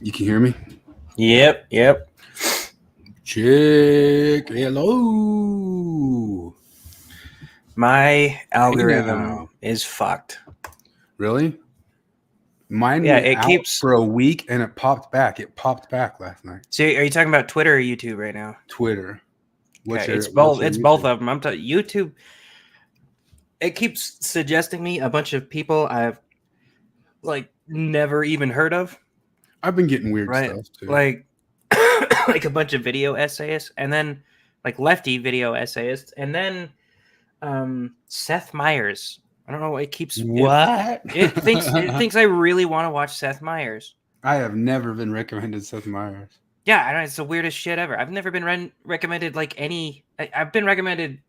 You can hear me? Yep. Check. Hello. My algorithm now. is fucked. Really? Mine Yeah, went it out keeps. for a week and it popped back. It popped back last night. So, are you talking about Twitter or YouTube right now? Twitter. Okay, it's both. It's both of them. I'm talking YouTube. It keeps suggesting me a bunch of people I've never even heard of. I've been getting weird Right, stuff too. like a bunch of video essayists, and then like lefty video essayists, and then Seth Meyers. I don't know. It keeps What? It thinks I really want to watch Seth Meyers. I have never been recommended Seth Meyers. Yeah, I know, it's the weirdest shit ever. I've never been recommended like any. I've been recommended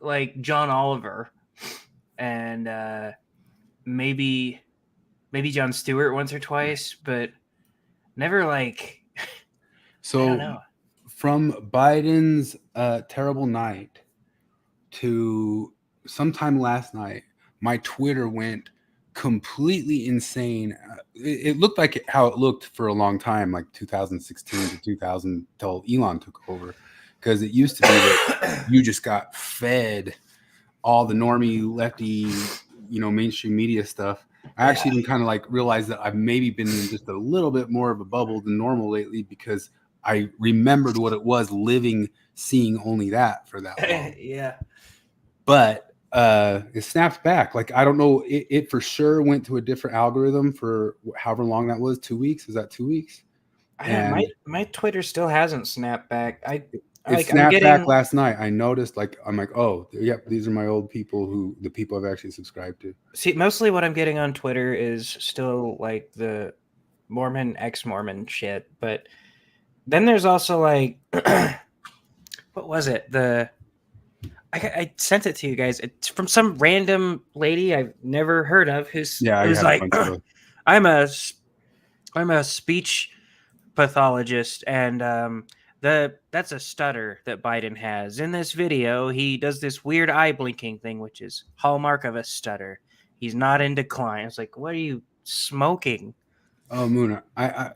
like John Oliver, and maybe Jon Stewart once or twice, but never like. So I don't know. From Biden's terrible night to sometime last night, my Twitter went completely insane. It looked like how it looked for a long time, like 2016 to 2000 till Elon took over, because it used to be that you just got fed all the normie lefty, mainstream media stuff. I actually even kind of like realized that I've maybe been in just a little bit more of a bubble than normal lately, because I remembered what it was seeing only that for that long. Yeah. But it snapped back. Like, I don't know. It for sure went to a different algorithm for however long that was. 2 weeks? Is that 2 weeks? And my Twitter still hasn't snapped back. It snapped back last night. I noticed, I'm like, oh, yep, these are my old people, the people I've actually subscribed to. See, mostly what I'm getting on Twitter is still like the Mormon, ex-Mormon shit. But then there's also like, what was it? I sent it to you guys. It's from some random lady I've never heard of who's like, I'm a speech pathologist, and that's a stutter that Biden has. In this video, he does this weird eye blinking thing, which is hallmark of a stutter. He's not in decline. It's like, what are you smoking? Oh, Moona,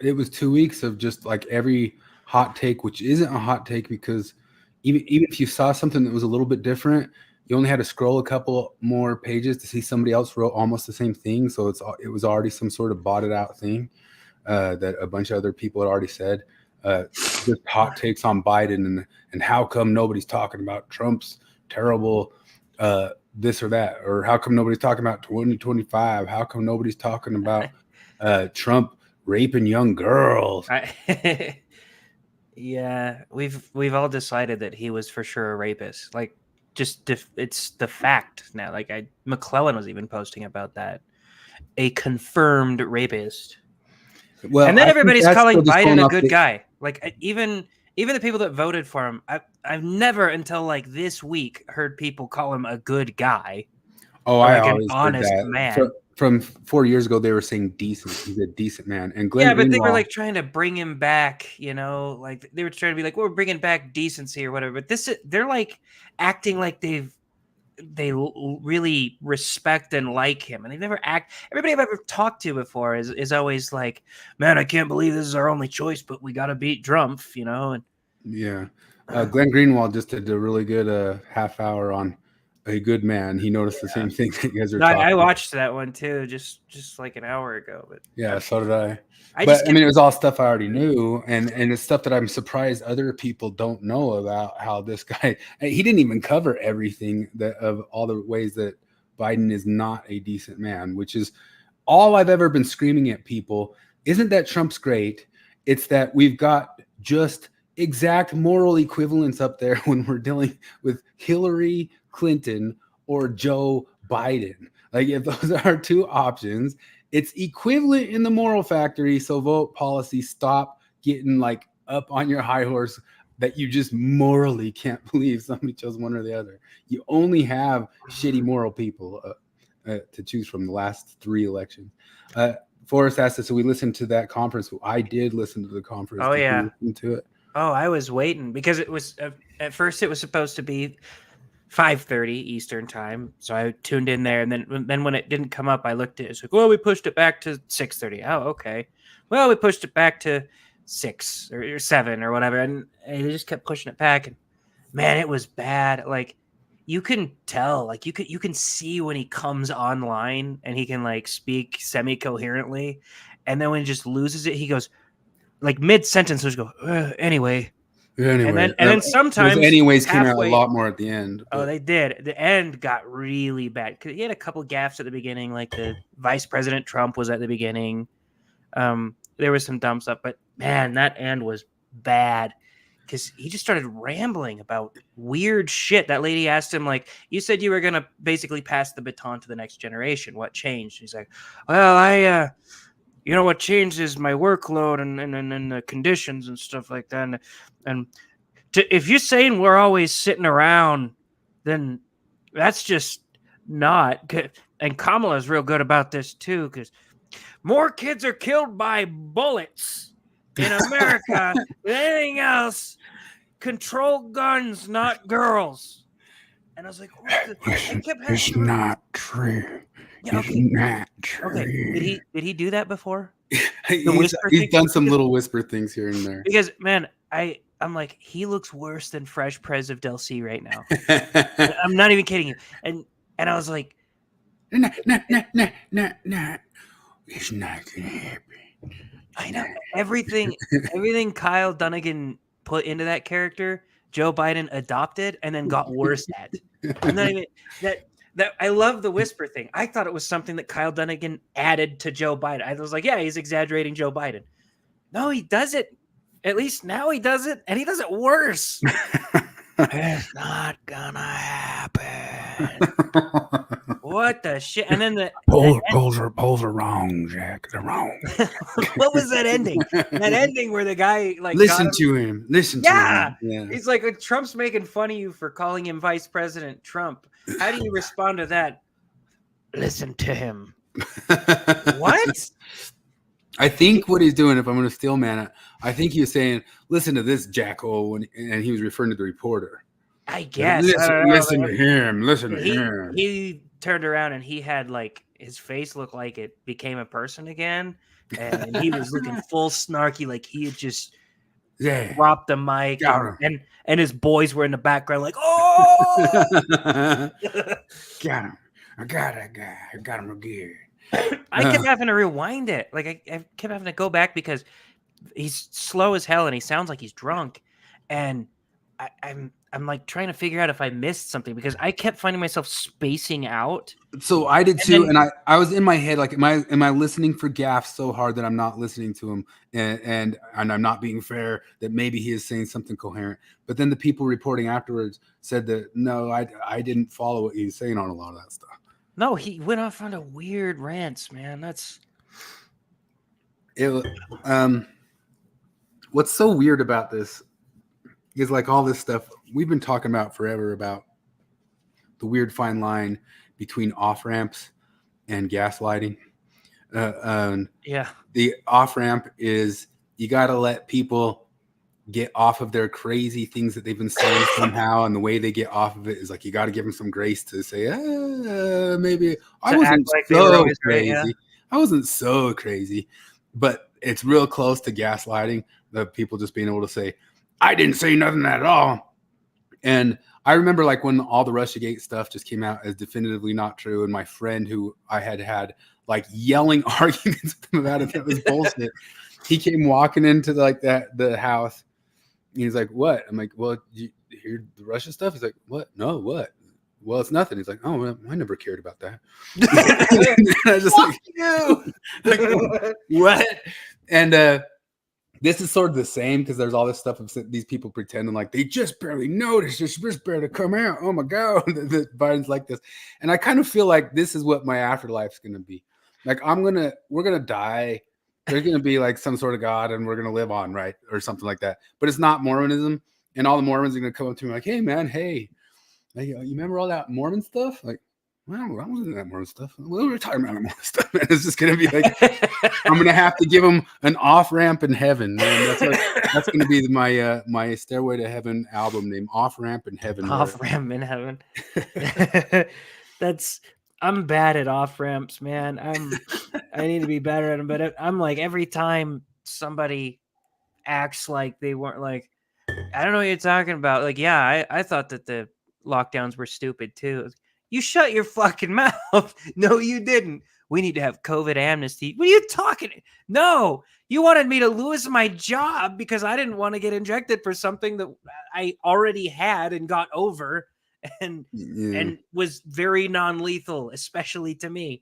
it was 2 weeks of just like every hot take, which isn't a hot take, because even if you saw something that was a little bit different, you only had to scroll a couple more pages to see somebody else wrote almost the same thing. So it was already some sort of botted out thing that a bunch of other people had already said. Just hot takes on Biden and how come nobody's talking about Trump's terrible this or that, or how come nobody's talking about 2025? How come nobody's talking about Trump raping young girls? Yeah, we've all decided that he was for sure a rapist. Like, it's the fact now. Like, McClellan was even posting about that. A confirmed rapist. Well, and then everybody's calling Biden a good guy. Like, even the people that voted for him, I've never until like this week heard people call him a good guy. Oh, I always an honest man. From 4 years ago, they were saying decent. He's a decent man. And Glenn but they were like trying to bring him back, like they were trying to be like, we're bringing back decency or whatever. But they're like acting like they really respect and like him, and they never act. Everybody I've ever talked to before is always like, man, I can't believe this is our only choice, but we got to beat Trump, And yeah, Glenn Greenwald just did a really good half hour on A Good Man. He noticed the same thing that you guys are talking. I watched that one too, just like an hour ago. But yeah, so did I. I mean, it was all stuff I already knew, and it's stuff that I'm surprised other people don't know about. How this guy, he didn't even cover everything of all the ways that Biden is not a decent man, which is all I've ever been screaming at people. Isn't that Trump's great? It's that we've got just exact moral equivalence up there when we're dealing with Hillary Clinton or Joe Biden. Like, if those are two options, it's equivalent in the moral factory. So vote policy, stop getting like up on your high horse that you just morally can't believe somebody chose one or the other. You only have shitty moral people to choose from the last 3 elections. Forrest asked us, so we listened to that conference. I did listen to the conference. Oh, yeah. To it. Oh, I was waiting because it was at first it was supposed to be 5:30 Eastern time. So I tuned in there, and then when it didn't come up, I looked at it. It's like, well, we pushed it back to 6:30. Oh, okay. Well, we pushed it back to 6 or 7 or whatever, and they just kept pushing it back. And man, it was bad. Like you can tell, like you can see when he comes online and he can like speak semi-coherently, and then when he just loses it, he goes like mid-sentence, just go anyway. Anyway, And then sometimes anyways came out a halfway- lot more at the end. Oh, they did. The end got really bad because he had a couple gaffes at the beginning, like the Vice President Trump was at the beginning. There was some dumb stuff, but man, that end was bad because he just started rambling about weird shit. That lady asked him, like, "You said you were gonna basically pass the baton to the next generation. What changed?" He's like, "Well, you know what changed is my workload and the conditions and stuff like that. And if you're saying we're always sitting around, then that's just not good." And Kamala's real good about this too, because more kids are killed by bullets in America than anything else. Control guns, not girls. And I was like, what it's not true. Yeah, okay. It's not true. Okay. Did he do that before? He's done some little whisper things here and there. Because man, I'm like, he looks worse than Fresh Pres of Del C right now. I'm not even kidding you. And I was like, no. It's not gonna happen. I know everything Kyle Dunnigan put into that character, Joe Biden adopted and then got worse at. I'm not even that I love the whisper thing. I thought it was something that Kyle Dunnigan added to Joe Biden. I was like, yeah, he's exaggerating Joe Biden. No, he does it. At least now he does it, and he does it worse. It's not gonna happen. What the shit? And then the polls are wrong, Jack. They're wrong. What was that ending? That ending where the guy like listen to him. Yeah, he's like, Trump's making fun of you for calling him Vice President Trump. How do you respond to that? Listen to him. What? I think what he's doing, if I'm going to steal man, I think he was saying, "Listen to this jackhole," and he was referring to the reporter. I guess. Listen to him. Listen to him. He turned around and he had like his face looked like it became a person again, and he was looking full snarky, like he had just dropped the mic, and his boys were in the background, like, "Oh, got him! I got that guy. I got him again." I kept having to rewind it. Like I kept having to go back because he's slow as hell and he sounds like he's drunk. And I'm like trying to figure out if I missed something because I kept finding myself spacing out. So I did too, and I was in my head like, am I listening for gaffes so hard that I'm not listening to him, and I'm not being fair that maybe he is saying something coherent. But then the people reporting afterwards said that no, I didn't follow what he was saying on a lot of that stuff. No, he went off on a weird rants, man. That's it. What's so weird about this is like all this stuff we've been talking about forever about the weird fine line between off ramps and gaslighting. Yeah, the off ramp is you got to let people get off of their crazy things that they've been saying somehow, and the way they get off of it is like you got to give them some grace to say, maybe I wasn't so crazy. Yeah. I wasn't so crazy, but it's real close to gaslighting. The people just being able to say, I didn't say nothing at all. And I remember like when all the Russiagate stuff just came out as definitively not true, and my friend who I had like yelling arguments with him about it that was bullshit. He came walking into like the house. He's like, "What?" I'm like, "Well, you hear the Russia stuff?" He's like, "What? No, what?" Well, it's nothing. He's like, "Oh, well, I never cared about that." I just like, what? And this is sort of the same because there's all this stuff of these people pretending like they just barely noticed. It's just barely come out. Oh my God, the Biden's like this, and I kind of feel like this is what my afterlife's gonna be. Like we're gonna die. There's going to be like some sort of God and we're going to live on, right? Or something like that. But it's not Mormonism. And all the Mormons are going to come up to me like, hey, man, hey, you remember all that Mormon stuff? Like, Well, I wasn't in that Mormon stuff. We were talking about Mormon stuff, man. It's just gonna be like I'm gonna have to give him an off ramp in heaven, man. That's gonna be my my Stairway to Heaven album name, Off Ramp in Heaven. Off ramp in heaven. I'm bad at off ramps, man. I need to be better at them, but I'm like every time somebody acts like they weren't like, I don't know what you're talking about. Like, yeah, I thought that the lockdowns were stupid too. You shut your fucking mouth. No, you didn't. We need to have COVID amnesty. What are you talking? No, you wanted me to lose my job because I didn't want to get injected for something that I already had and got over and was very non-lethal, especially to me.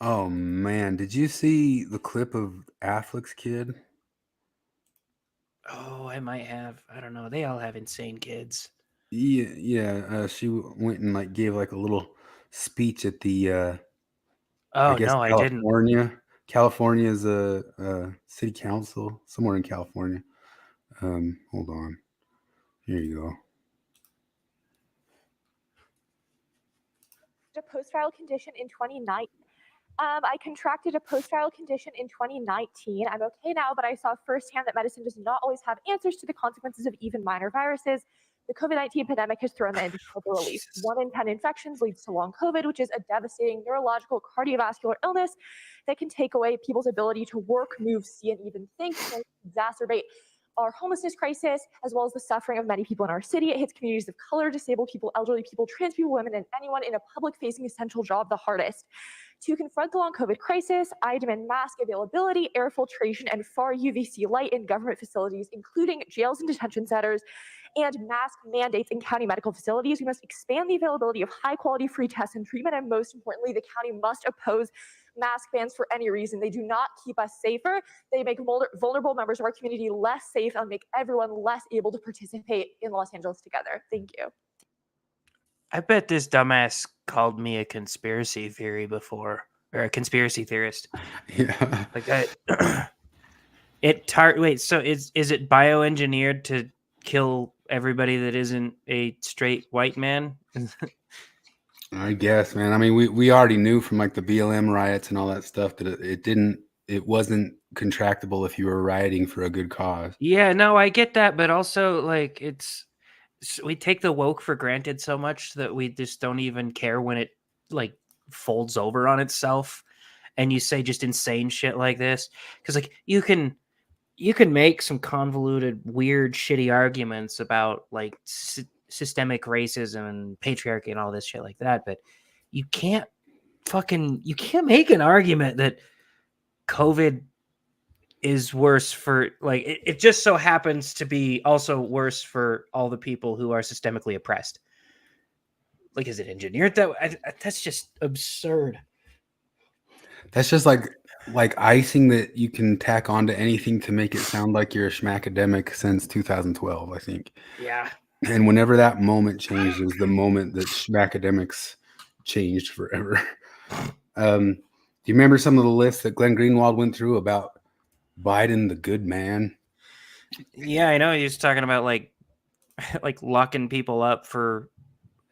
Oh man, did you see the clip of Affleck's kid? Oh, I might have. I don't know. They all have insane kids. Yeah. She went and like gave like a little speech at the Oh, I guess no, I didn't. California's a city council somewhere in California. Hold on. Here you go. A post-viral condition in 2019. I contracted a post-viral condition in 2019. I'm okay now, but I saw firsthand that medicine does not always have answers to the consequences of even minor viruses. The COVID-19 pandemic has thrown that into sharper relief. 1 in 10 infections leads to long COVID, which is a devastating neurological cardiovascular illness that can take away people's ability to work, move, see, and even think, and exacerbate our homelessness crisis, as well as the suffering of many people in our city. It hits communities of color, disabled people, elderly people, trans people, women, and anyone in a public-facing essential job the hardest. To confront the long COVID crisis, I demand mask availability, air filtration, and far UVC light in government facilities, including jails and detention centers, and mask mandates in county medical facilities. We must expand the availability of high-quality free tests and treatment, and most importantly, the county must oppose mask bans for any reason. They do not keep us safer. They make vulnerable members of our community less safe and make everyone less able to participate in Los Angeles together. Thank you. I bet this dumbass called me a conspiracy theory before, or a conspiracy theorist. Yeah. Like that. Wait, so is it bioengineered to kill everybody that isn't a straight white man? I guess, man. I mean, we already knew from like the BLM riots and all that stuff that it wasn't contractable if you were rioting for a good cause. Yeah, no, I get that, but also like we take the woke for granted so much that we just don't even care when it like folds over on itself and you say just insane shit like this, because like you can make some convoluted weird shitty arguments about like systemic racism and patriarchy and all this shit like that, but you can't make an argument that COVID is worse for like it just so happens to be also worse for all the people who are systemically oppressed. Like, is it engineered that way? That's just absurd. That's just like icing that you can tack onto anything to make it sound like you're a schmackademic since 2012, I think. Yeah. And whenever that moment changed is the moment that schmackademics changed forever. Do you remember some of the lists that Glenn Greenwald went through about Biden, the good man? Yeah, I know. He was talking about like locking people up for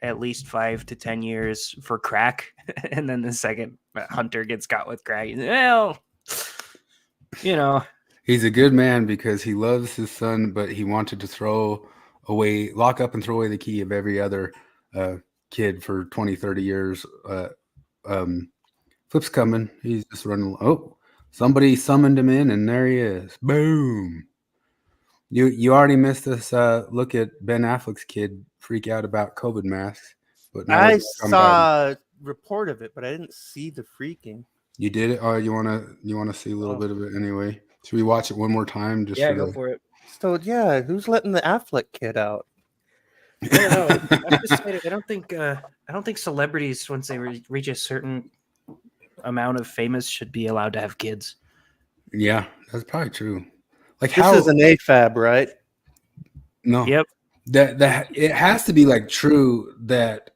at least 5 to 10 years for crack, and then the second Hunter gets caught with crack, well, you know, he's a good man because he loves his son, but he wanted to lock up and throw away the key of every other kid for 20, 30 years. Flip's coming. He's just running. Oh, somebody summoned him in, and there he is. Boom. You already missed this look at Ben Affleck's kid freak out about COVID masks. But now I saw a report of it, but I didn't see the freaking. You did it? Oh, you wanna see a little bit of it anyway? Should we watch it one more time? Just go for it. So yeah, who's letting the Affleck kid out? I don't know. I'm just saying, I don't think celebrities, once they reach a certain amount of famous, should be allowed to have kids. Yeah, that's probably true. Like this is an AFAB, right? No. Yep. That it has to be like true that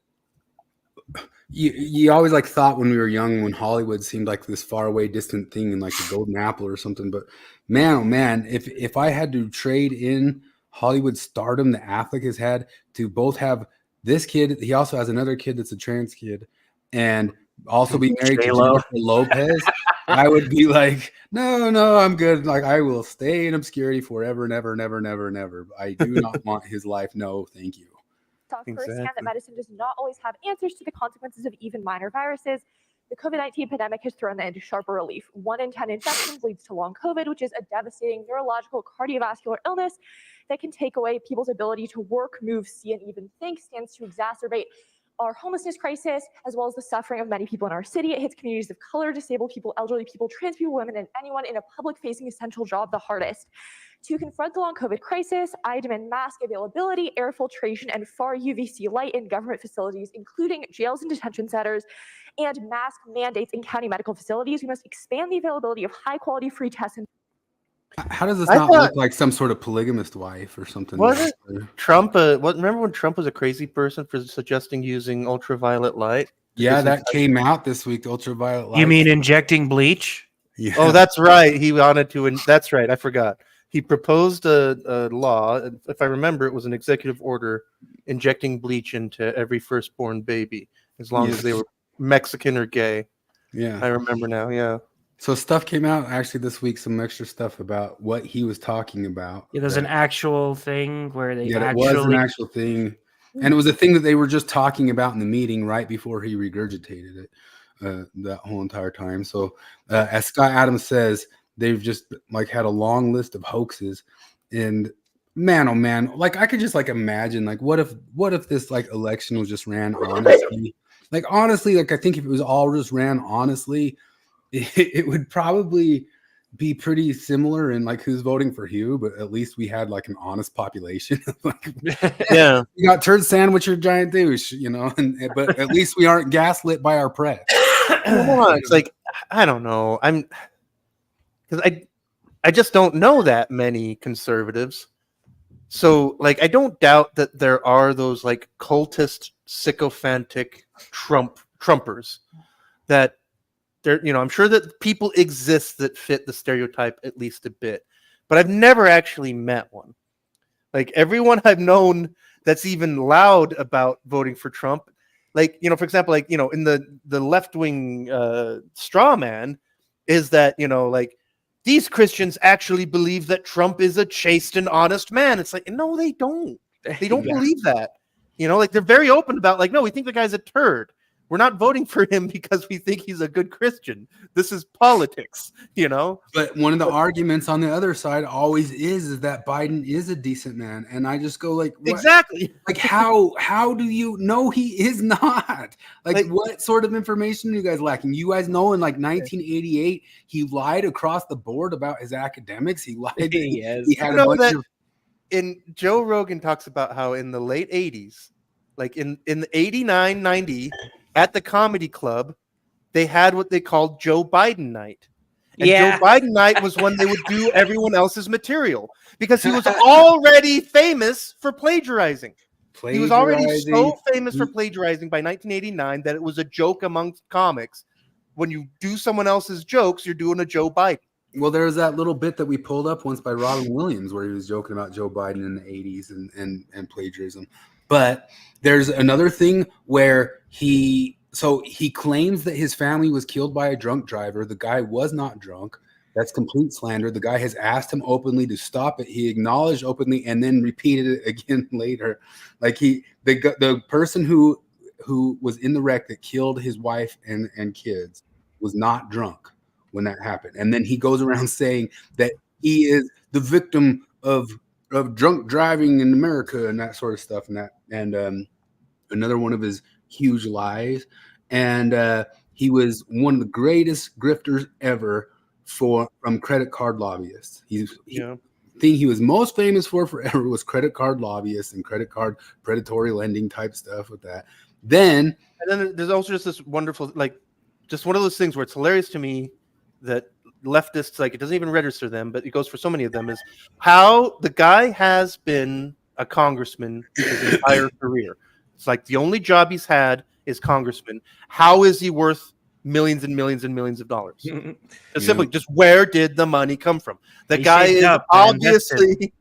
you always like thought when we were young, when Hollywood seemed like this far away distant thing and like the golden apple or something. But man, oh man, if I had to trade in Hollywood stardom that Affleck has had to both have this kid, he also has another kid that's a trans kid, and also be married J-Lo. to Jennifer Lopez, I would be like, no, I'm good. Like, I will stay in obscurity forever, never. I do not want his life. No, thank you. Saw firsthand that medicine does not always have answers to the consequences of even minor viruses. The COVID-19 pandemic has thrown that into sharper relief. 1 in 10 infections leads to long COVID, which is a devastating neurological cardiovascular illness that can take away people's ability to work, move, see, and even think, stands to exacerbate our homelessness crisis, as well as the suffering of many people in our city. It hits communities of color, disabled people, elderly people, trans people, women, and anyone in a public-facing essential job the hardest. To confront the long COVID crisis, I demand mask availability, air filtration, and far UVC light in government facilities, including jails and detention centers, and mask mandates in county medical facilities. We must expand the availability of high-quality free tests. How does this not look like some sort of polygamist wife or something? Wasn't Trump remember when Trump was a crazy person for suggesting using ultraviolet light? Yeah, that came out this week, the ultraviolet light. You mean injecting bleach? Yeah. Oh, that's right. He wanted to, and that's right. I forgot. He proposed a law. If I remember, it was an executive order injecting bleach into every firstborn baby, as long as they were Mexican or gay. Yeah, I remember now. Yeah. So stuff came out actually this week, some extra stuff about what he was talking about. Yeah, there's an actual thing where they it was an actual thing. And it was a thing that they were just talking about in the meeting right before he regurgitated it that whole entire time. So as Scott Adams says, they've just like had a long list of hoaxes. And man, oh man, like I could just like imagine like what if this like election was just ran honestly? Like honestly, like I think if it was all just ran honestly, it would probably be pretty similar in like who's voting for who, but at least we had like an honest population. Like, yeah, you got turd sandwich or giant douche, you know, but at least we aren't gaslit by our press. It's like I don't know. Because I just don't know that many conservatives. So like I don't doubt that there are those like cultist, sycophantic Trumpers that. There, you know, I'm sure that people exist that fit the stereotype at least a bit, but I've never actually met one. Like everyone I've known that's even loud about voting for Trump, like, you know, for example, like, you know, in the left-wing straw man is that, you know, like these Christians actually believe that Trump is a chaste and honest man. It's like, no, they don't. They don't believe that. You know, like they're very open about like, no, we think the guy's a turd. We're not voting for him because we think he's a good Christian. This is politics, you know? But one of the arguments on the other side always is that Biden is a decent man. And I just go like, what? Exactly. Like how do you know he is not? Like what sort of information are you guys lacking? You guys know in like 1988, he lied across the board about his academics. He lied. He had a bunch of... In Joe Rogan talks about how in the late 80s, like in the 89, 90, at the comedy club, they had what they called Joe Biden night. And Joe Biden night was when they would do everyone else's material because he was already famous for plagiarizing. He was already so famous for plagiarizing by 1989 that it was a joke amongst comics. When you do someone else's jokes, you're doing a Joe Biden. Well, there was that little bit that we pulled up once by Robin Williams where he was joking about Joe Biden in the 80s and plagiarism. But there's another thing where he claims that his family was killed by a drunk driver. The guy was not drunk. That's complete slander. The guy has asked him openly to stop it. He acknowledged openly and then repeated it again later. Like the person who was in the wreck that killed his wife and kids was not drunk when that happened. And then he goes around saying that he is the victim of drunk driving in America and that sort of stuff. And another one of his huge lies. And he was one of the greatest grifters ever from credit card lobbyists. The thing he was most famous for forever was credit card lobbyists and credit card predatory lending type stuff with that. And then there's also just this wonderful, like, just one of those things where it's hilarious to me that leftists, like, it doesn't even register them, but it goes for so many of them, is how the guy has been a congressman his entire career. It's like the only job he's had is congressman. How is he worth millions and millions and millions of dollars? Simply, just where did the money come from? The guy is obviously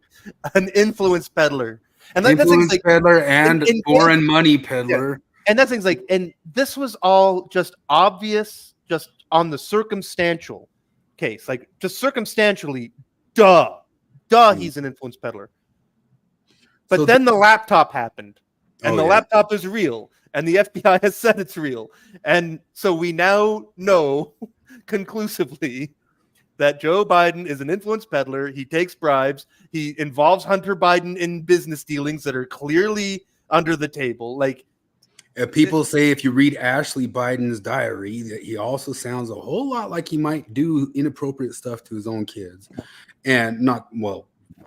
an influence peddler. And that thing's like peddler and foreign money peddler. Yeah. And that thing's like, and this was all just obvious, just on the circumstantial case, like just circumstantially, he's an influence peddler. But so then the laptop happened, and the laptop is real, and the FBI has said it's real. And so we now know conclusively that Joe Biden is an influence peddler. He takes bribes. He involves Hunter Biden in business dealings that are clearly under the table. Like, people say if you read Ashley Biden's diary, that he also sounds a whole lot like he might do inappropriate stuff to his own kids. And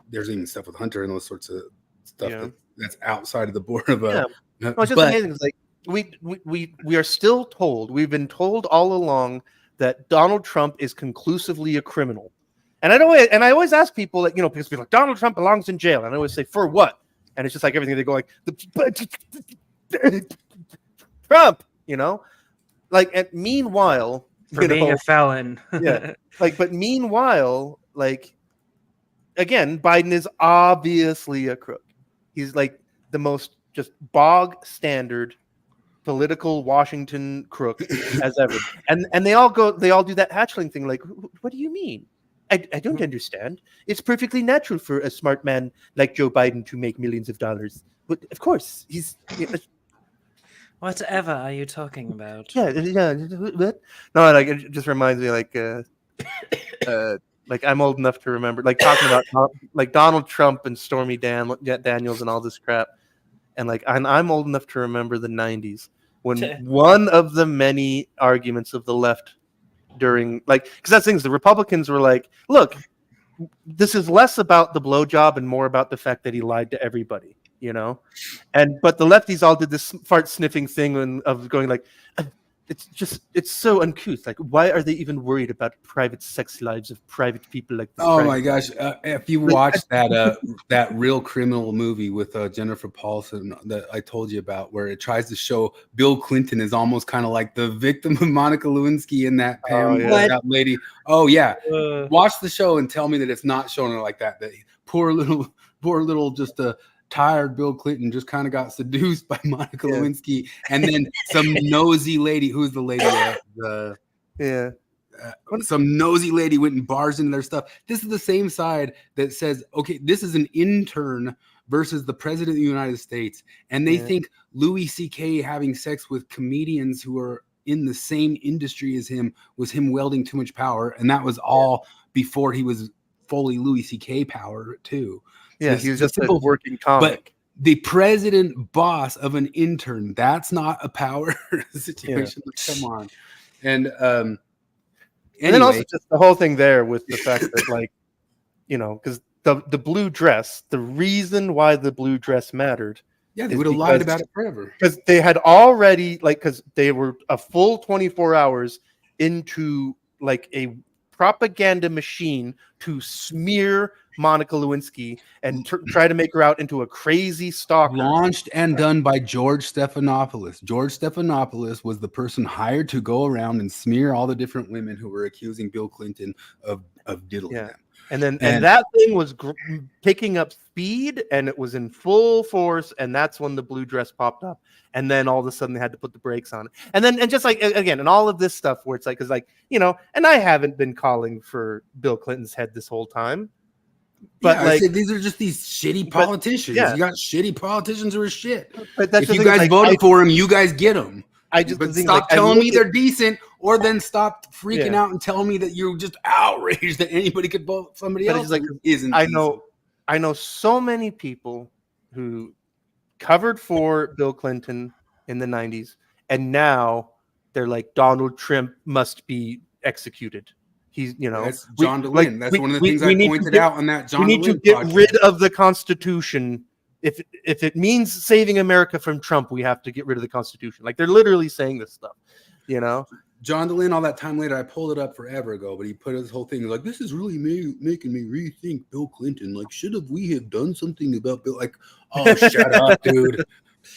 there's even stuff with Hunter and those sorts of stuff that's outside of the board of a. No, it's just amazing. It's like we are still told, we've been told all along that Donald Trump is conclusively a criminal. And I always ask people, like, because people are like, Donald Trump belongs in jail. And I always say, for what? And it's just like everything they go like Trump, like, and meanwhile, for being a felon. but meanwhile, like, again, Biden is obviously a crook. He's like the most just bog standard political Washington crook as ever. And they all do that hatchling thing. Like, what do you mean? I don't understand. It's perfectly natural for a smart man like Joe Biden to make millions of dollars. But of course, he's. Whatever are you talking about? Yeah. What? No, like, it just reminds me, like, like, I'm old enough to remember, like, talking about like Donald Trump and Stormy Daniels and all this crap, and like I'm old enough to remember the '90s when one of the many arguments of the left during, like, because that's things the Republicans were like, look, this is less about the blowjob and more about the fact that he lied to everybody, but the lefties all did this fart sniffing thing of going like, it's so uncouth. Like, why are they even worried about private sex lives of private people like this? Oh my gosh! If you watched that Real Criminal movie with Jennifer Paulson that I told you about, where it tries to show Bill Clinton is almost kind of like the victim of Monica Lewinsky and that that lady. Oh yeah, watch the show and tell me that it's not showing her like that. That poor little just a. Tired Bill Clinton just kind of got seduced by Monica Lewinsky, and then some nosy lady, who's the lady some nosy lady went and bars into their stuff. This is the same side that says, okay, this is an intern versus the president of the United States, and they think Louis C.K. having sex with comedians who are in the same industry as him was him wielding too much power, and that was all before he was fully Louis C.K. power too. Yeah, he was just a working comic. But the president boss of an intern, that's not a power situation. Yeah. Come on. And anyway. And then also just the whole thing there with the fact that, like, because the blue dress, the reason why the blue dress mattered. Yeah, they would have lied about it forever. Because they had already, because they were a full 24 hours into, like, a propaganda machine to smear Monica Lewinsky and try to make her out into a crazy stalker. Launched and done by George Stephanopoulos. George Stephanopoulos was the person hired to go around and smear all the different women who were accusing Bill Clinton of diddling them. And that thing was picking up speed, and it was in full force, and that's when the blue dress popped up. And then all of a sudden they had to put the brakes on it. And just like, again, and all of this stuff where it's like, and I haven't been calling for Bill Clinton's head this whole time. But these are just these shitty politicians. You got shitty politicians who are shit. But that's if you guys voted for them, you guys get them. But stop telling me they're decent, or then stop freaking out and telling me that you're just outraged that anybody could vote somebody else who isn't. I know so many people who covered for Bill Clinton in the 90s, and now they're like, Donald Trump must be executed. He's, that's John DeLynn. That's one of the things I pointed out on that John DeLynn. We need to get rid of the Constitution. If it means saving America from Trump, we have to get rid of the Constitution. Like, they're literally saying this stuff, John DeLynn, all that time later, I pulled it up forever ago, but he put his whole thing like, this is really making me rethink Bill Clinton. Like, we have done something about Bill? Like, oh, shut up, dude.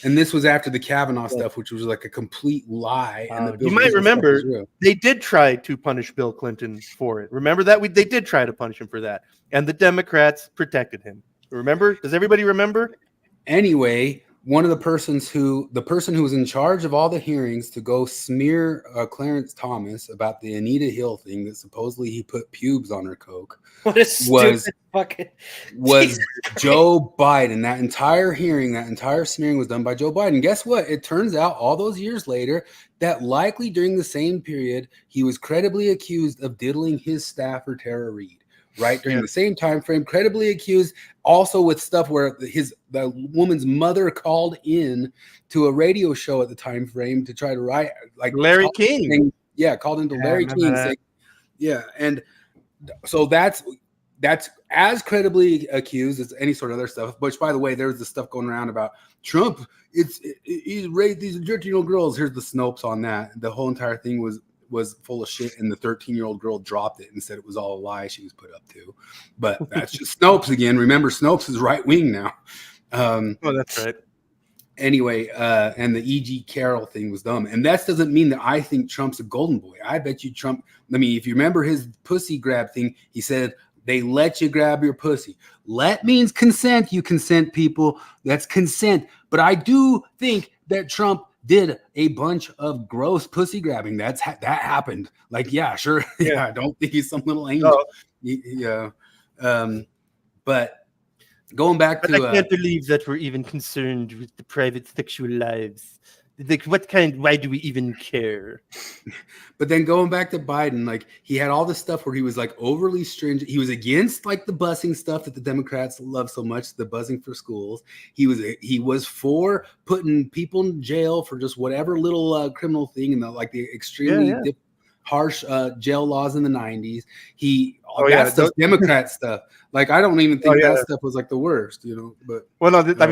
And this was after the Kavanaugh stuff, which was like a complete lie. And you might remember they did try to punish Bill Clinton for it. Remember that? They did try to punish him for that. And the Democrats protected him. Remember? Does everybody remember? Anyway, one of the person who was in charge of all the hearings to go smear Clarence Thomas about the Anita Hill thing that supposedly he put pubes on her coke. What a stupid fucking was Joe Biden. That entire hearing, that entire smearing was done by Joe Biden. Guess what? It turns out all those years later that likely during the same period, he was credibly accused of diddling his staffer, Tara Reid. Right during the same time frame, credibly accused, also with stuff where the woman's mother called in to a radio show at the time frame to try to write like Larry King. Called into Larry King saying, and so that's as credibly accused as any sort of other stuff. Which, by the way, there's the stuff going around about Trump. He's raped these 13-year-old girls. Here's the Snopes on that. The whole entire thing was full of shit, and the 13-year-old girl dropped it and said it was all a lie she was put up to. But that's just Snopes again. Remember, Snopes is right wing now. That's right. Anyway, and the E.G. Carroll thing was dumb. And that doesn't mean that I think Trump's a golden boy. I bet you Trump, if you remember his pussy grab thing, he said, they let you grab your pussy. Let means consent. You consent, people. That's consent. But I do think that Trump did a bunch of gross pussy grabbing. That happened. Like, yeah, sure. Yeah, I don't think he's some little angel. But going back to... I can't believe that we're even concerned with the private sexual lives. Like, why do we even care? But then going back to Biden, like, he had all this stuff where he was like overly stringent. He was against like the busing stuff that the Democrats love so much, the buzzing for schools. He was for putting people in jail for just whatever little criminal thing, and the extremely harsh jail laws in the 90s. Democrat stuff. Like, I don't even think that stuff was like the worst, But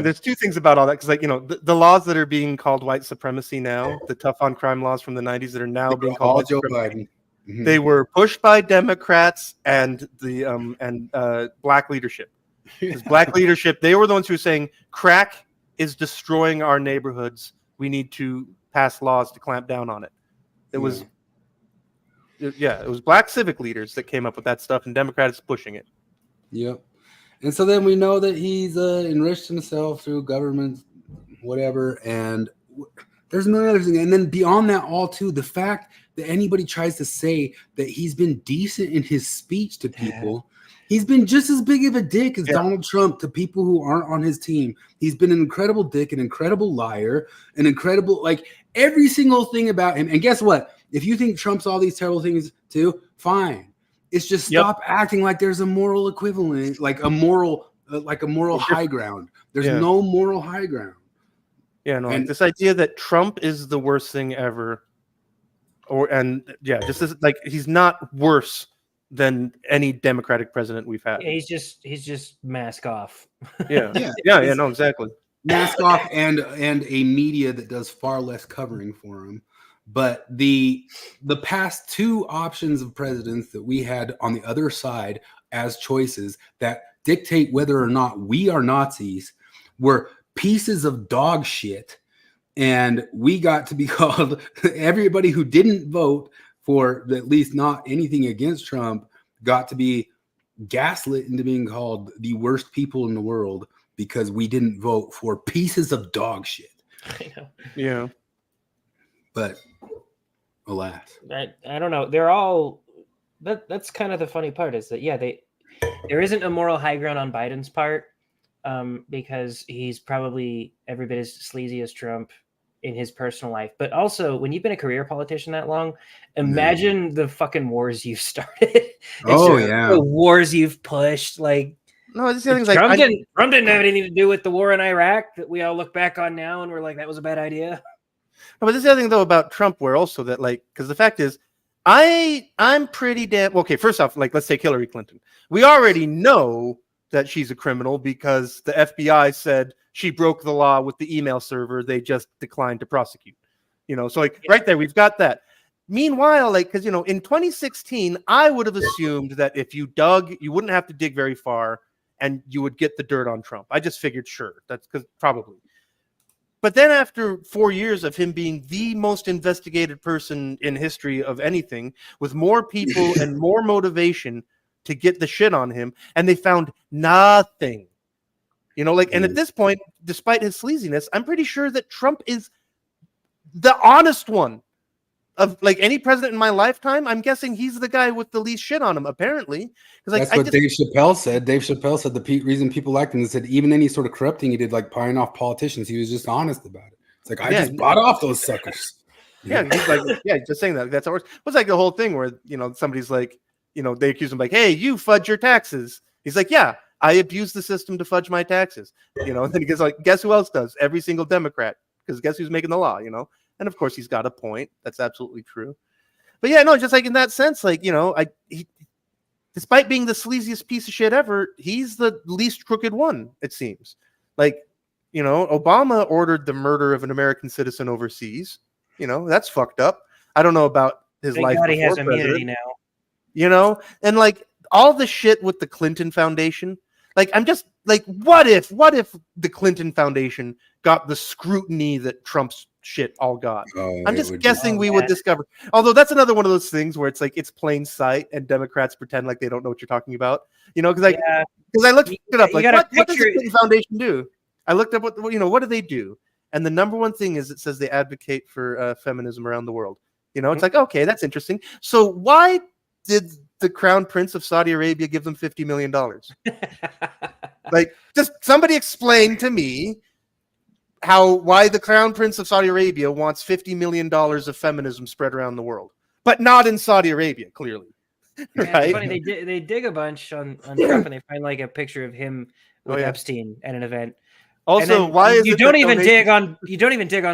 there's two things about all that, because the laws that are being called white supremacy now, the tough on crime laws from the 90s that are now being called white Joe supremacy, Biden. Mm-hmm. They were pushed by Democrats and the black leadership. Black leadership, they were the ones who were saying crack is destroying our neighborhoods. We need to pass laws to clamp down on it. It was black civic leaders that came up with that stuff, and Democrats pushing it. Yep. And so then we know that he's enriched himself through government, whatever. And there's no other thing. And then beyond that all too, the fact that anybody tries to say that he's been decent in his speech to people, he's been just as big of a dick as Donald Trump to people who aren't on his team. He's been an incredible dick, an incredible liar, an incredible, like, every single thing about him. And guess what? If you think Trump's all these terrible things too, fine. It's just stop acting like there's a moral equivalent, like a moral high ground. There's no moral high ground. Yeah, no. And this idea that Trump is the worst thing ever, just as, like, he's not worse than any Democratic president we've had. Yeah, he's just mask off. No, exactly. Mask off and a media that does far less covering for him. But the past two options of presidents that we had on the other side as choices that dictate whether or not we are Nazis were pieces of dog shit. And we got to be called, everybody who didn't vote for at least not anything against Trump got to be gaslit into being called the worst people in the world because we didn't vote for pieces of dog shit. I know. Yeah. But alas, I don't know. They're all that's kind of the funny part is that there isn't a moral high ground on Biden's part, because he's probably every bit as sleazy as Trump in his personal life. But also, when you've been a career politician that long, imagine the fucking wars you've started. The wars you've pushed. Like, no, this is Trump didn't have anything to do with the war in Iraq that we all look back on now and we're like, that was a bad idea. No, but this is the other thing, though, about Trump, where also that, like, because the fact is, I'm pretty damn okay. First off, like, let's take Hillary Clinton. We already know that she's a criminal because the FBI said she broke the law with the email server. They just declined to prosecute. So like right there, we've got that. Meanwhile, like, because in 2016, I would have assumed that if you dug, you wouldn't have to dig very far, and you would get the dirt on Trump. I just figured, sure, that's because probably. But then after 4 years of him being the most investigated person in history of anything, with more people and more motivation to get the shit on him, and they found nothing. You know, like, and at this point, despite his sleaziness, I'm pretty sure that Trump is the honest one of like any president in my lifetime. I'm guessing he's the guy with the least shit on him, apparently. Like, that's what Dave Chappelle said. Dave Chappelle said the reason people liked him is that even any sort of corrupting he did, like buying off politicians, he was just honest about it. It's like, I just bought off those suckers. Yeah, he's like, just saying that. That's ours. What's like the whole thing where, you know, somebody's like, you know, they accuse him like, hey, you fudge your taxes. He's like, yeah, I abuse the system to fudge my taxes. You know, and then he goes like, guess who else does? Every single Democrat. Because guess who's making the law, you know? And of course, he's got a point. That's absolutely true. But yeah, no, just like in that sense, like, you know, despite being the sleaziest piece of shit ever, he's the least crooked one, it seems. Like, you know, Obama ordered the murder of an American citizen overseas. You know, that's fucked up. I don't know about his life before he has president, immunity now. You know, and like all the shit with the Clinton Foundation. Like, I'm just like, what if the Clinton Foundation got the scrutiny that Trump's shit all got? I'm just guessing we would discover. Although that's another one of those things where it's like it's plain sight and Democrats pretend like they don't know what you're talking about. You know, because I looked it up. Like, what does the Clinton Foundation do? I looked up what do they do? And the number one thing is it says they advocate for feminism around the world. You know, it's like, okay, that's interesting. So why did the Crown Prince of Saudi Arabia give them $50 million? Like, just somebody explain to me why the Crown Prince of Saudi Arabia wants $50 million of feminism spread around the world, but not in Saudi Arabia, clearly. Right? Funny, they dig a bunch on Trump and they find like a picture of him with Epstein at an event. Also, why is you don't even dig on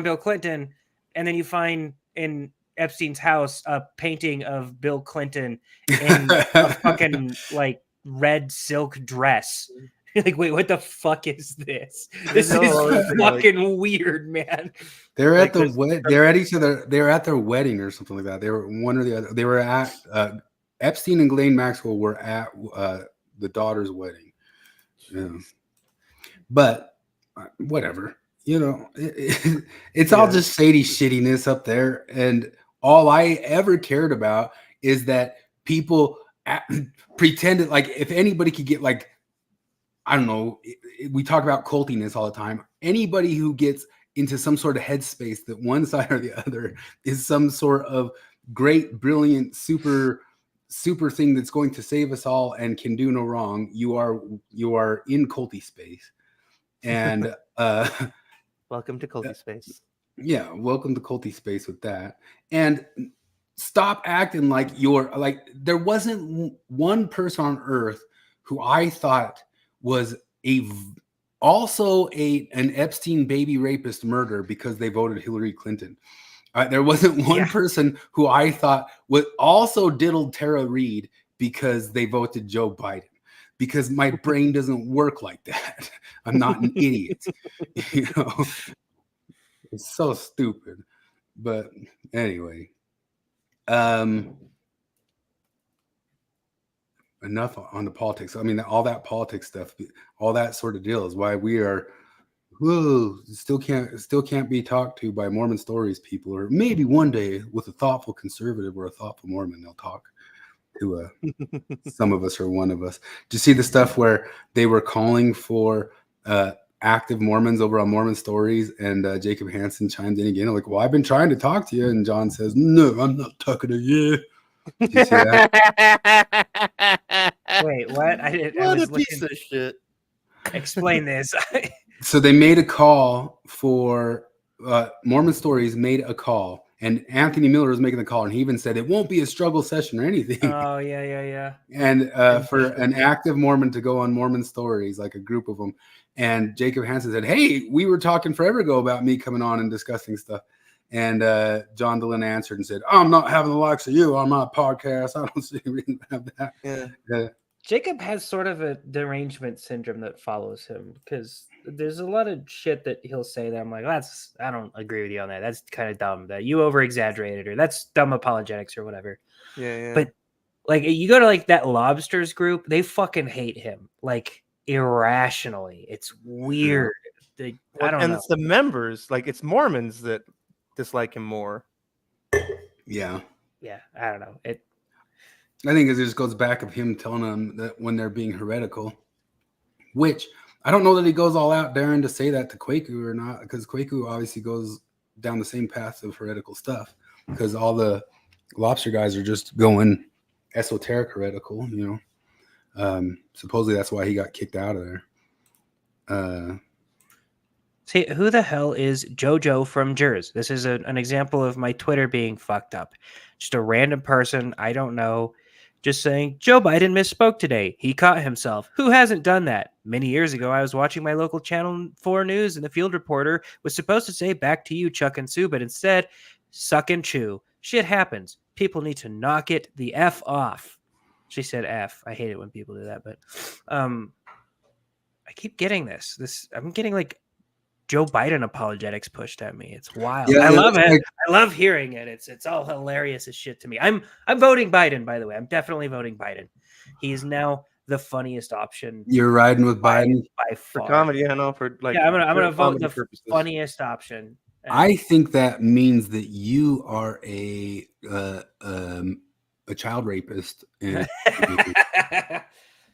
Bill Clinton, and then you find in Epstein's house a painting of Bill Clinton in a fucking like red silk dress. Like, wait, what the fuck is this? This is fucking weird, man. They're at they're at each other. They were at their wedding or something like that. They were one or the other. They were at Epstein and Ghislaine Maxwell were at the daughter's wedding. Yeah. But whatever, you know, it's all just shady shittiness up there. And all I ever cared about is that people pretended like if anybody could get like, I don't know, we talk about cultiness all the time. Anybody who gets into some sort of headspace that one side or the other is some sort of great, brilliant, super thing that's going to save us all and can do no wrong, you are in culty space. And welcome to culty space. Yeah, welcome to culty space with that. And stop acting like you're like there wasn't one person on earth who I thought was also an Epstein baby rapist murder because they voted Hillary Clinton. There wasn't one person who I thought would also diddled Tara Reid because they voted Joe Biden. Because my brain doesn't work like that. I'm not an idiot. You know, it's so stupid. But anyway, enough on the politics. I mean, all that politics stuff, all that sort of deal is why we are still can't be talked to by Mormon Stories people, or maybe one day with a thoughtful conservative or a thoughtful Mormon, they'll talk to some of us or one of us. Do you see the stuff where they were calling for active Mormons over on Mormon Stories, and Jacob Hansen chimed in again like, well, I've been trying to talk to you, and John says, no, I'm not talking to you. Did you see that? Wait, what? What a piece of shit. Explain this. So they made a call for Mormon Stories made a call, and Anthony Miller was making the call, and he even said it won't be a struggle session or anything. Oh, yeah. And for an active Mormon to go on Mormon Stories, like a group of them. And Jacob Hansen said, hey, we were talking forever ago about me coming on and discussing stuff. And John Dehlin answered and said, I'm not having the likes of you on my podcast. I don't see a reason to have that. Yeah. Jacob has sort of a derangement syndrome that follows him, because there's a lot of shit that he'll say that I'm like, I don't agree with you on that. That's kind of dumb. That you over exaggerated, or that's dumb apologetics or whatever. Yeah. But like, you go to like that Lobsters group, they fucking hate him like irrationally. It's weird. I don't know. It's the members, like it's Mormons that dislike him more. Yeah, I don't know. I think it just goes back of him telling them that when they're being heretical, which I don't know that he goes all out daring to say that to Kwaku or not, because Kwaku obviously goes down the same path of heretical stuff, because all the lobster guys are just going esoteric heretical, you know. Supposedly that's why he got kicked out of there. See, who the hell is JoJo from Jers? This is an example of my Twitter being fucked up. Just a random person I don't know, just saying, Joe Biden misspoke today. He caught himself. Who hasn't done that? Many years ago, I was watching my local Channel 4 News, and the field reporter was supposed to say, back to you, Chuck and Sue, but instead, suck and chew. Shit happens. People need to knock it the F off. She said F. I hate it when people do that, but I keep getting this. I'm getting like Joe Biden apologetics pushed at me. It's wild. Yeah, I love it. like, I love hearing it. It's all hilarious as shit to me. I'm voting Biden, by the way. I'm definitely voting Biden. He is now the funniest option. you're riding with Biden by For far. comedy, I know. For like, I'm gonna vote the purposes. funniest option. And I think that means that you are a child rapist. And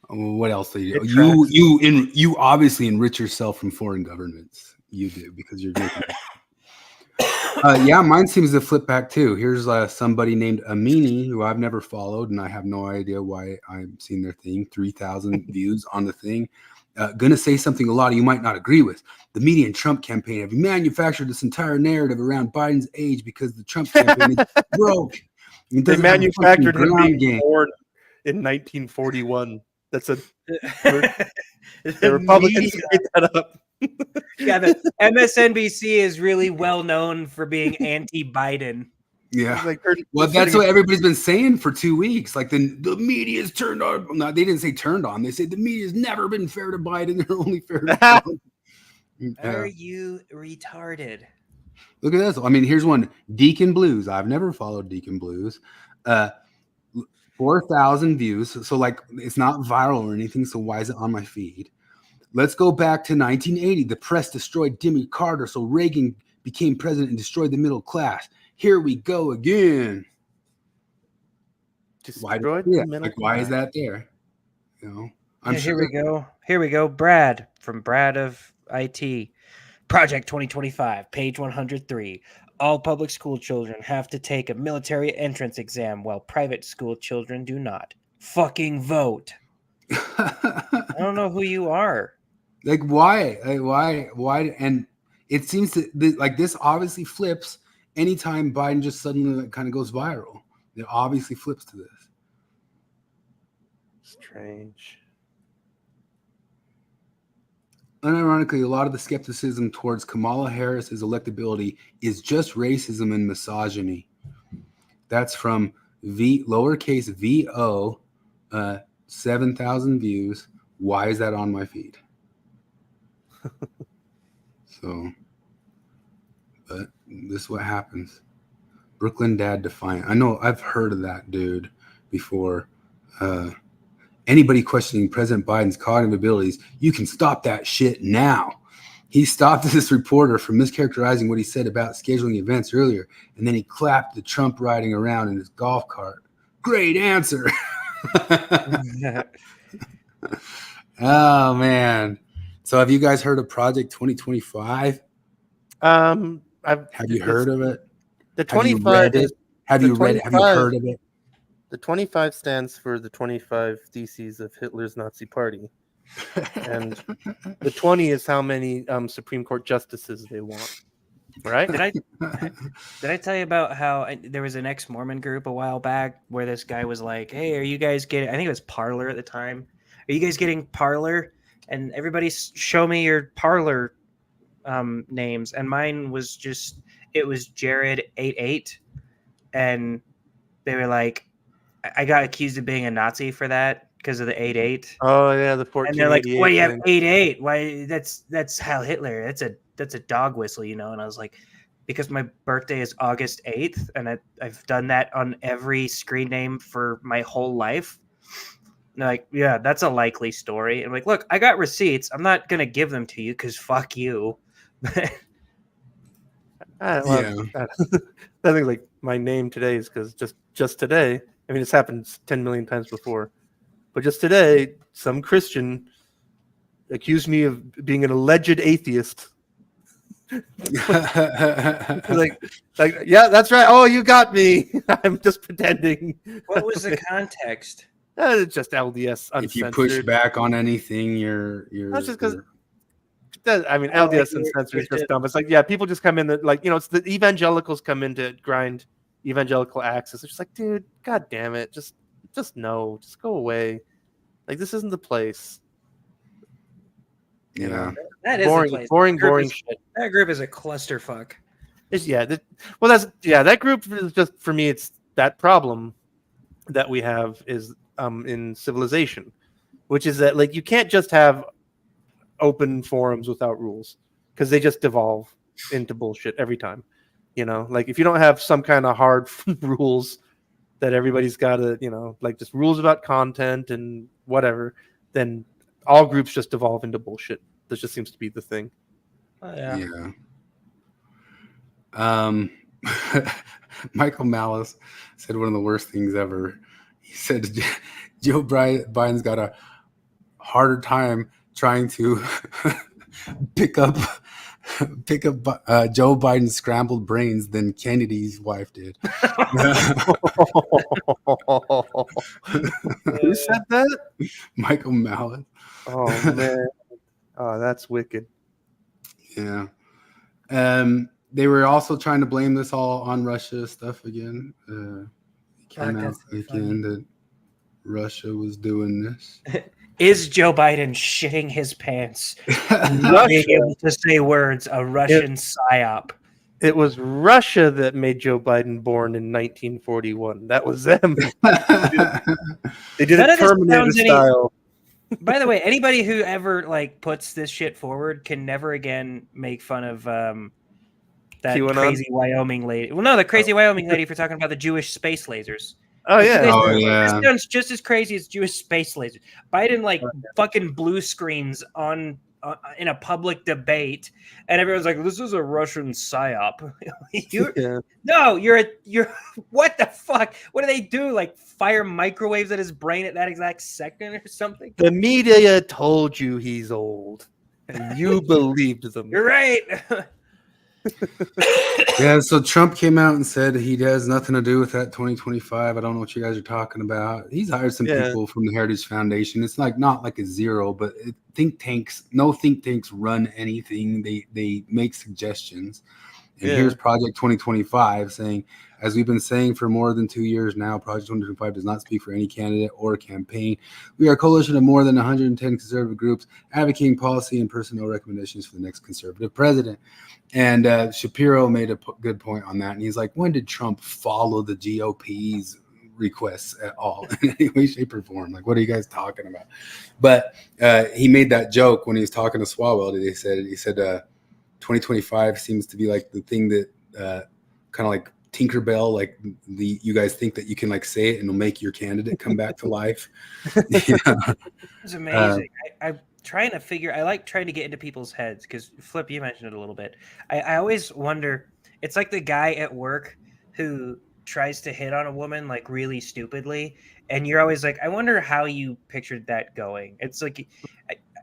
what else do you do? You obviously enrich yourself from foreign governments. You do, because you're drinking. Yeah, mine seems to flip back too. Here's somebody named Amini, who I've never followed, and I have no idea why I'm seeing their thing. 3,000 views on the thing. Gonna say something a lot of you might not agree with. The media and Trump campaign have manufactured this entire narrative around Biden's age because the Trump campaign is broke. They manufactured him being born in 1941. That's a the Republicans made that up. Yeah, the MSNBC is really well known for being anti-Biden. Yeah, Like, well, that's what everybody's been saying for 2 weeks. Like the media's turned on. No, they didn't say turned on. They said the media's never been fair to Biden. They're only fair to Trump. Are you retarded? Look at this. I mean, here's one. Deacon Blues. I've never followed Deacon Blues. 4,000 views. So like, it's not viral or anything. So why is it on my feed? Let's go back to 1980. The press destroyed Jimmy Carter, so Reagan became president and destroyed the middle class. Here we go again. Why is that there? You know, I'm sure. Here we go. Brad from Brad of IT. Project 2025, page 103. All public school children have to take a military entrance exam while private school children do not. Fucking vote. I don't know who you are. Like why? Why? And it seems to like this obviously flips anytime Biden just suddenly kind of goes viral. It obviously flips to this. Strange. Unironically, a lot of the skepticism towards Kamala Harris's electability is just racism and misogyny. That's from lowercase VO, 7,000 views. Why is that on my feed? So, but this is what happens. Brooklyn Dad Defiant. I know I've heard of that dude before. Anybody questioning President Biden's cognitive abilities, you can stop that shit now. He stopped this reporter from mischaracterizing what he said about scheduling events earlier, and then he clapped the Trump riding around in his golf cart. Great answer. Oh, man. So have you guys heard of Project 2025? Have you heard of it? The 25 Have you heard of it? The 25 stands for the 25 theses of Hitler's Nazi Party. And the 20 is how many Supreme Court justices they want. Right? Did I tell you about how there was an ex-Mormon group a while back where this guy was like, hey, are you guys getting, I think it was Parler at the time. Are you guys getting Parler? And everybody show me your Parler names. And mine was it was Jared88. And they were like, I got accused of being a Nazi for that because of the 88. Oh yeah, the 14. And they're like, "Why you have 88? Why that's Heil Hitler? That's a dog whistle, you know?" And I was like, "Because my birthday is August 8th, and I've done that on every screen name for my whole life." And they're like, "Yeah, that's a likely story." And I'm like, "Look, I got receipts. I'm not gonna give them to you because fuck you." I think like my name today is because just today. I mean, it's happened 10 million times before, but just today, some Christian accused me of being an alleged atheist. like, yeah, that's right. Oh, you got me. I'm just pretending. What was the context? It's just LDS uncensored. If you push back on anything, you're. That's just because. I mean, Oh, LDS like uncensored is just dumb. It's like, yeah, people just come in that, like, it's the evangelicals come in to grind evangelical axis. It's just like, dude, god damn it, just no, just go away. Like, this isn't the place. You know, that is boring, the place. boring shit. That group is a clusterfuck. That group is just, for me, it's that problem that we have is in civilization, which is that, like, you can't just have open forums without rules, because they just devolve into bullshit every time. Like, if you don't have some kind of hard rules that everybody's got to, like, just rules about content and whatever, then all groups just devolve into bullshit. This just seems to be the thing. Oh, yeah. Michael Malice said one of the worst things ever. He said Joe Biden's got a harder time trying to pick up Joe Biden's scrambled brains than Kennedy's wife did. Who said that? Michael Malice. Oh man. Oh, that's wicked. Yeah. They were also trying to blame this all on Russia stuff again. Came out again that Russia was doing this. Is Joe Biden shitting his pants? Not being able to say words, a Russian psyop. It was Russia that made Joe Biden born in 1941. That was them. They did it Terminator style. By the way, anybody who ever like puts this shit forward can never again make fun of that QAnon? Crazy Wyoming lady. Well, no, the crazy Wyoming lady for talking about the Jewish space lasers. Oh yeah, This sounds just as crazy as Jewish space lasers. Biden fucking blue screens on in a public debate, and everyone's like, "This is a Russian psyop." No, you're what the fuck? What do they do? Like fire microwaves at his brain at that exact second or something? The media told you he's old, and you believed them. You're right. Yeah, so Trump came out and said he has nothing to do with that 2025. I don't know what you guys are talking about. He's hired some people from the Heritage Foundation. It's not like a zero, but no think tanks run anything. They make suggestions. And here's Project 2025 saying, as we've been saying for more than 2 years now, Project 2025 does not speak for any candidate or campaign. We are a coalition of more than 110 conservative groups advocating policy and personnel recommendations for the next conservative president. And Shapiro made a good point on that. And he's like, when did Trump follow the GOP's requests at all in any way, shape, or form? Like, what are you guys talking about? But he made that joke when he was talking to Swalwell. He said 2025 seems to be like the thing that kind of like Tinkerbell, like you guys think that you can like say it and it'll make your candidate come back to life. It's amazing. I'm trying to figure. I like trying to get into people's heads because Flip, you mentioned it a little bit. I always wonder. It's like the guy at work who tries to hit on a woman like really stupidly, and you're always like, I wonder how you pictured that going. It's like,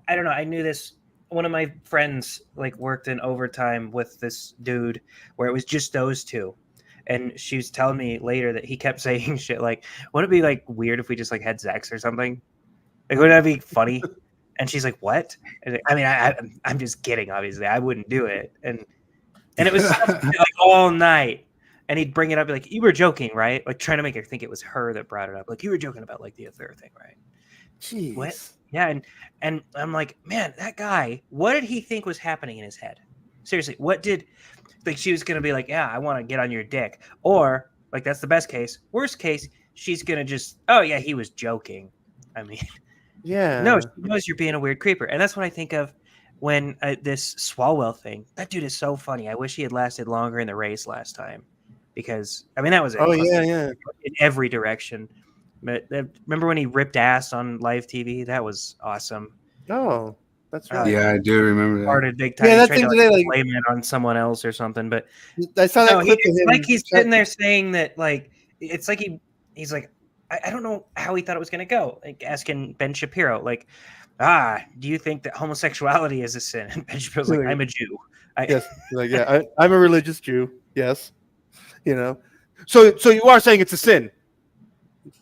I don't know. I knew this. One of my friends like worked in overtime with this dude where it was just those two. And she was telling me later that he kept saying shit like, wouldn't it be like weird if we just like had sex or something? Like, wouldn't that be funny? And she's like, what? And I mean, I'm just kidding, obviously. I wouldn't do it. And it was like all night. And he'd bring it up like, you were joking, right? Like trying to make her think it was her that brought it up. Like, you were joking about like the other thing, right? Jeez. What? Yeah, and I'm like, man, that guy, what did he think was happening in his head? Seriously, what did, like, she was going to be like, yeah, I want to get on your dick. Or, like, that's the best case. Worst case, she's going to just, oh, yeah, he was joking. I mean, yeah. No, she knows you're being a weird creeper. And that's what I think of when this Swalwell thing, that dude is so funny. I wish he had lasted longer in the race last time. Because, I mean, that was in every direction. But remember when he ripped ass on live TV? That was awesome. Oh, that's right. Yeah, I do remember that. Started big time. Yeah, that tried thing to, today, like, blame it on someone else or something. But I saw that clip of him. Like he's sitting there saying that, like, it's like he's like, I don't know how he thought it was going to go. Like asking Ben Shapiro, like, do you think that homosexuality is a sin? And Ben Shapiro's like, I'm a Jew. Yes, like, yeah, I'm a religious Jew. Yes, you know. So you are saying it's a sin?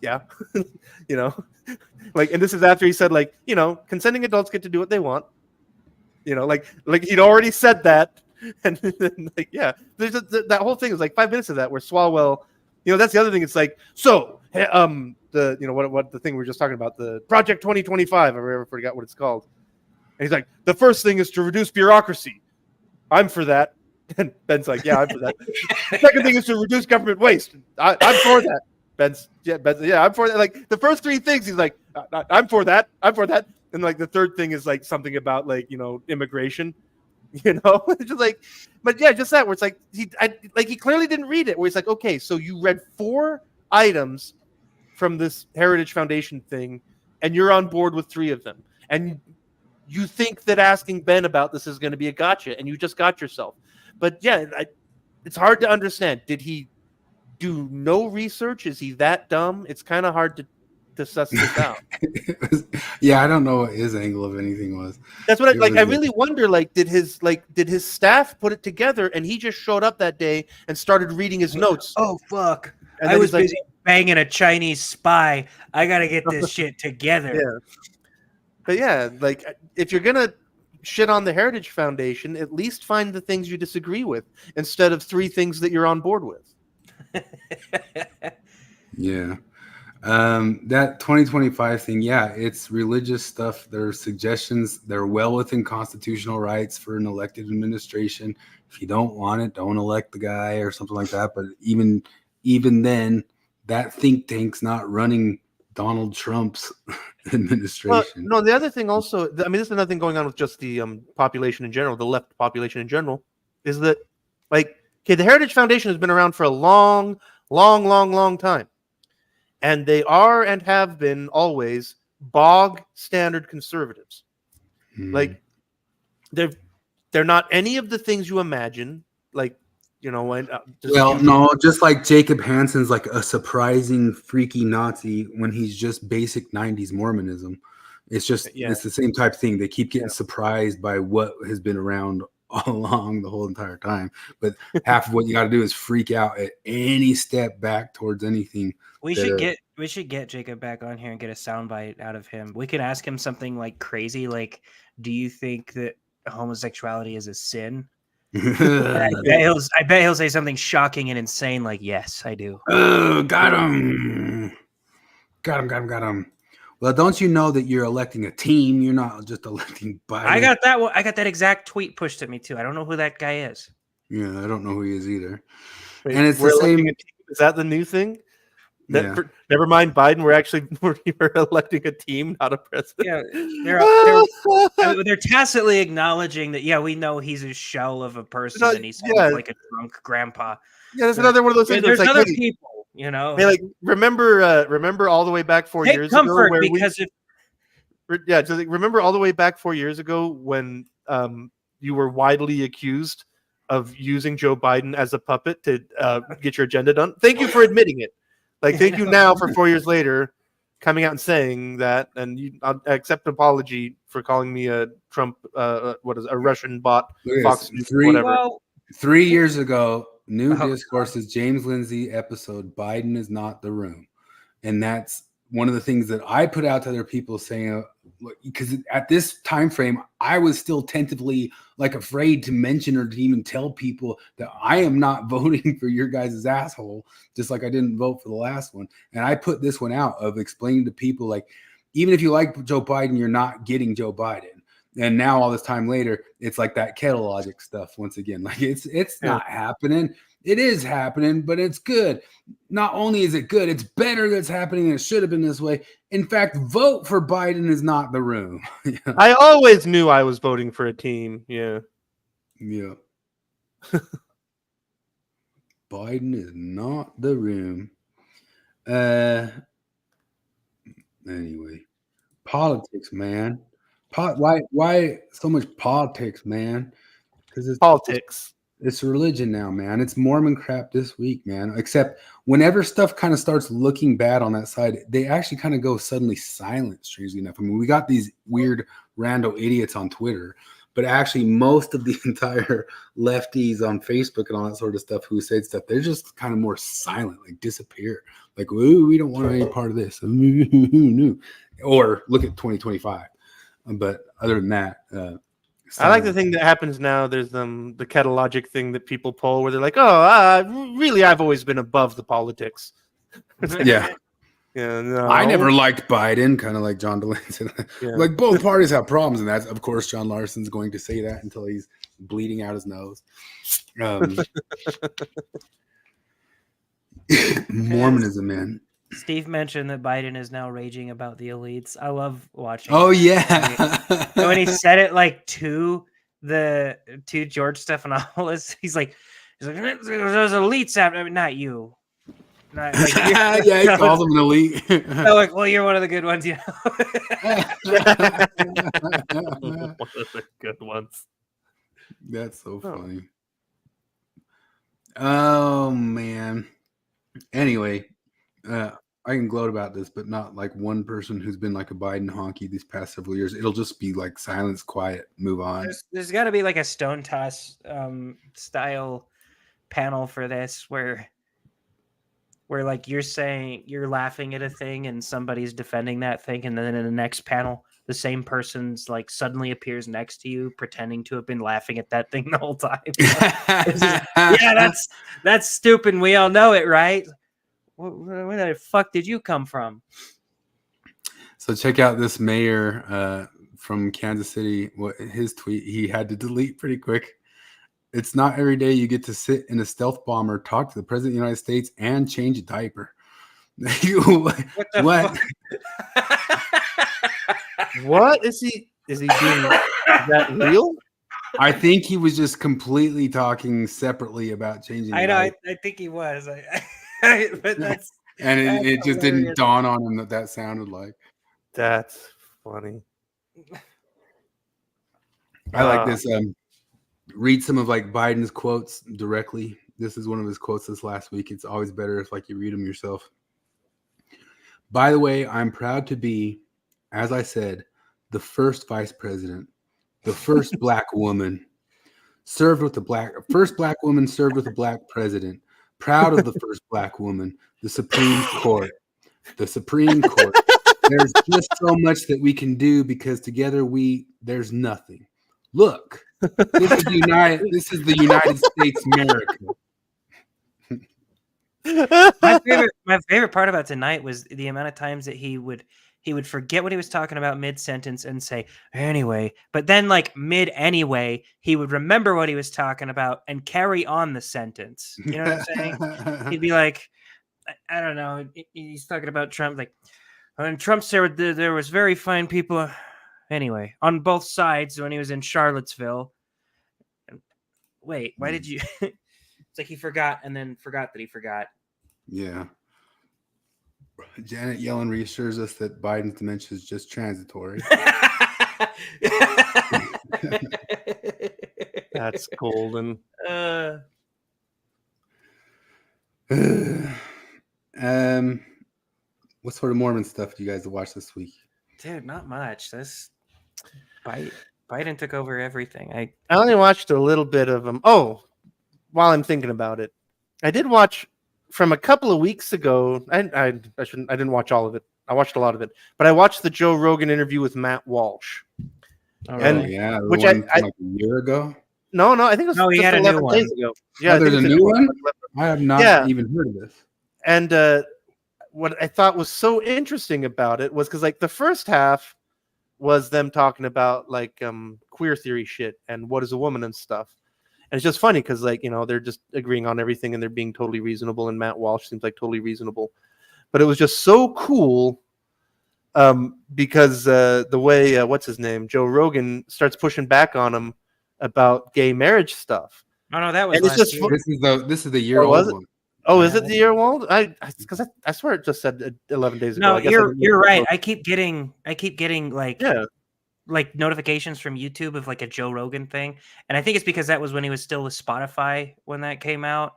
Yeah, you know, like, and this is after he said, like, you know, consenting adults get to do what they want. You know, like he'd already said that, and then, like, yeah, there's that whole thing is like 5 minutes of that where Swalwell, you know, that's the other thing. It's like, so the, you know, what the thing we were just talking about, the Project 2025, I ever forgot what it's called, and he's like, the first thing is to reduce bureaucracy. I'm for that. And Ben's like, yeah, I'm for that. The second thing is to reduce government waste. I'm for that. Ben's yeah, I'm for that. Like the first three things, he's like, I'm for that. I'm for that. And like the third thing is like something about, like, you know, immigration. You know, just like, but yeah, just that where it's like he clearly didn't read it. Where he's like, okay, so you read 4 items from this Heritage Foundation thing, and you're on board with 3 of them, and you think that asking Ben about this is going to be a gotcha, and you just got yourself. But yeah, it's hard to understand. Did he do no research? Is he that dumb? It's kind of hard to suss this out. Yeah, I don't know what his angle of anything was. That's what I really wonder. Like, did his staff put it together, and he just showed up that day and started reading his notes? Oh fuck! And I was busy banging a Chinese spy. I gotta get this shit together. Yeah. But yeah, like, if you're gonna shit on the Heritage Foundation, at least find the things you disagree with instead of 3 things that you're on board with. Yeah. That 2025 thing, yeah, it's religious stuff. There are suggestions. They're well within constitutional rights for an elected administration. If you don't want it, don't elect the guy or something like that. But even then, that think tank's not running Donald Trump's administration. Well, no, the other thing also, I mean, this is another thing going on with just the population in general, the left population in general, is that, like, okay, the Heritage Foundation has been around for a long time. And they are and have been always bog standard conservatives. Like, they're not any of the things you imagine. Like, you know, just like Jacob Hansen's like a surprising freaky Nazi when he's just basic 90s Mormonism. It's just it's the same type of thing. They keep getting surprised by what has been around all along the whole entire time. But half of what you got to do is freak out at any step back towards anything. We should get Jacob back on here and get a soundbite out of him. We could ask him something like crazy, like, "Do you think that homosexuality is a sin?" I bet he'll say something shocking and insane, like, "Yes, I do." Oh, got him. Well, don't you know that you're electing a team? You're not just electing Biden. I got that one. I got that exact tweet pushed at me too. I don't know who that guy is. Yeah, I don't know who he is either. Wait, and it's the same. Is that the new thing? Never mind Biden. We're electing a team, not a president. Yeah, they're tacitly acknowledging that. Yeah, we know he's a shell of a person, and he's like a drunk grandpa. Yeah, there's another one of those things. There's other people, you know. Hey, like, remember all the way back 4 years ago, remember all the way back 4 years ago when you were widely accused of using Joe Biden as a puppet to get your agenda done. Thank you for admitting it. Like, thank you now for 4 years later coming out and saying that, and I'll accept an apology for calling me a Trump, a Russian bot, Fox News, whatever. Well, 3 years ago, New Discourse's James Lindsay episode, Biden is not the room. And that's one of the things that I put out to other people saying, because at this time frame, I was still tentatively like afraid to mention or to even tell people that I am not voting for your guys' asshole, just like I didn't vote for the last one. And I put this one out of explaining to people, like, even if you like Joe Biden, you're not getting Joe Biden. And now all this time later, it's like that kettle logic stuff once again. Like, it's not happening. It is happening, but it's good. Not only is it good, it's better that's happening and it should have been this way. In fact, vote for Biden is not the room. I always knew I was voting for a team. Yeah. Biden is not the room. Anyway, politics, man. Why so much politics, man? Because it's politics. It's religion now, man. It's Mormon crap this week, man. Except whenever stuff kind of starts looking bad on that side, they actually kind of go suddenly silent, strangely enough. I mean, we got these weird rando idiots on Twitter, but actually most of the entire lefties on Facebook and all that sort of stuff who said stuff, they're just kind of more silent, like disappear. Like, ooh, we don't want any part of this. Or look at 2025. But other than that, I like the thing that happens now. There's the Ketalogic thing that people poll where they're like, "Oh, really? I've always been above the politics." Yeah. Yeah, no. I never liked Biden, kind of like John DeLane said. Yeah. Like both parties have problems, and that's of course John Larsen's going to say that until he's bleeding out his nose. Mormonism, man. Steve mentioned that Biden is now raging about the elites. I love watching. Oh yeah. And when he said it like to George Stephanopoulos, he's like there's elites out. I mean, not you. Not, like, yeah, he calls him an elite. No, like, well, you're one of the good ones, you know. One of the good ones. That's so funny. Oh man. Anyway, I can gloat about this, but not like one person who's been like a Biden honky these past several years. It'll just be like silence, quiet, move on. There's got to be like a Stone Toss style panel for this where like you're saying you're laughing at a thing and somebody's defending that thing, and then in the next panel the same person's like suddenly appears next to you pretending to have been laughing at that thing the whole time. Yeah, that's stupid. We all know it, right? Where the fuck did you come from? So check out this mayor from Kansas City. What his tweet he had to delete pretty quick. It's not every day you get to sit in a stealth bomber, talk to the president of the United States, and change a diaper. What? What is he? Is he doing? Is that real? I think he was just completely talking separately about changing. I know. I think he was. But that's and it just didn't dawn on him that sounded like. That's funny. I like this. Read some of like Biden's quotes directly. This is one of his quotes this last week. It's always better if like you read them yourself. By the way, I'm proud to be, as I said, the first vice president, the first black woman served with the first black woman served with a black president. Proud of the first black woman, the Supreme Court. The Supreme Court. There's just so much that we can do because together there's nothing. Look, this is the United States America. My favorite part about tonight was the amount of times that he would forget what he was talking about mid-sentence and say, anyway, but then like mid-anyway, he would remember what he was talking about and carry on the sentence. You know what I'm saying? He'd be like, I don't know. He's talking about Trump. Like, when Trump said there was very fine people, anyway, on both sides when he was in Charlottesville. Wait, why did you? It's like he forgot and then forgot that he forgot. Yeah. Janet Yellen reassures us that Biden's dementia is just transitory. That's golden. What sort of Mormon stuff do you guys watch this week? Dude, not much. This Biden took over everything. I only watched a little bit of them. Oh, while I'm thinking about it, I did watch from a couple of weeks ago. I didn't watch all of it. I watched a lot of it, but I watched the Joe Rogan interview with Matt Walsh. Yeah, which like a year ago. No, I think it was just he had 11 days ago. Yeah, there's a new one. I have not even heard of this. And what I thought was so interesting about it was because like the first half was them talking about like queer theory shit and what is a woman and stuff. And it's just funny because like, you know, they're just agreeing on everything and they're being totally reasonable. And Matt Walsh seems like totally reasonable. But it was just so cool because the way, what's his name? Joe Rogan starts pushing back on him about gay marriage stuff. Oh, no, that was last year. This is the year old one. Oh, is it the year old? Because I swear it just said 11 days ago. No, you're right. I keep getting like like notifications from YouTube of like a Joe Rogan thing, and I think it's because that was when he was still with Spotify when that came out,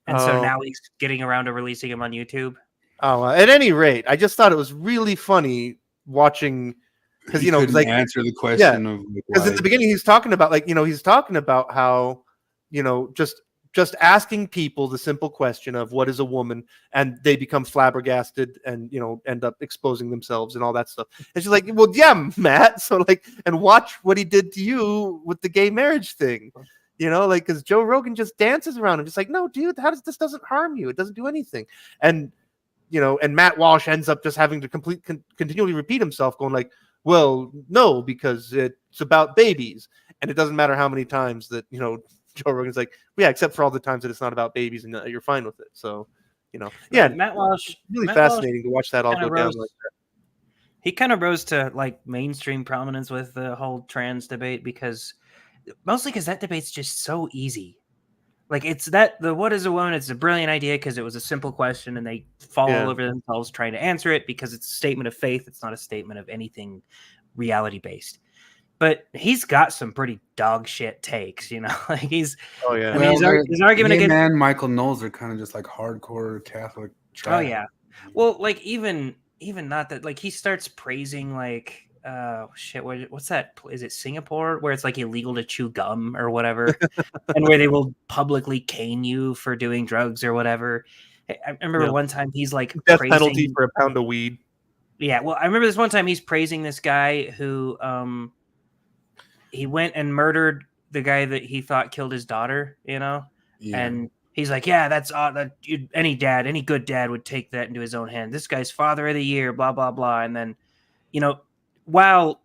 and so now he's getting around to releasing them on YouTube. Oh, at any rate, I just thought it was really funny watching because He couldn't like answer the question of because at the beginning he's talking about he's talking about how just asking people the simple question of what is a woman, and they become flabbergasted and end up exposing themselves and all that stuff. And she's like, well, yeah, Matt. So and watch what he did to you with the gay marriage thing. Because Joe Rogan just dances around and just like, no, dude, this doesn't harm you. It doesn't do anything. And and Matt Walsh ends up just having to continually repeat himself, going like, well, no, because it's about babies. And it doesn't matter how many times that, Joe Rogan's like, well, yeah, except for all the times that it's not about babies and you're fine with it. So, Matt Walsh, really fascinating to watch that all go down like that. He kind of rose to like mainstream prominence with the whole trans debate mostly because that debate's just so easy. Like what is a woman? It's a brilliant idea because it was a simple question and they fall all over themselves trying to answer it because it's a statement of faith. It's not a statement of anything reality based. But he's got some pretty dog shit takes, like he's. Oh yeah. I mean, his argument against Michael Knowles are kind of just like hardcore Catholic trash. Oh yeah. Well, like even not that, like he starts praising like what's that? Is it Singapore where it's like illegal to chew gum or whatever, and where they will publicly cane you for doing drugs or whatever. I remember one time he's like death penalty for a pound of weed. Yeah, well, I remember this one time he's praising this guy who he went and murdered the guy that he thought killed his daughter, and he's like, yeah, that's any good dad would take that into his own hand. This guy's father of the year, blah, blah, blah. And then, while,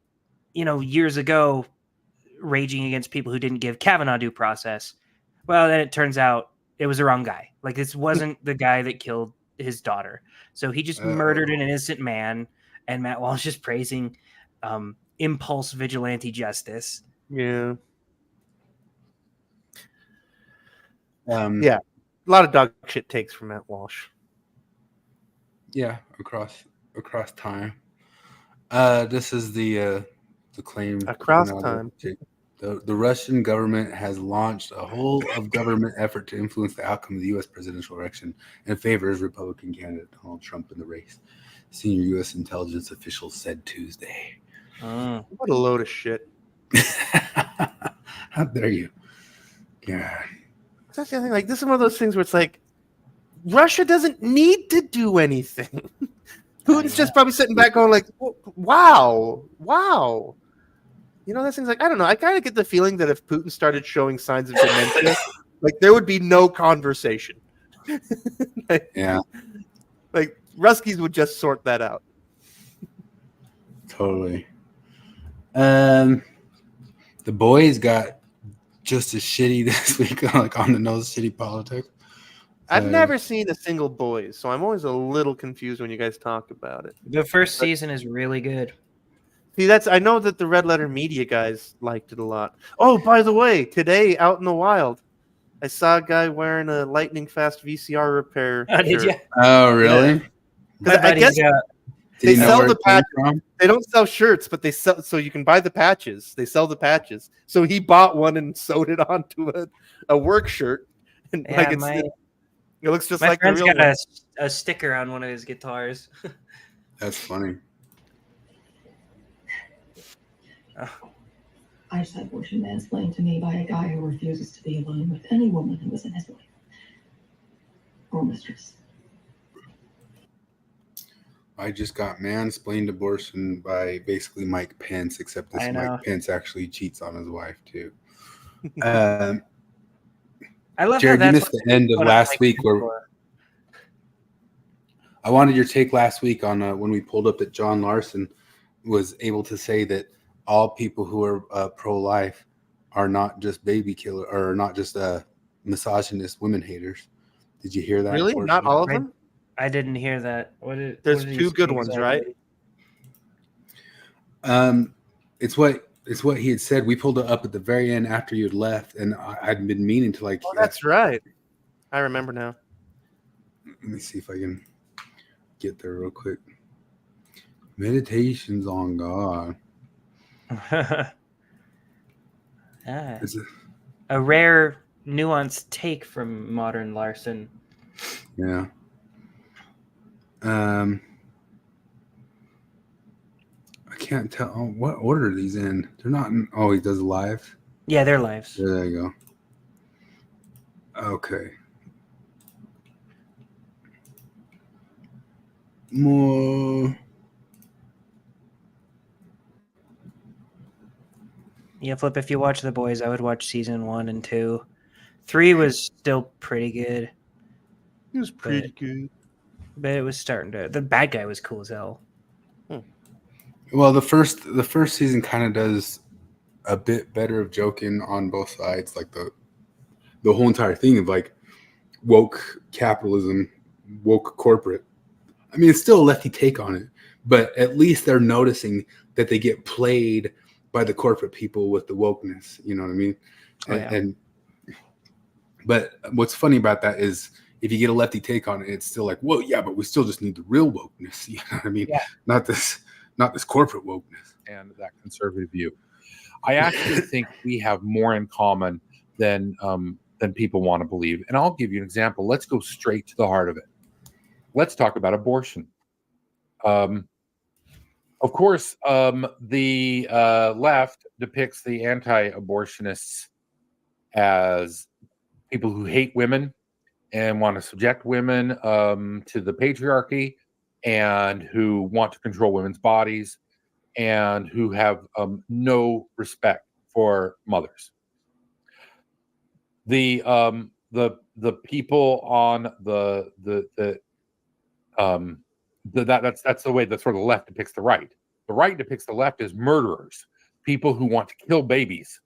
years ago, raging against people who didn't give Kavanaugh due process, well, then it turns out it was the wrong guy. Like, this wasn't the guy that killed his daughter. So he just murdered an innocent man, and Matt Walsh is praising impulse vigilante justice. Yeah. Yeah. A lot of dog shit takes from Matt Walsh. Yeah, across time. This is the claim across time. The Russian government has launched a whole of government effort to influence the outcome of the U.S. presidential election and favors Republican candidate Donald Trump in the race. Senior U.S. intelligence officials said Tuesday. What a load of shit! How dare you? Yeah. That's the thing. Like, this is one of those things where it's like, Russia doesn't need to do anything. Putin's just probably sitting back going like, wow. That thing's like, I don't know. I kind of get the feeling that if Putin started showing signs of dementia, like there would be no conversation. Yeah. Like Ruskies would just sort that out. Totally. The boys got just as shitty this week, like on the nose shitty politics. I've never seen a single Boys, so I'm always a little confused when you guys talk about it. The first season is really good. See, I know that the Red Letter Media guys liked it a lot. Oh, by the way, today out in the wild, I saw a guy wearing a lightning fast VCR repair. Oh, did you? Oh, really? Yeah. I guess they sell the patches. They don't sell shirts, but they sell, so you can buy the patches. They sell the patches. So he bought one and sewed it onto a work shirt. And yeah, it looks just my like friend's the real got one. a sticker on one of his guitars. That's funny. I just had abortion mansplained to me by a guy who refuses to be alone with any woman who is in his life or mistress. I just got mansplained abortion by basically Mike Pence, except this Mike Pence actually cheats on his wife too. I love Jared, how you that's missed the end of last week where I wanted your take last week on when we pulled up that John Larsen was able to say that all people who are pro-life are not just baby killer or not just misogynist women haters. Did you hear that? Really? portion? Not all of them? I didn't hear that. There's two good ones, right? It's what he had said. We pulled it up at the very end after you had left, and I'd been meaning to like. Oh, that's right. I remember now. Let me see if I can get there real quick. Meditations on God. It's A rare, nuanced take from modern Larsen. yeah. I can't tell. Oh, what order are these in? They're not in. Oh, he does live. Yeah, they're lives. There you go. Okay. More. Yeah, Flip, if you watch The Boys, I would watch season 1 and 2. 3 was still pretty good. It was pretty good. But it was starting to... The bad guy was cool as hell. Well, the first season kind of does a bit better of joking on both sides, like the whole entire thing of like woke capitalism, woke corporate. I mean, it's still a lefty take on it, but at least they're noticing that they get played by the corporate people with the wokeness. You know what I mean? But what's funny about that is if you get a lefty take on it, it's still like, well, yeah, but we still just need the real wokeness. You know what I mean? Yeah. Not this corporate wokeness and that conservative view. I actually think we have more in common than people want to believe. And I'll give you an example. Let's go straight to the heart of it. Let's talk about abortion. Of course, the left depicts the anti-abortionists as people who hate women and want to subject women to the patriarchy, and who want to control women's bodies, and who have no respect for mothers. The people on that's the way that sort of the left depicts the right. The right depicts the left as murderers, people who want to kill babies,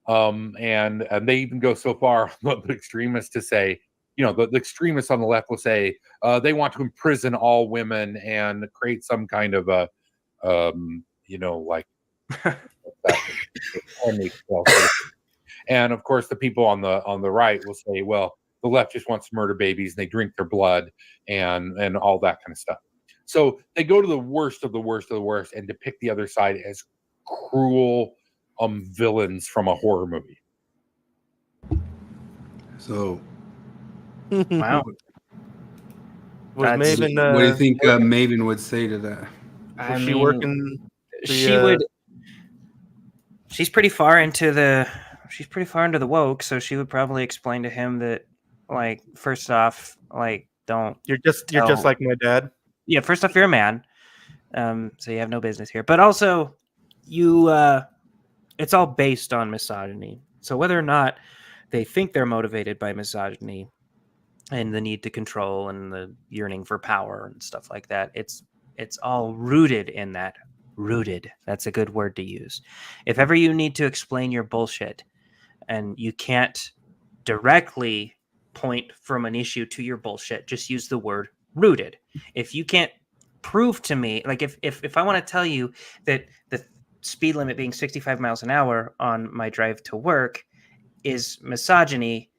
and they even go so far, the extremists, to say, you know, the extremists on the left will say they want to imprison all women and create some kind of a you know, like and of course the people on the right will say, well, the left just wants to murder babies and they drink their blood and all that kind of stuff. So they go to the worst of the worst of the worst and depict the other side as cruel villains from a horror movie. So, Wow. Was Maven? what do you think Maven would say to that? Was she working? She's pretty far into the woke, so she would probably explain to him that, like, first off, like, don't. You're just like my dad. Yeah, first off, you're a man, so you have no business here. But also, it's all based on misogyny. So whether or not they think they're motivated by misogyny and the need to control and the yearning for power and stuff like that, it's all rooted in that. Rooted. That's a good word to use. If ever you need to explain your bullshit and you can't directly point from an issue to your bullshit, just use the word rooted. If you can't prove to me, like if I want to tell you that the speed limit being 65 miles an hour on my drive to work is misogyny,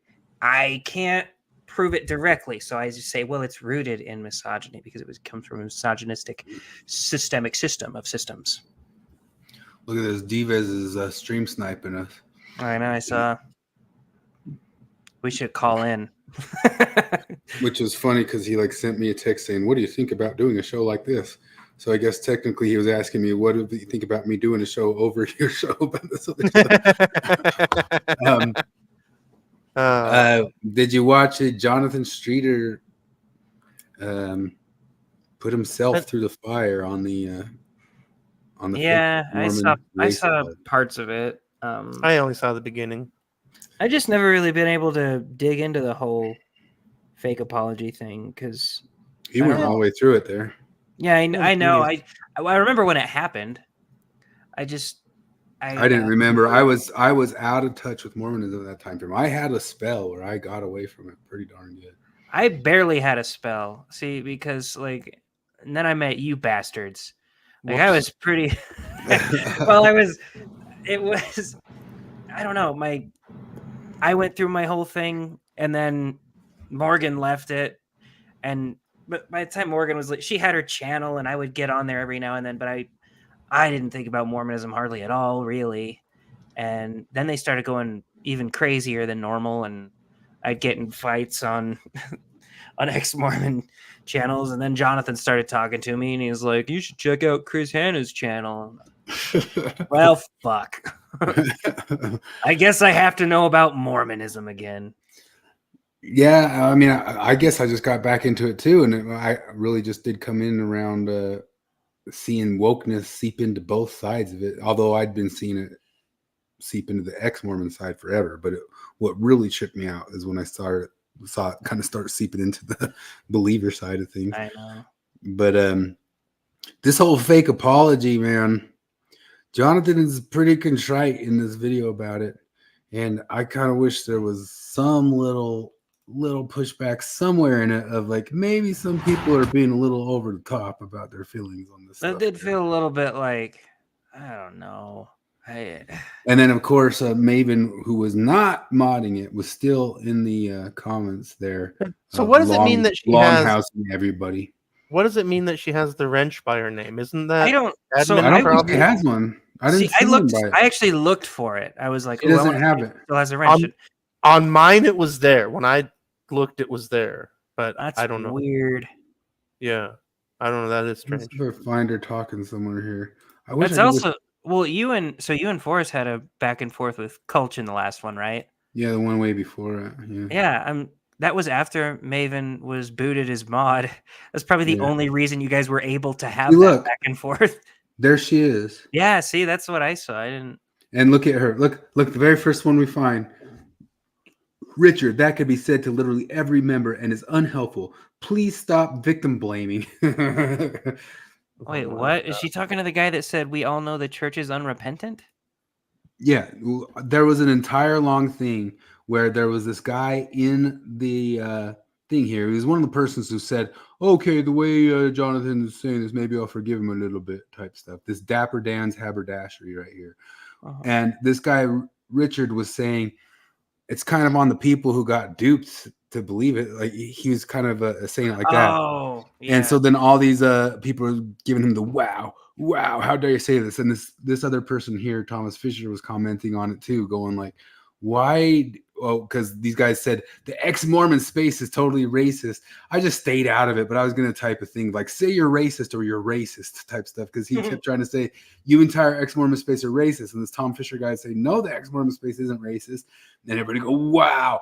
I can't prove it directly. So I just say, well, it's rooted in misogyny because it comes from a misogynistic systemic system of systems. Look at this. Divas is stream sniping us. I know. I saw. We should call in. Which is funny because he like sent me a text saying, what do you think about doing a show like this? So I guess technically he was asking me, what do you think about me doing a show over your show about this other stuff? Did you watch it? Jonathan Streeter put himself through the fire on the yeah, I saw parts of it. I only saw the beginning. I just never really been able to dig into the whole fake apology thing because he went all the way through it there. Yeah, I know. I remember when it happened. I didn't remember. I was out of touch with Mormonism at that time frame. I had a spell where I got away from it pretty darn good. I barely had a spell. See, because like, and then I met you bastards. Like, whoops. I was pretty. Well, it was. I don't know. I went through my whole thing, and then Morgan left it, but by the time Morgan was like, she had her channel, and I would get on there every now and then. But I didn't think about Mormonism hardly at all, really. And then they started going even crazier than normal, and I'd get in fights on on ex-Mormon channels. And then Jonathan started talking to me, and he was like, "You should check out Chris Hanna's channel." Well, fuck. I guess I have to know about Mormonism again. Yeah, I mean, I guess I just got back into it too, and I really just did come in around seeing wokeness seep into both sides of it. Although I'd been seeing it seep into the ex-Mormon side forever, but what really tripped me out is when I saw it kind of start seeping into the believer side of things. I know. But this whole fake apology, man, Jonathan is pretty contrite in this video about it, and I kind of wish there was some little pushback somewhere in it of like maybe some people are being a little over the top about their feelings on this. That stuff, did man. feel a little bit like, I don't know. And then of course Maven, who was not modding it, was still in the comments there. So what does it mean that she has housing everybody? What does it mean that she has the wrench by her name? Isn't that I don't. admin So I don't problem? think she has one. I didn't See, see I looked. one by it. I actually looked for it. I was like, She "Oh, I doesn't want to have see it. if it still has a wrench." On mine, it was there. When I looked, it was there. But That's I don't know. weird. Yeah, I don't know. That is Let's strange. see if I find her talking somewhere here. I wish That's I could also well. You and Forrest had a back and forth with Kulch in the last one, right? Yeah, the one way before it. Yeah. Yeah. That was after Maven was booted as mod. That's probably the Yeah. only reason you guys were able to have See, that look. back and forth. There she is. Yeah. See, that's what I saw. I didn't. And look at her. Look, the very first one we find. Richard, that could be said to literally every member and is unhelpful. Please stop victim blaming. Wait, what? Is she talking to the guy that said we all know the church is unrepentant? Yeah, there was an entire long thing where there was this guy in the thing here. He was one of the persons who said, okay, the way Jonathan is saying this, maybe I'll forgive him a little bit type stuff. This Dapper Dan's haberdashery right here. Uh-huh. And this guy, Richard, was saying, it's kind of on the people who got duped to believe it. Like he was kind of saying it like that. Oh, yeah. And so then all these people are giving him the wow, how dare you say this? And this other person here, Thomas Fisher, was commenting on it too, going like, why? Well, because these guys said the ex-Mormon space is totally racist. I just stayed out of it, but I was going to type a thing like, say you're racist or you're racist type stuff, because he kept trying to say you entire ex-Mormon space are racist. And this Tom Fisher guy say, no, the ex-Mormon space isn't racist. And everybody go, wow.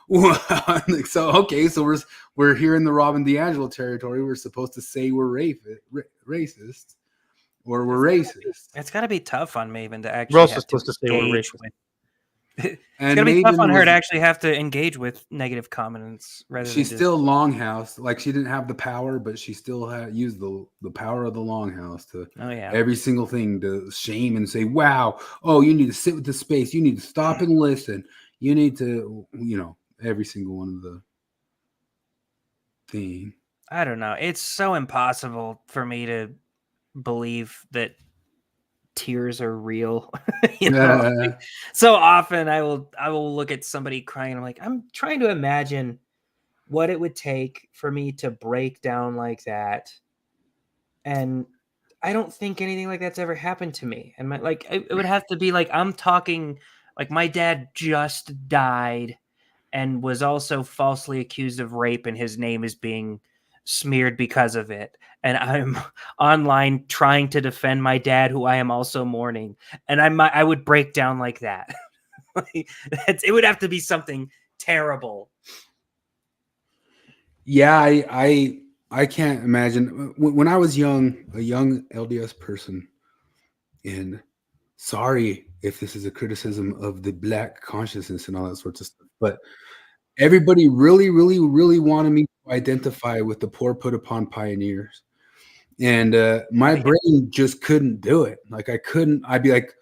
Like, so, okay, so we're here in the Robin DiAngelo territory. We're supposed to say we're racist or we're racist. It's got to be tough on Maven to actually. We're also supposed to say we're racist. It's And gonna be tough on her was, to actually have to engage with negative comments rather she's than still longhouse. Like she didn't have the power, but she still had used the power of the longhouse to every single thing to shame and say, wow, oh, you need to sit with the space, you need to stop and listen, you need to, every single one of the thing. I don't know. It's so impossible for me to believe that tears are real. Like, so often I will look at somebody crying. I'm like, I'm trying to imagine what it would take for me to break down like that. And I don't think anything like that's ever happened to me. And it would have to be like, I'm talking like my dad just died and was also falsely accused of rape, and his name is being smeared because of it. And I'm online trying to defend my dad, who I am also mourning. And I would break down like that. It would have to be something terrible. Yeah, I can't imagine. When I was young, a young LDS person, and sorry if this is a criticism of the Black consciousness and all that sorts of stuff, but everybody really, really, really wanted me to identify with the poor put upon pioneers. And my brain just couldn't do it. Like I'd be like,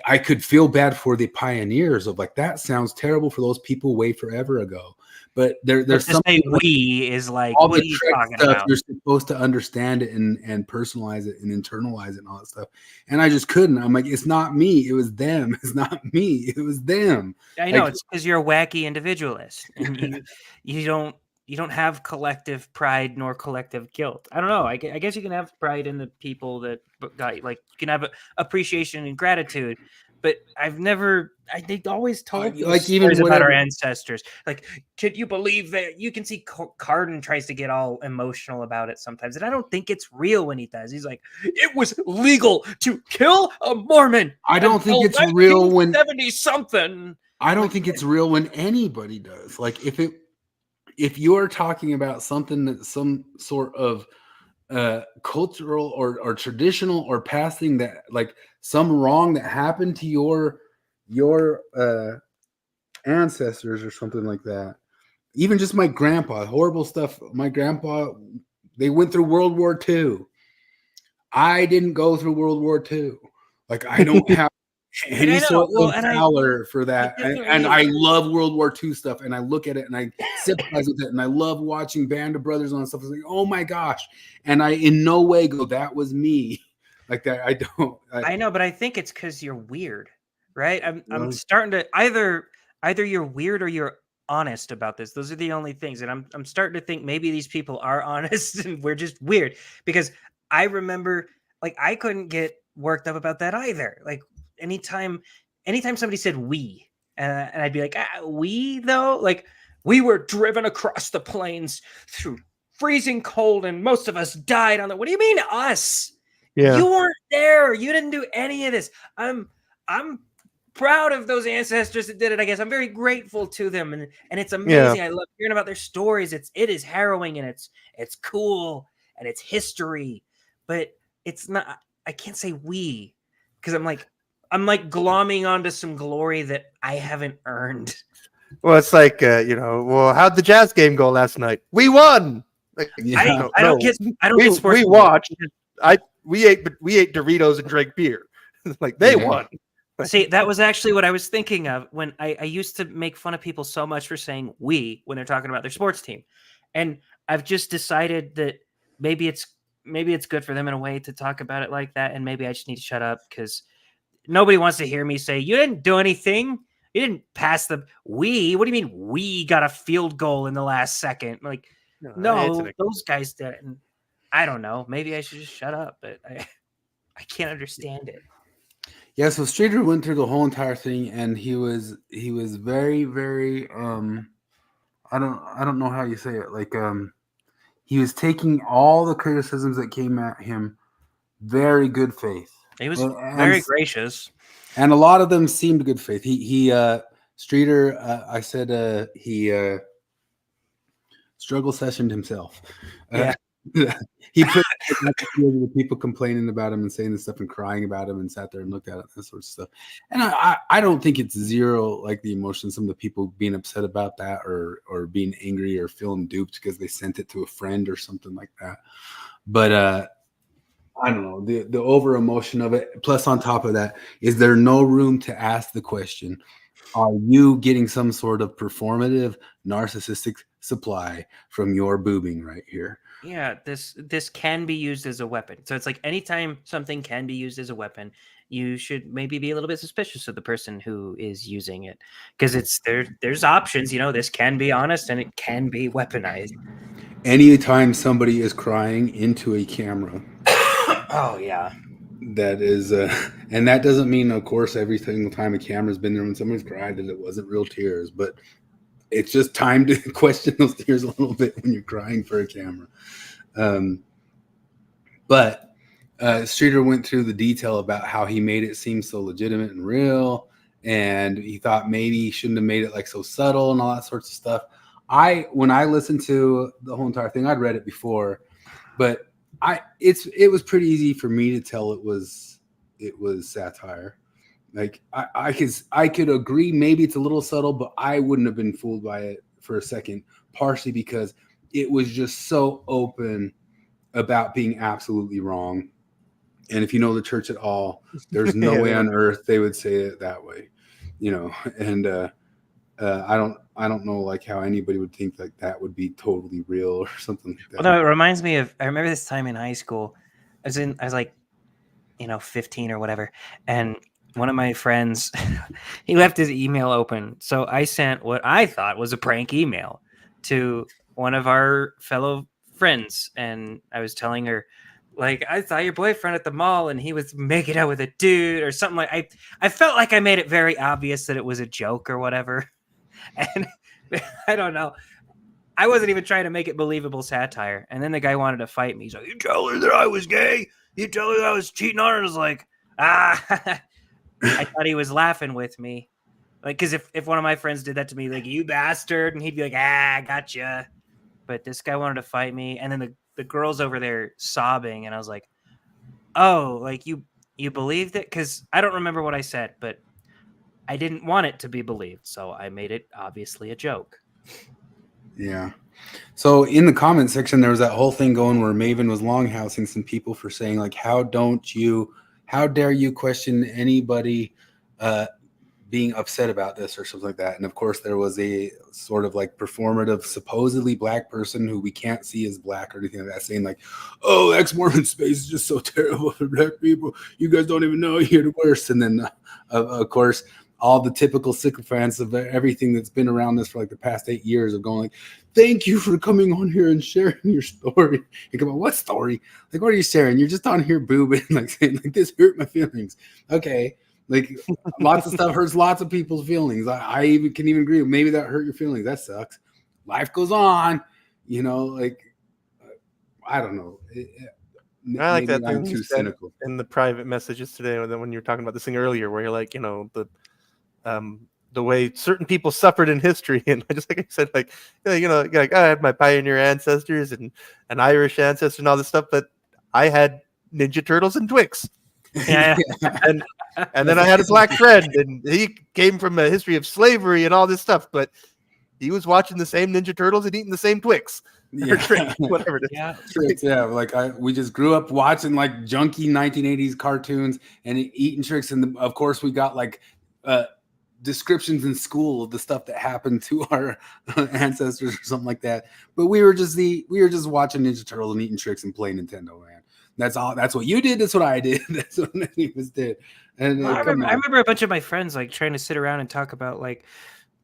I could feel bad for the pioneers of like, that sounds terrible for those people way forever ago. But there's something we is like, all what the are you trick talking stuff, about? you're supposed to understand it and personalize it and internalize it and all that stuff. And I just couldn't. I'm like, it's not me. It was them. It's not me. It was them. I know, it's because you're a wacky individualist and you you don't have collective pride nor collective guilt. I don't know. I guess you can have pride in the people that got, like, you can have appreciation and gratitude, but they always told those like, even stories about our whatever. ancestors. Like, can you believe that? You can see Cardin tries to get all emotional about it sometimes, and I don't think it's real when he does. He's like, it was legal to kill a Mormon. I don't think it's real when 70 something. I don't think it's real when anybody does. Like, if you're talking about something that's some sort of cultural or traditional or past thing, that, like, some wrong that happened to your ancestors or something like that. Even just my grandpa, horrible stuff. My grandpa, they went through World War II. I didn't go through World War II. Like, I don't have any sort of valor for that. And I love World War II stuff, and I look at it and I sympathize with it, and I love watching Band of Brothers on stuff. It's like, oh my gosh. And I in no way go, that was me. Like that. I know, but I think it's because you're weird, right? I'm starting to either you're weird or you're honest about this. Those are the only things. And I'm starting to think maybe these people are honest and we're just weird, because I remember, like, I couldn't get worked up about that either. Like, anytime somebody said we, and I'd be like, we though, like, we were driven across the plains through freezing cold and most of us died on the, what do you mean us? Yeah. You weren't there. You didn't do any of this. I'm proud of those ancestors that did it. I guess I'm very grateful to them, and it's amazing. Yeah. I love hearing about their stories. It is harrowing, and it's cool, and it's history, but it's not. I can't say we, because I'm like glomming onto some glory that I haven't earned. Well, it's like well, how'd the Jazz game go last night? We won. Like, I don't get sports. We watched. We ate Doritos and drank beer. Like, they won. See, that was actually what I was thinking of when I used to make fun of people so much for saying we when they're talking about their sports team. And I've just decided that maybe it's good for them in a way to talk about it like that. And maybe I just need to shut up, because nobody wants to hear me say, you didn't do anything. You didn't pass the we. What do you mean we got a field goal in the last second? Like, no, those guys didn't. I don't know. Maybe I should just shut up, but I can't understand it. Yeah, so Streeter went through the whole entire thing, and he was very, very I don't know how you say it. Like, he was taking all the criticisms that came at him very good faith. He was very gracious, and a lot of them seemed good faith. He Streeter, I said he struggle sessioned himself. Yeah. He put the people complaining about him and saying this stuff and crying about him, and sat there and looked at it, that sort of stuff. And I don't think it's zero, like, the emotion. Some of the people being upset about that, or being angry or feeling duped because they sent it to a friend or something like that. But I don't know, the over emotion of it. Plus, on top of that, is there no room to ask the question, are you getting some sort of performative narcissistic supply from your boobing right here? Yeah, this can be used as a weapon. So it's like, anytime something can be used as a weapon, you should maybe be a little bit suspicious of the person who is using it, because there's options. This can be honest and it can be weaponized. Anytime somebody is crying into a camera, oh yeah, that is, and that doesn't mean, of course, every single time a camera's been there when somebody's cried that it wasn't real tears, but it's just time to question those tears a little bit when you're crying for a camera. But Streeter went through the detail about how he made it seem so legitimate and real, and he thought maybe he shouldn't have made it like so subtle and all that sorts of stuff. When I listened to the whole entire thing, I'd read it before, but it was pretty easy for me to tell it was satire. Like, I could agree maybe it's a little subtle, but I wouldn't have been fooled by it for a second, partially because it was just so open about being absolutely wrong. And if you know the church at all, there's no way on earth they would say it that way, and I don't know, like, how anybody would think like that would be totally real or something like that. Well, no, it reminds me of, I remember this time in high school, I was like, 15 or whatever, and one of my friends, he left his email open. So I sent what I thought was a prank email to one of our fellow friends, and I was telling her, like, I saw your boyfriend at the mall and he was making out with a dude or something. Like, I felt like I made it very obvious that it was a joke or whatever. And I don't know. I wasn't even trying to make it believable satire. And then the guy wanted to fight me. He's like, you tell her that I was gay? You tell her that I was cheating on her? And I was like, I thought he was laughing with me. Like, because if one of my friends did that to me, like, you bastard, and he'd be like, gotcha. But this guy wanted to fight me. And then the girl's over there sobbing. And I was like, oh, like, you believed it? Because I don't remember what I said, but I didn't want it to be believed. So I made it obviously a joke. Yeah. So in the comment section, there was that whole thing going where Maven was longhousing some people for saying, like, how dare you question anybody being upset about this or something like that. And of course, there was a sort of like performative, supposedly black person who we can't see as black or anything like that, saying like, oh, ex-Mormon space is just so terrible for black people. You guys don't even know you're the worst. And then, of course, all the typical sycophants of everything that's been around this for like the past 8 years of going like, thank you for coming on here and sharing your story. You come on, what story? Like, what are you sharing? You're just on here boobing, like saying like, this hurt my feelings. Okay. Like, lots of stuff hurts lots of people's feelings. I even can even agree. Maybe that hurt your feelings. That sucks. Life goes on, you know, like, I don't know. I like that I'm thing too cynical. in the private messages today when you were talking about this thing earlier, where you're like, you know, the way certain people suffered in history. And I just, like I said, like, you know, like I had my pioneer ancestors and Irish ancestors and all this stuff, but I had Ninja Turtles and Twix. Yeah. And then I had a black friend, and he came from a history of slavery and all this stuff, but he was watching the same Ninja Turtles and eating the same Twix. Yeah. Tricks, whatever it is. Yeah. Tricks, yeah. Like we just grew up watching like junky 1980s cartoons and eating tricks. And of course we got like descriptions in school of the stuff that happened to our ancestors or something like that. But we were just watching Ninja Turtles and eating tricks and playing Nintendo, man. That's all. That's what you did. That's what I did. That's what many of us did. And I remember a bunch of my friends like trying to sit around and talk about like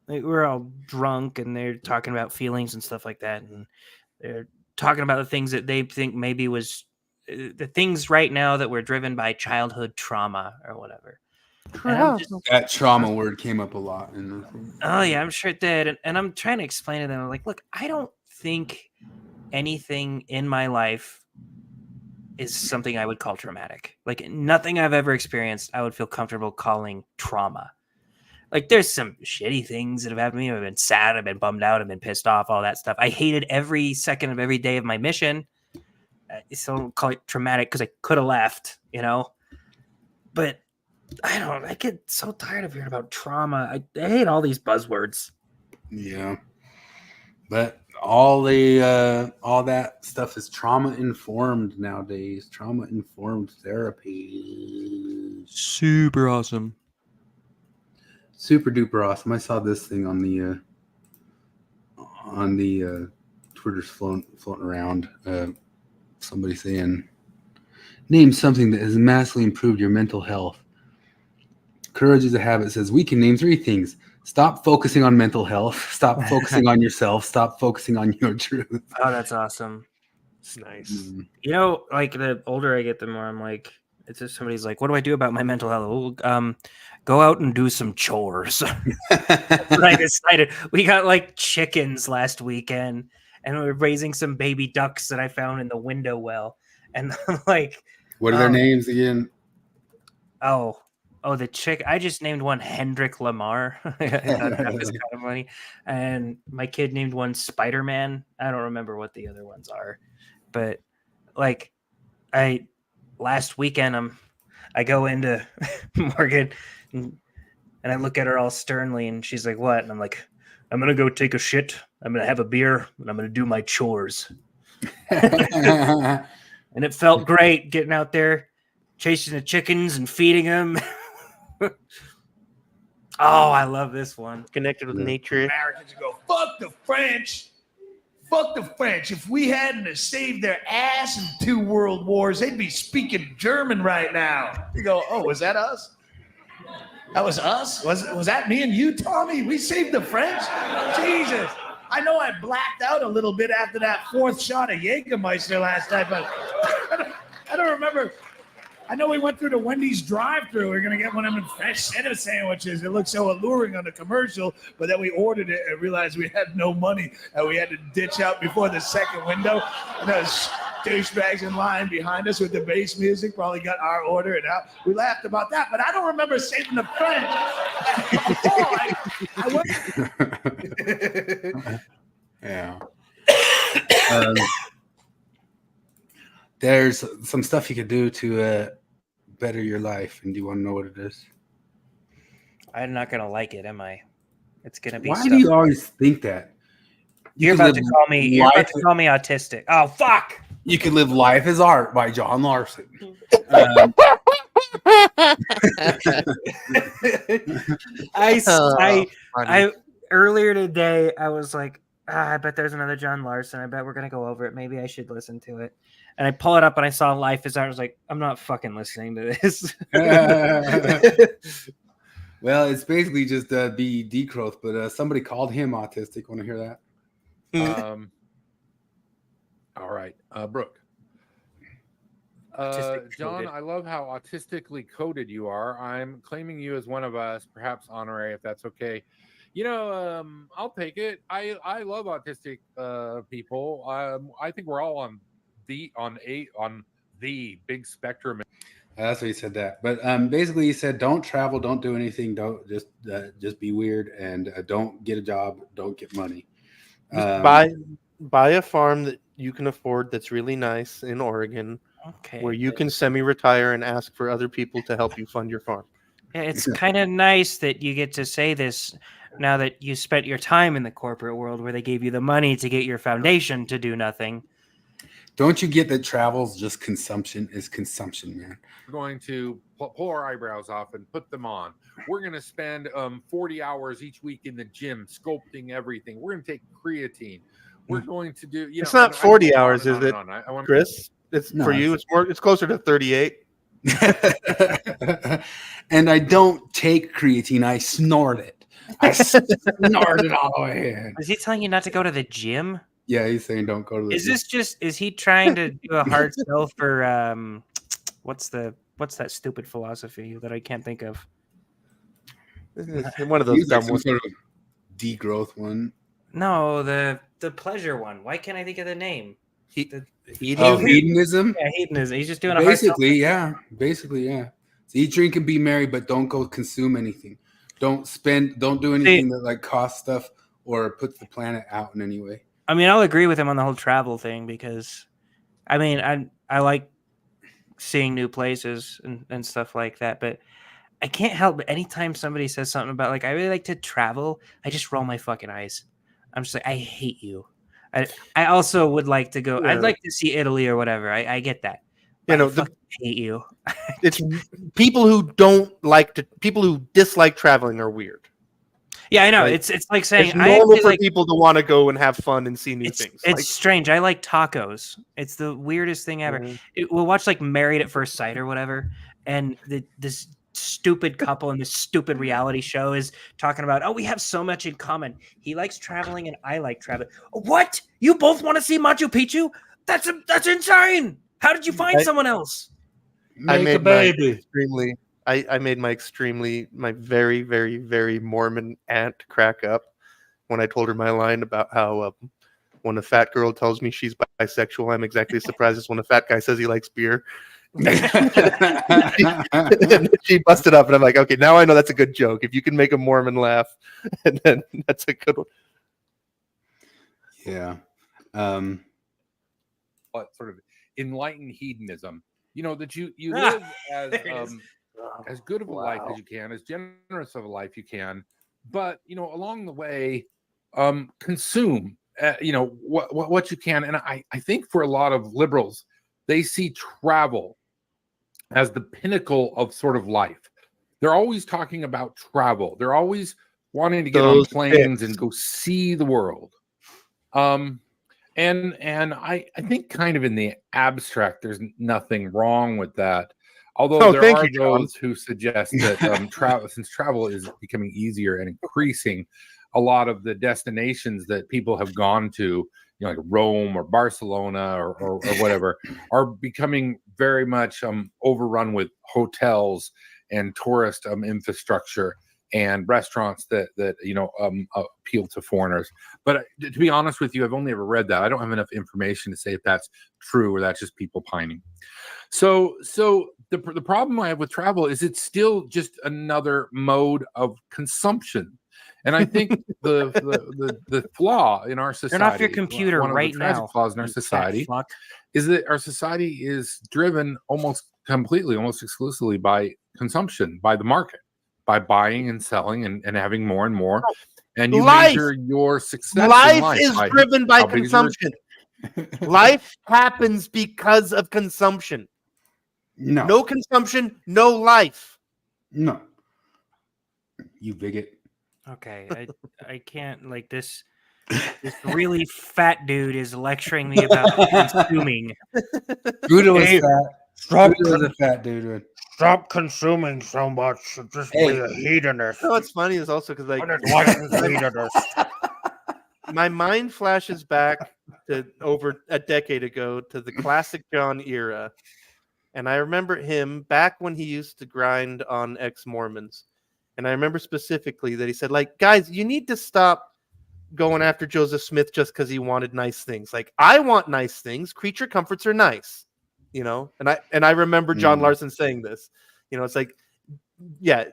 we're all drunk and they're talking about feelings and stuff like that, and they're talking about the things that they think maybe was the things right now that were driven by childhood trauma or whatever. That trauma word came up a lot. Oh yeah, I'm sure it did. And I'm trying to explain to them, I'm like, look, I don't think anything in my life is something I would call traumatic. Like nothing I've ever experienced, I would feel comfortable calling trauma. Like there's some shitty things that have happened to me. I've been sad, I've been bummed out, I've been pissed off, all that stuff. I hated every second of every day of my mission. So I don't call it traumatic because I could have left, you know. But I get so tired of hearing about trauma. I hate all these buzzwords. Yeah. But all that stuff is trauma informed nowadays. Trauma informed therapy. Super awesome. Super duper awesome. I saw this thing on the Twitter's floating around. Somebody saying, name something that has massively improved your mental health. Courage is a Habit says, we can name 3 things. Stop focusing on mental health. Stop focusing on yourself. Stop focusing on your truth. Oh, that's awesome. It's nice. You know, like the older I get, the more I'm like, it's just somebody's like, what do I do about my mental health? Well, go out and do some chores. I decided we got like chickens last weekend and we were raising some baby ducks that I found in the window well. And I'm like, what are their names again? Oh, the chick. I just named one Hendrik Lamar. That was kind of funny. And my kid named one Spider-Man. I don't remember what the other ones are. But like last weekend I go into Morgan and I look at her all sternly and she's like, what? And I'm like, I'm going to go take a shit. I'm going to have a beer and I'm going to do my chores. And it felt great getting out there, chasing the chickens and feeding them. Oh, I love this one. Connected with nature. Americans go, fuck the French. Fuck the French. If we hadn't have saved their ass in 2 world wars, they'd be speaking German right now. You go, oh, was that us? That was us? Was that me and you, Tommy? We saved the French? Jesus. I know I blacked out a little bit after that 4th shot of Jägermeister last night, but I don't remember. I know we went through the Wendy's drive-thru. We are gonna get one of them fresh cheddar sandwiches. It looked so alluring on the commercial, but then we ordered it and realized we had no money and we had to ditch out before the second window. And those douchebags in line behind us with the bass music probably got our order and out. We laughed about that, but I don't remember saving the French. Yeah. There's some stuff you could do to better your life, and do you want to know what it is? I'm not gonna like it, am I? It's gonna be. Why do you always think that? You're about to call me. You're about to call me autistic. Oh fuck! You could live Life is Art by John Larsen. I earlier today I was like, I bet there's another John Larsen. I bet we're gonna go over it. Maybe I should listen to it. And I pull it up and I saw Life is Art. I was like, I'm not fucking listening to this. Well, it's basically just be degrowth, but somebody called him autistic. Want to hear that? All right, Brooke. John, I love how autistically coded you are. I'm claiming you as one of us, perhaps honorary, if that's okay. You know, I'll take it. I love autistic people. I think we're all on the big spectrum. That's what he said that. But basically, he said, don't travel, don't do anything, don't just be weird, and don't get a job, don't get money. Buy a farm that you can afford that's really nice in Oregon, where you can semi-retire and ask for other people to help you fund your farm. Yeah, it's kind of nice that you get to say this now that you spent your time in the corporate world where they gave you the money to get your foundation to do nothing. Don't you get that travel's just consumption is consumption, man? We're going to pull our eyebrows off and put them on. We're going to spend 40 hours each week in the gym sculpting everything. We're going to take creatine. We're going to do. It's not 40 hours, is it, Chris? It's for you. It's more. It's closer to 38. And I don't take creatine. I snort it. I snort it all the way in. Is he telling you not to go to the gym? Yeah, he's saying don't go to the gym. Is he trying to do a hard sell for what's that stupid philosophy that I can't think of? One of those dumb ones. Sort of degrowth one. No, the pleasure one. Why can't I think of the name? Hedonism? Yeah, hedonism. He's just doing Basically, yeah. So eat, drink, and be merry, but don't go consume anything. Don't do anything that like costs stuff or puts the planet out in any way. I mean, I'll agree with him on the whole travel thing because, I mean, I like seeing new places and stuff like that, but I can't help but anytime somebody says something about like I really like to travel, I just roll my fucking eyes. I'm just like, I hate you. I also would like to go. Yeah. I'd like to see Italy or whatever. I get that. You know, I hate you. It's people who dislike traveling are weird. Yeah, I know. Like, it's like saying it's normal for people to want to go and have fun and see new things. It's strange. I like tacos. It's the weirdest thing ever. We'll watch like Married at First Sight or whatever, and this stupid couple in this stupid reality show is talking about, oh, we have so much in common. He likes traveling and I like traveling. What? You both want to see Machu Picchu? That's insane. How did you find someone else? I made my very, very, very Mormon aunt crack up when I told her my line about how when a fat girl tells me she's bisexual, I'm exactly as surprised as when a fat guy says he likes beer. She busted up, and I'm like, okay, now I know that's a good joke. If you can make a Mormon laugh, and then that's a good one. Yeah. What sort of enlightened hedonism? You know that you live as good of a life as you can, as generous of a life you can, but along the way, consume. What you can, and I think for a lot of liberals, they see travel as the pinnacle of sort of life. They're always talking about travel. They're always wanting to get on planes and go see the world. And I think kind of in the abstract, there's nothing wrong with that. Although there are those who suggest that since travel is becoming easier and increasing, a lot of the destinations that people have gone to, like Rome or Barcelona or whatever, are becoming very much overrun with hotels and tourist infrastructure and restaurants that appeal to foreigners. But to be honest with you, I've only ever read that. I don't have enough information to say if that's true or that's just people pining. So the problem I have with travel is it's still just another mode of consumption. And I think the flaw in our society, turn off your computer one of right the tragic now, flaws in our society, is that our society is driven almost completely, almost exclusively by consumption, by the market, by buying and selling and having more and more. And you measure your success in life is driven by consumption. Life happens because of consumption. No consumption, no life. No. You bigot. Okay, I can't, like, this really fat dude is lecturing me about consuming. Buddha was fat. Buddha was a fat dude. Stop consuming so much. Just be a hedonist. You know what's funny is also because my mind flashes back to over a decade ago to the classic John era. And I remember him back when he used to grind on ex-Mormons. And I remember specifically that he said, like, guys, you need to stop going after Joseph Smith just because he wanted nice things. Like, I want nice things. Creature comforts are nice, And I remember John Larsen saying this. It's like, yeah,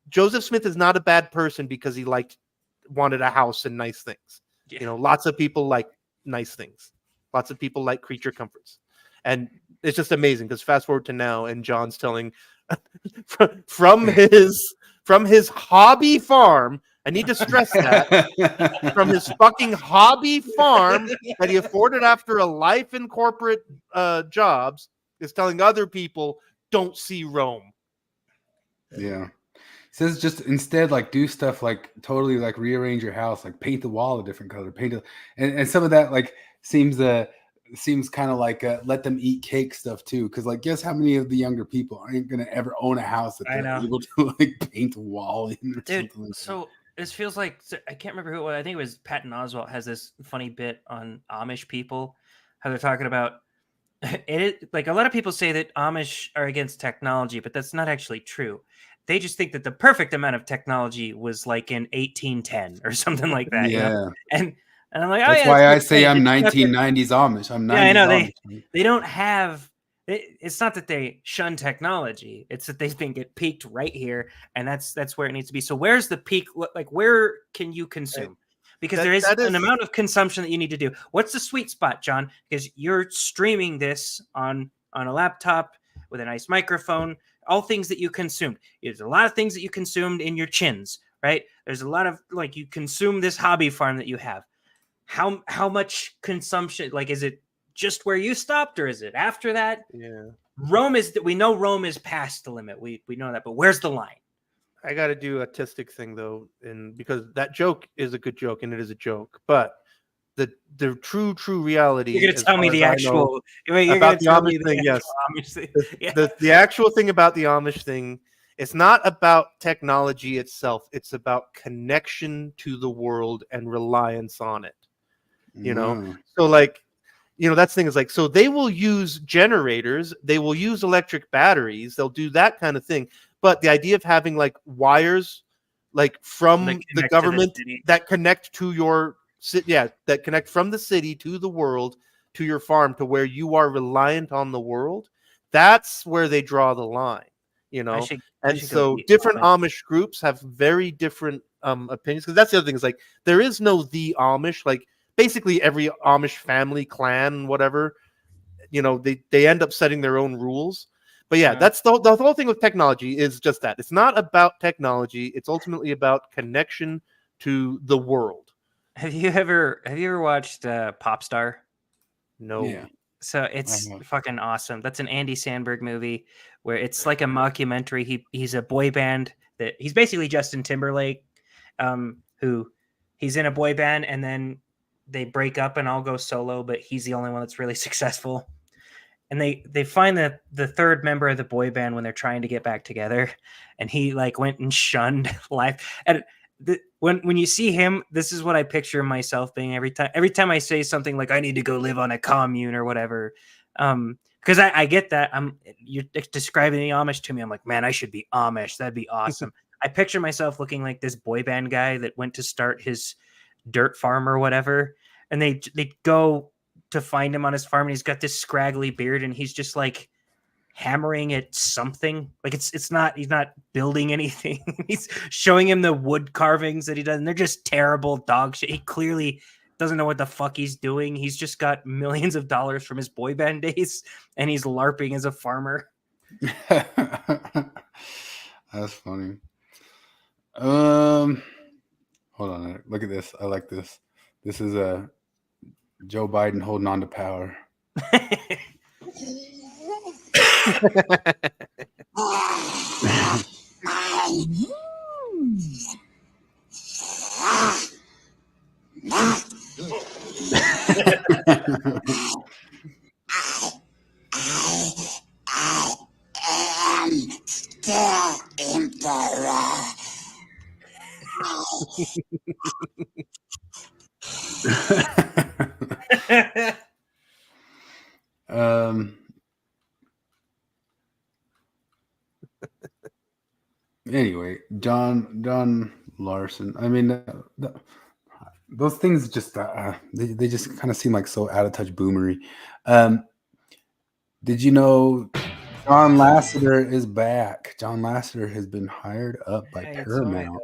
Joseph Smith is not a bad person because he wanted a house and nice things. Yeah. Lots of people like nice things. Lots of people like creature comforts. And it's just amazing because fast forward to now, and John's telling from his hobby farm. I need to stress that from his fucking hobby farm that he afforded after a life in corporate jobs is telling other people, don't see Rome. Yeah. Says just instead, like, do stuff like totally like rearrange your house, like paint the wall a different color, and some of that like seems kind of like let them eat cake stuff too, because like guess how many of the younger people aren't gonna ever own a house that they're able to like paint the wall in or something like so that. This feels like, I can't remember who it was. I think it was Patton Oswalt has this funny bit on Amish people, how they're talking about it. Like, a lot of people say that Amish are against technology, but that's not actually true. They just think that the perfect amount of technology was like in 1810 or something like that. Yeah. And I'm like, that's why I say I'm 1990s Amish. I'm 90s. Yeah, I know Amish. they don't have. It's not that they shun technology; it's that they think it peaked right here, and that's where it needs to be. So where's the peak? Like, where can you consume? Because there is an amount of consumption that you need to do. What's the sweet spot, John? Because you're streaming this on a laptop with a nice microphone. All things that you consumed. There's a lot of things that you consumed in your chins, right? There's a lot of, like, you consume this hobby farm that you have. How much consumption? Like, is it just where you stopped, or is it after that? Yeah. We know Rome is past the limit. We know that, but where's the line? I got to do a artistic thing though, and because that joke is a good joke and it is a joke, but the true reality. You're gonna tell me the actual about the Amish thing. Yes, the actual thing about the Amish thing. It's not about technology itself. It's about connection to the world and reliance on it. So like, that's the thing is like, so they will use generators, they will use electric batteries, they'll do that kind of thing. But the idea of having like wires, like from the government that connect to your that connect from the city to the world, to your farm, to where you are reliant on the world, that's where they draw the line, So different Amish groups have very different opinions, because that's the other thing is like, there is no the Amish, like basically every Amish family, clan, whatever, they end up setting their own rules. But that's the whole thing with technology is just that. It's not about technology. It's ultimately about connection to the world. Have you ever watched Popstar? No. Yeah. So it's fucking awesome. That's an Andy Samberg movie where it's like a mockumentary. He's a boy band that he's basically Justin Timberlake, who he's in a boy band and then they break up and all go solo, but he's the only one that's really successful. And they find the third member of the boy band when they're trying to get back together, and he like went and shunned life. And when you see him, this is what I picture myself being every time I say something like I need to go live on a commune or whatever. Because I get that you're describing the Amish to me. I'm like, man, I should be Amish. That'd be awesome. I picture myself looking like this boy band guy that went to start his dirt farm or whatever, and they go to find him on his farm, and he's got this scraggly beard, and he's just like hammering at something. Like he's not building anything. He's showing him the wood carvings that he does, and they're just terrible dog shit. He clearly doesn't know what the fuck he's doing. He's just got millions of dollars from his boy band days, and he's LARPing as a farmer. That's funny. Hold on. Look at this. I like this. This is Joe Biden holding on to power. Anyway, John Larsen. I mean, those things just they just kind of seem like so out of touch boomery. Did you know John Lasseter is back? John Lasseter has been hired up by Paramount.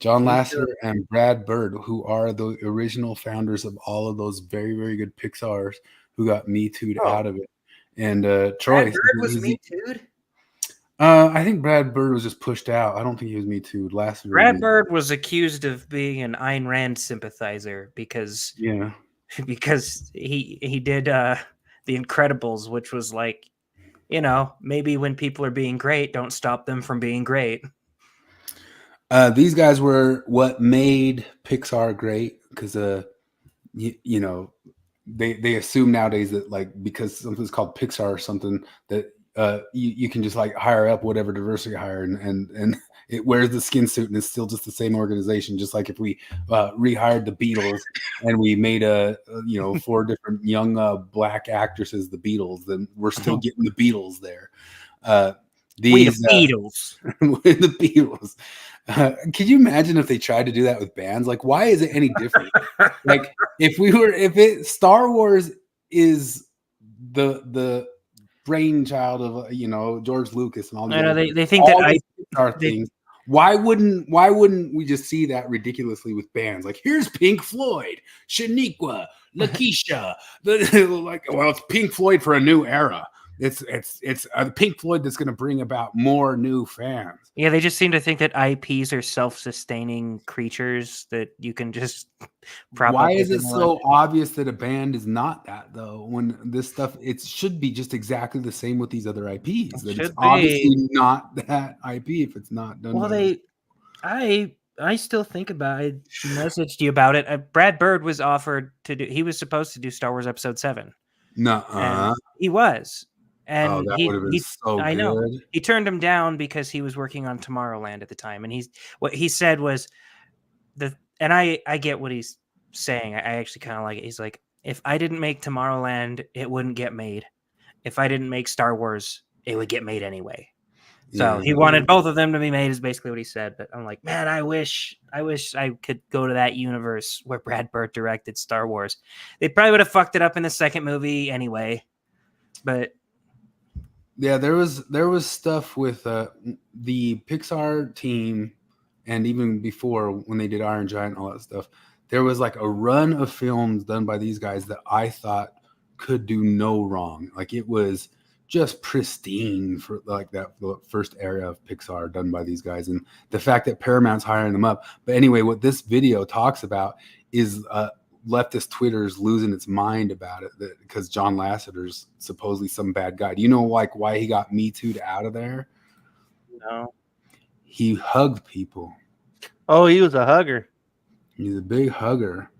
John Lasseter and Brad Bird, who are the original founders of all of those very, very good Pixars, who got Me Too'd out of it. And Troy, Brad Bird was Me Too'd? I think Brad Bird was just pushed out. I don't think he was Me Too'd. Brad Bird was accused of being an Ayn Rand sympathizer because he did The Incredibles, which was like, maybe when people are being great, don't stop them from being great. These guys were what made Pixar great because, they assume nowadays that like because something's called Pixar or something that you can just like hire up whatever diversity hire and it wears the skin suit and it's still just the same organization. Just like if we rehired the Beatles and we made 4 different young black actresses the Beatles, then we're still getting the Beatles there. The Beatles. With the Beatles. Could you imagine if they tried to do that with bands? Like, why is it any different? Like, Star Wars is the brainchild of George Lucas and all. I know they think that things. Why wouldn't we just see that ridiculously with bands? Like, here's Pink Floyd, Shaniqua, Lakeisha. It's Pink Floyd for a new era. It's Pink Floyd that's going to bring about more new fans. Yeah, they just seem to think that IPs are self-sustaining creatures that you can just propagate. Why is it so obvious that a band is not that, though? When this stuff, it should be just exactly the same with these other IPs. It's obviously not that IP if it's not done. Well, I still think about it. I messaged you about it. Brad Bird was offered to do. He was supposed to do Star Wars Episode 7. No, he was. And that would have been so good. I know he turned him down because he was working on Tomorrowland at the time, and what he said was and I get what he's saying. I actually kind of like it. He's like, if I didn't make Tomorrowland, it wouldn't get made. If I didn't make Star Wars, it would get made anyway. So he wanted both of them to be made, is basically what he said. But I'm like, man, I wish I could go to that universe where Brad Bird directed Star Wars. They probably would have fucked it up in the second movie anyway, but. Yeah, there was stuff with the Pixar team, and even before when they did Iron Giant and all that stuff, there was like a run of films done by these guys that I thought could do no wrong. Like it was just pristine for like that first era of Pixar done by these guys, and the fact that Paramount's hiring them up. But anyway, what this video talks about is leftist Twitter's losing its mind about it because John Lasseter's supposedly some bad guy. Do you know like why he got Me Too'd out of there? No. He hugged people. Oh, he was a hugger. He's a big hugger.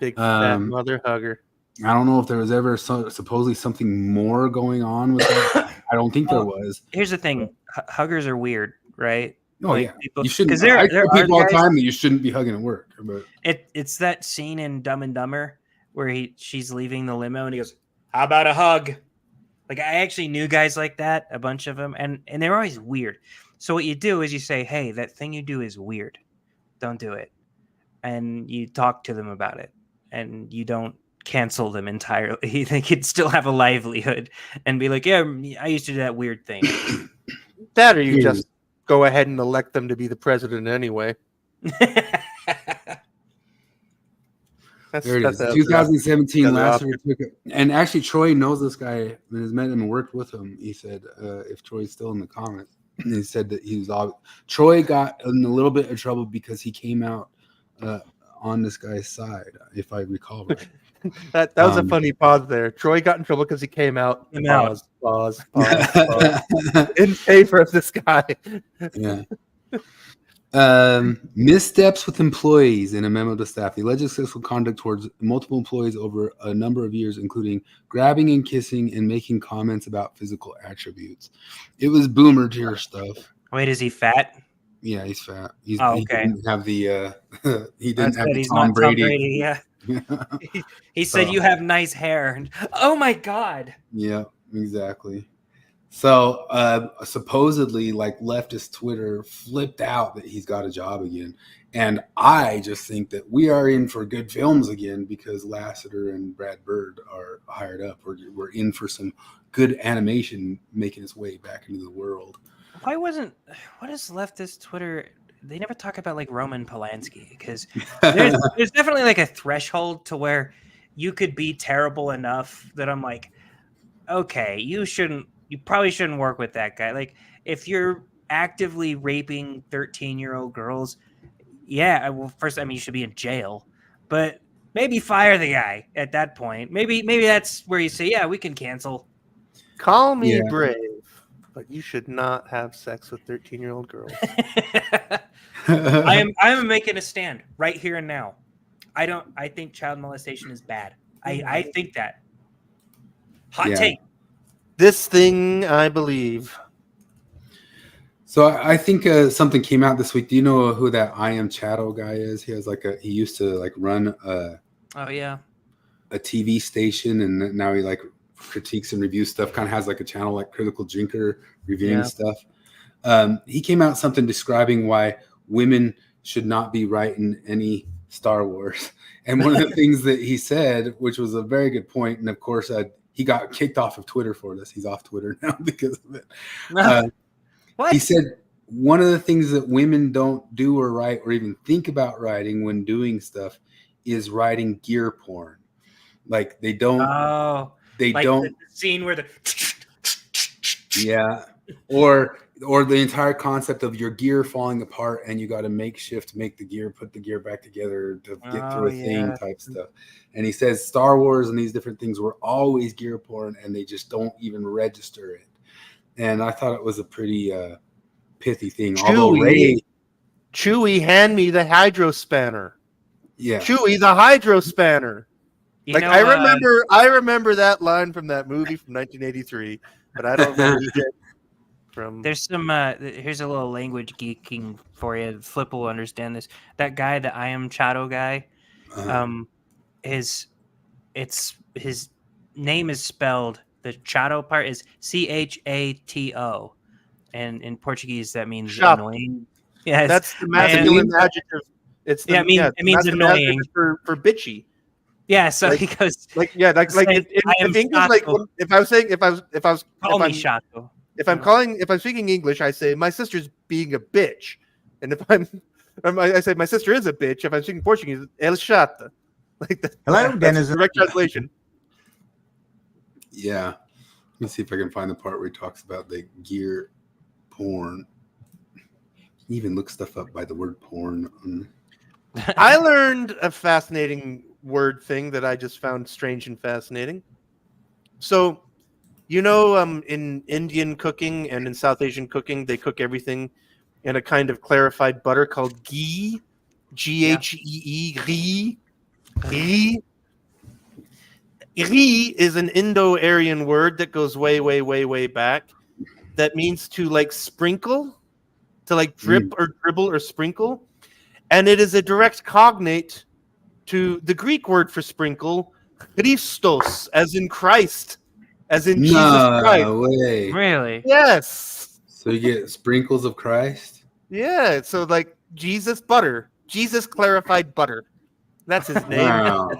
Big fat mother hugger. I don't know if there was ever supposedly something more going on with that. I don't think there was. Here's the thing. Huggers are weird, right? Oh like, yeah, people, you shouldn't. because I there tell are people all the guys. time that you shouldn't be hugging at work. But It's that scene in Dumb and Dumber where she's leaving the limo and he goes, "How about a hug?" Like, I actually knew guys like that, a bunch of them, and they're always weird. So what you do is you say, "Hey, that thing you do is weird. Don't do it," and you talk to them about it, and you don't cancel them entirely. They could still have a livelihood and be like, "Yeah, I used to do that weird thing." That, or you just go ahead and elect them to be the president anyway. There it is. 2017, Lasseter took it. And actually, Troy knows this guy and has met him and worked with him. He said, if Troy's still in the comments, he said that Troy got in a little bit of trouble because he came out on this guy's side, if I recall right. that was a funny pause there. Troy got in trouble because he came out. Pause. In favor of this guy. Yeah. Missteps with employees in a memo to staff. The alleged sexual conduct towards multiple employees over a number of years, including grabbing and kissing and making comments about physical attributes. It was boomer tier stuff. Wait, is he fat? Yeah, he's fat. Okay. He didn't have the he didn't have the he's Tom not Brady. Tom Brady. Yeah. He said, "You have nice hair." And, oh my God. Yeah, exactly. So supposedly, like, leftist Twitter flipped out that he's got a job again, and I just think that we are in for good films again because Lasseter and Brad Bird are hired up. We're in for some good animation making its way back into the world. What is leftist Twitter? They never talk about like Roman Polanski, because there's definitely like a threshold to where you could be terrible enough that I'm like, okay, you probably shouldn't work with that guy. Like, if you're actively raping 13-year-old girls, yeah, well, first, I mean, you should be in jail, but maybe fire the guy at that point. Maybe that's where you say, yeah, we can cancel. Call me brave, but you should not have sex with 13-year-old girls. I am making a stand right here and now. I think child molestation is bad. I think that. Hot take. This thing, I believe. So I think something came out this week. Do you know who that I Am Chatto guy is? He used to like run a TV station, and now he like critiques and reviews stuff. Kind of has like a channel like Critical Drinker reviewing stuff. He came out something describing why women should not be writing any Star Wars. And one of the things that he said, which was a very good point, and of course he got kicked off of Twitter for this. He's off Twitter now because of it. What? He said one of the things that women don't do or write or even think about writing when doing stuff is writing gear porn. Like they don't. Oh, they like don't. The scene where the. Yeah, or the entire concept of your gear falling apart and you got to make the gear, put the gear back together to get through a thing type stuff. And he says Star Wars and these different things were always gear porn and they just don't even register it. And I thought it was a pretty pithy thing. Chewie, hand me the hydro spanner. Yeah, Chewie, the hydro spanner. I remember that line from that movie from 1983, but I don't remember shit from. There's some. Here's a little language geeking for you. Flip will understand this. That guy, the I Am Chatto guy, his name is spelled. The Chato part is Chato, and in Portuguese that means annoying. Yeah, that's the masculine adjective. It means annoying for bitchy. Yeah, so he goes in English. Like if I'm speaking English, I say my sister's being a bitch, and if I say my sister is a bitch. If I'm speaking Portuguese, el chata. Like that. Hello, Dennis. Direct translation. Yeah, let me see if I can find the part where he talks about the gear porn. He even looks stuff up by the word porn. I learned a fascinating word thing that I just found strange and fascinating. So, in Indian cooking and in South Asian cooking, they cook everything in a kind of clarified butter called ghee, Ghee, ghee. Ghee. Ghee is an Indo-Aryan word that goes way, way, way, way back. That means to like sprinkle. to like drip or dribble or sprinkle. And it is a direct cognate to the Greek word for sprinkle, Christos, as in Christ, as in Jesus Christ. No way. Really? Yes. So you get sprinkles of Christ? Yeah. So like Jesus butter, Jesus clarified butter. That's his name. Wow.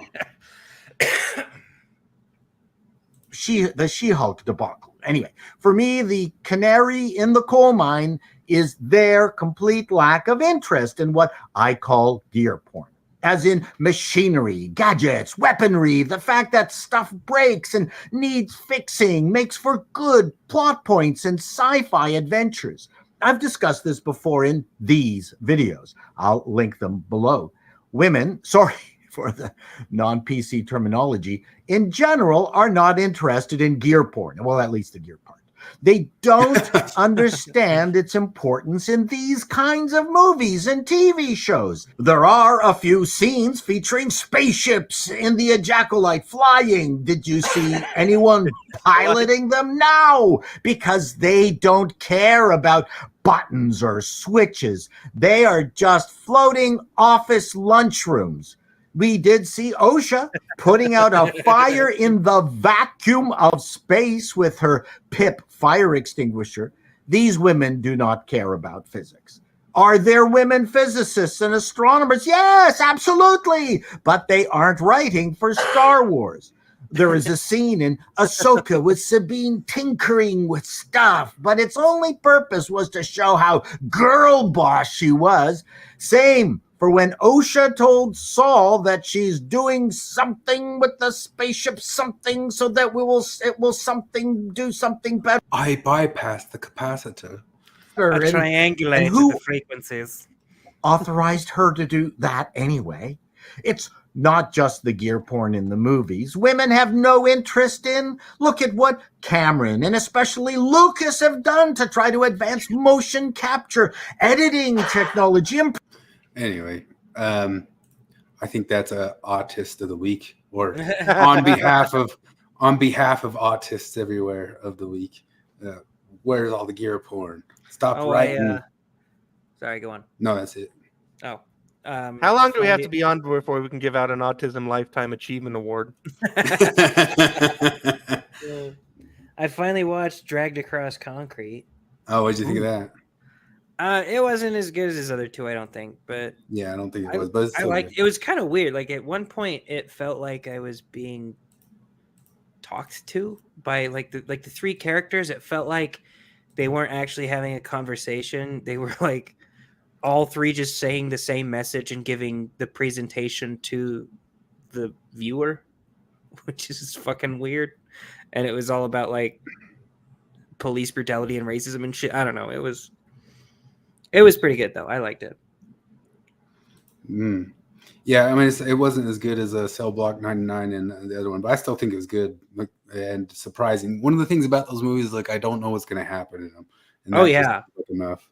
The She-Hulk debacle. Anyway, for me, the canary in the coal mine is their complete lack of interest in what I call gear porn. As in machinery, gadgets, weaponry, the fact that stuff breaks and needs fixing makes for good plot points and sci-fi adventures. I've discussed this before in these videos. I'll link them below. Women, sorry for the non-PC terminology, in general are not interested in gear porn. Well, at least the gear part. They don't understand its importance in these kinds of movies and TV shows. There are a few scenes featuring spaceships in the ejaculite flying. Did you see anyone piloting them? No, because they don't care about buttons or switches. They are just floating office lunchrooms. We did see OSHA putting out a fire in the vacuum of space with her PIP fire extinguisher. These women do not care about physics. Are there women physicists and astronomers? Yes, absolutely. But they aren't writing for Star Wars. There is a scene in Ahsoka with Sabine tinkering with stuff, but its only purpose was to show how girl boss she was. Same for when OSHA told Saul that she's doing something with the spaceship, something so that it will do something better. I bypassed the capacitor. Triangulate the frequencies. Authorized her to do that anyway. It's not just the gear porn in the movies women have no interest in. Look at what Cameron and especially Lucas have done to try to advance motion capture, editing technology. Anyway, I think that's a autist of the week, or on behalf of autists everywhere of the week. Where's all the gear porn? Stop writing. Sorry, go on. No, that's it. Oh. How long do we have to be on before we can give out an Autism Lifetime Achievement Award? I finally watched Dragged Across Concrete. Oh, what'd you think of that? It wasn't as good as his other two, I don't think. But yeah, I don't think it was. But it was kind of weird. Like at one point, it felt like I was being talked to by like the three characters. It felt like they weren't actually having a conversation. They were like all three just saying the same message and giving the presentation to the viewer, which is fucking weird. And it was all about like police brutality and racism and shit. I don't know. It was pretty good though. I liked it. Yeah, I mean, it wasn't as good as Cell Block 99 and the other one, but I still think it was good and surprising. One of the things about those movies is like I don't know what's going to happen in them. And enough.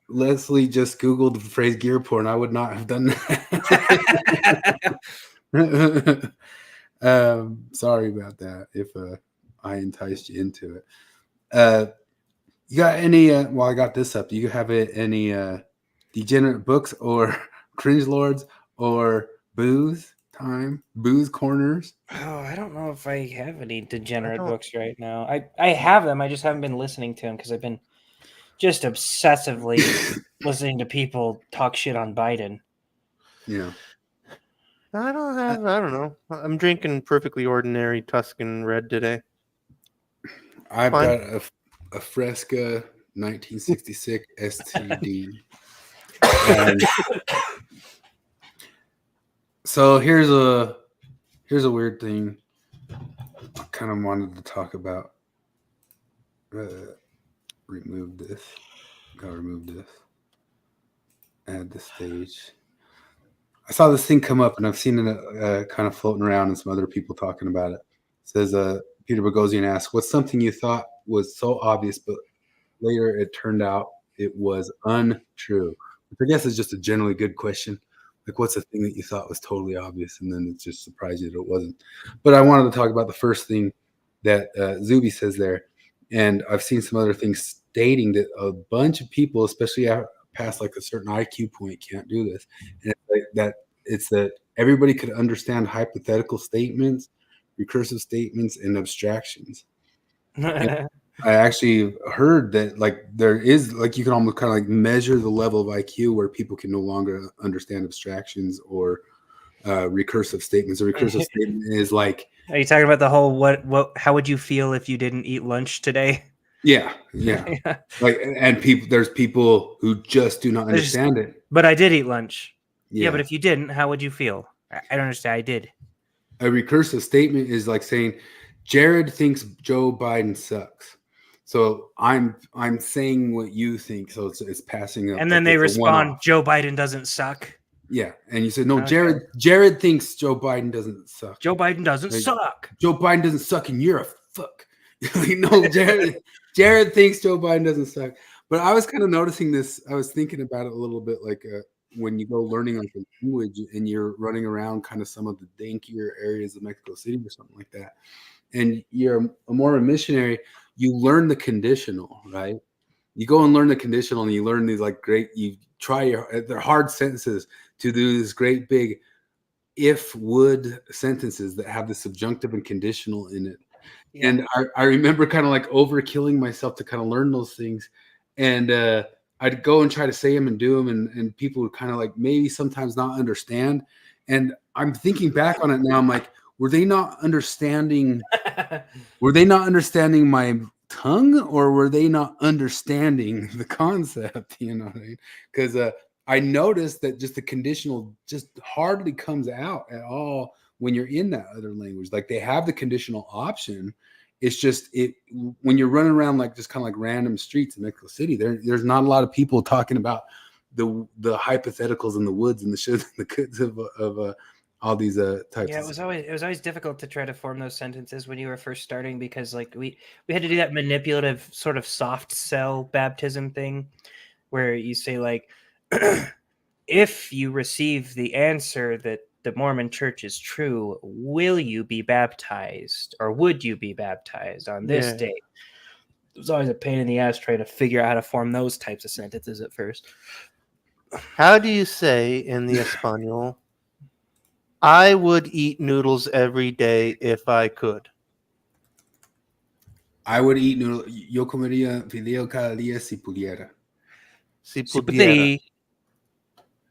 Leslie just Googled the phrase gear porn. I would not have done that. Sorry about that if I enticed you into it. You got any I got this up. Do you have any degenerate books or cringe lords or booze corners? Oh, I don't know if I have any degenerate books right now. I have them. I just haven't been listening to them because I've been just obsessively listening to people talk shit on Biden. Yeah. I don't know. I'm drinking Perfectly Ordinary Tuscan Red today. I've got a Fresca 1966 STD. And so here's a weird thing I kind of wanted to talk about. Remove this. Gotta remove this. Add the stage. I saw this thing come up, and I've seen it kind of floating around, and some other people talking about it. It says, Peter Boghossian asks, what's something you thought was so obvious, but later it turned out it was untrue? Which I guess is just a generally good question. Like, what's the thing that you thought was totally obvious, and then it just surprised you that it wasn't? But I wanted to talk about the first thing that Zuby says there. And I've seen some other things stating that a bunch of people, especially past like a certain IQ point, can't do this. And it's that everybody could understand hypothetical statements, recursive statements, and abstractions. And I actually heard that like there is like you can almost kind of like measure the level of IQ where people can no longer understand abstractions or recursive statements. A recursive statement is like, are you talking about the whole what how would you feel if you didn't eat lunch today? yeah. Like, and there's people who just do not understand it. But I did eat lunch. Yeah, but if you didn't, how would you feel? I don't understand. I did. A recursive statement is like saying Jared thinks Joe Biden sucks. So I'm saying what you think. So it's passing up. And then they respond, Joe Biden doesn't suck. Yeah. And you said, no, okay. Jared thinks Joe Biden doesn't suck. Joe Biden doesn't suck. Joe Biden doesn't suck and you're a fuck. No, Jared thinks Joe Biden doesn't suck. But I was kind of noticing this. I was thinking about it a little bit like when you go learning like a language and you're running around kind of some of the dankier areas of Mexico City or something like that. And you're a Mormon missionary, you learn the conditional, right? You go and learn the conditional and you learn these like you try they're hard sentences to do this great big if would sentences that have the subjunctive and conditional in it. Yeah. And I remember kind of like overkilling myself to kind of learn those things. And I'd go and try to say them and do them. And people would kind of like maybe sometimes not understand. And I'm thinking back on it now. I'm like, were they not understanding my tongue, or were they not understanding the concept? You know what I mean? Because I noticed that just the conditional just hardly comes out at all when you're in that other language. Like they have the conditional option. It's just when you're running around like just kind of like random streets in Mexico City, there's not a lot of people talking about the hypotheticals in the woods and the shoulds and the coulds of all these types. Yeah, it was always difficult to try to form those sentences when you were first starting, because like we had to do that manipulative sort of soft sell baptism thing where you say like, if you receive the answer that the Mormon church is true, will you be baptized, or would you be baptized on this date? It was always a pain in the ass trying to figure out how to form those types of sentences at first. How do you say in the Espanol, I would eat noodles every day if I could? I would eat noodles. Yo comería fideo cada día si pudiera. Si pudiera.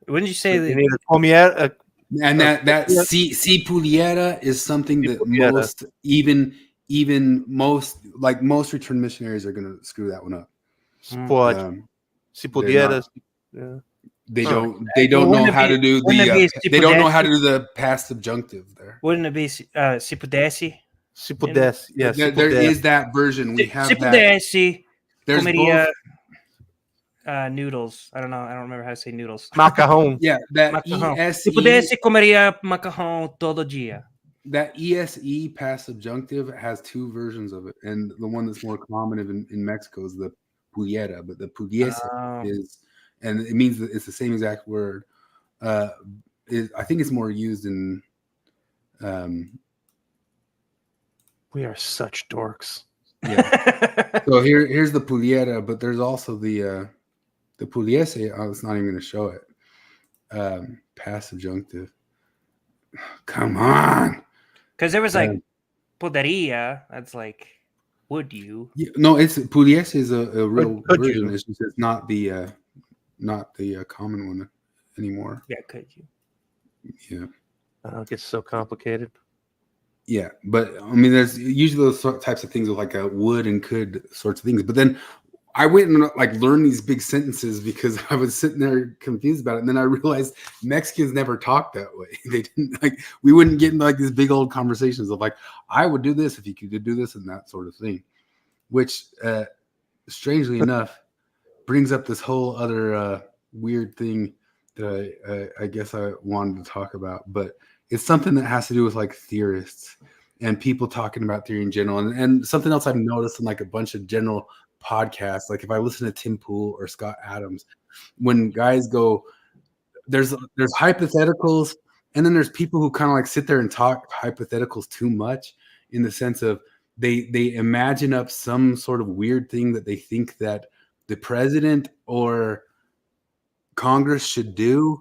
Wouldn't you say that? And that si pudiera is something that most even most returned missionaries are going to screw that one up. Si pudiera. They don't know how to do the past subjunctive there. Wouldn't it be si pudesi? Si pudesi. Yes. There is that version. We have si pudesi. There's both. Noodles. I don't know. I don't remember how to say noodles. Macarrón. Yeah, that macarrón. Si pudesse comeria macarrón todo dia. That ESE past subjunctive has two versions of it, and the one that's more common in Mexico is the pudiera, but the pudiese is, and it means that it's the same exact word. I think it's more used in. We are such dorks. Yeah. So here's the pudiera, but there's also the pudiese. I was not even going to show it. Past subjunctive. Come on. Because there was like poderia. That's like, would you? Yeah, no, it's pudiese is a real version. It's just not the common one anymore. Yeah, could you? Yeah. It gets so complicated. Yeah, but I mean, there's usually those types of things with like a would and could sorts of things. But then I went and like learned these big sentences because I was sitting there confused about it. And then I realized Mexicans never talk that way. They didn't we wouldn't get into like these big old conversations of like, I would do this if you could do this and that sort of thing, which strangely enough brings up this whole other weird thing that I guess I wanted to talk about, but it's something that has to do with like theorists and people talking about theory in general. And something else I've noticed in like a bunch of general podcasts, like if I listen to Tim Pool or Scott Adams, when guys go, there's hypotheticals, and then there's people who kind of like sit there and talk hypotheticals too much in the sense of they imagine up some sort of weird thing that they think that the president or Congress should do,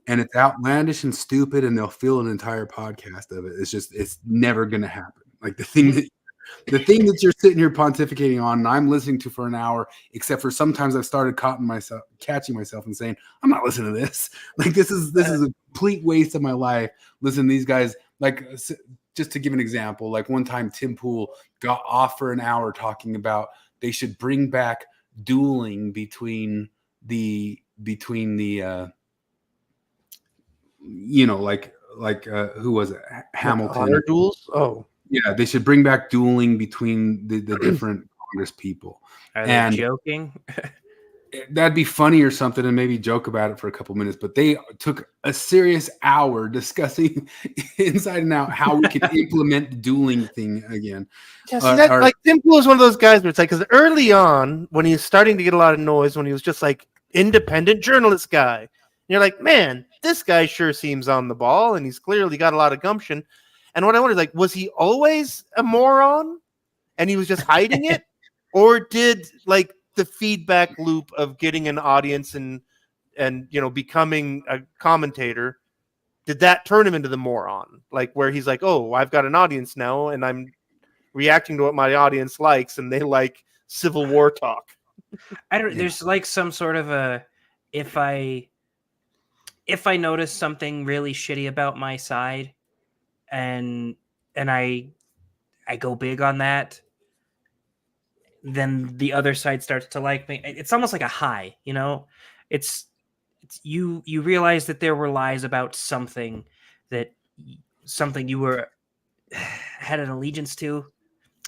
and it's outlandish and stupid, and they'll fill an entire podcast of it. It's never going to happen. Like the thing that you're sitting here pontificating on, and I'm listening to for an hour, except for sometimes I've started catching myself and saying, I'm not listening to this. Like this is a complete waste of my life. Listen to these guys. Like, just to give an example, like one time Tim Pool got off for an hour talking about they should bring back dueling between the who was it? Hamilton. Honor duels? Oh. Yeah, they should bring back dueling between the different Congress people. Are they joking? That'd be funny or something, and maybe joke about it for a couple minutes. But they took a serious hour discussing inside and out how we could implement the dueling thing again. Yeah, like Tim Pool is one of those guys where it's like, because early on, when he was starting to get a lot of noise, when he was just like independent journalist guy, and you're like, man, this guy sure seems on the ball, and he's clearly got a lot of gumption. And what I wondered, like, was he always a moron, and he was just hiding it, or did like the feedback loop of getting an audience and becoming a commentator, did that turn him into the moron? Like where he's like, oh, I've got an audience now, and I'm reacting to what my audience likes, and they like Civil War talk. I don't. There's like some sort of a if I notice something really shitty about my side, and I go big on that, then the other side starts to like me. It's almost like a high, It's you realize that there were lies about something you were had an allegiance to.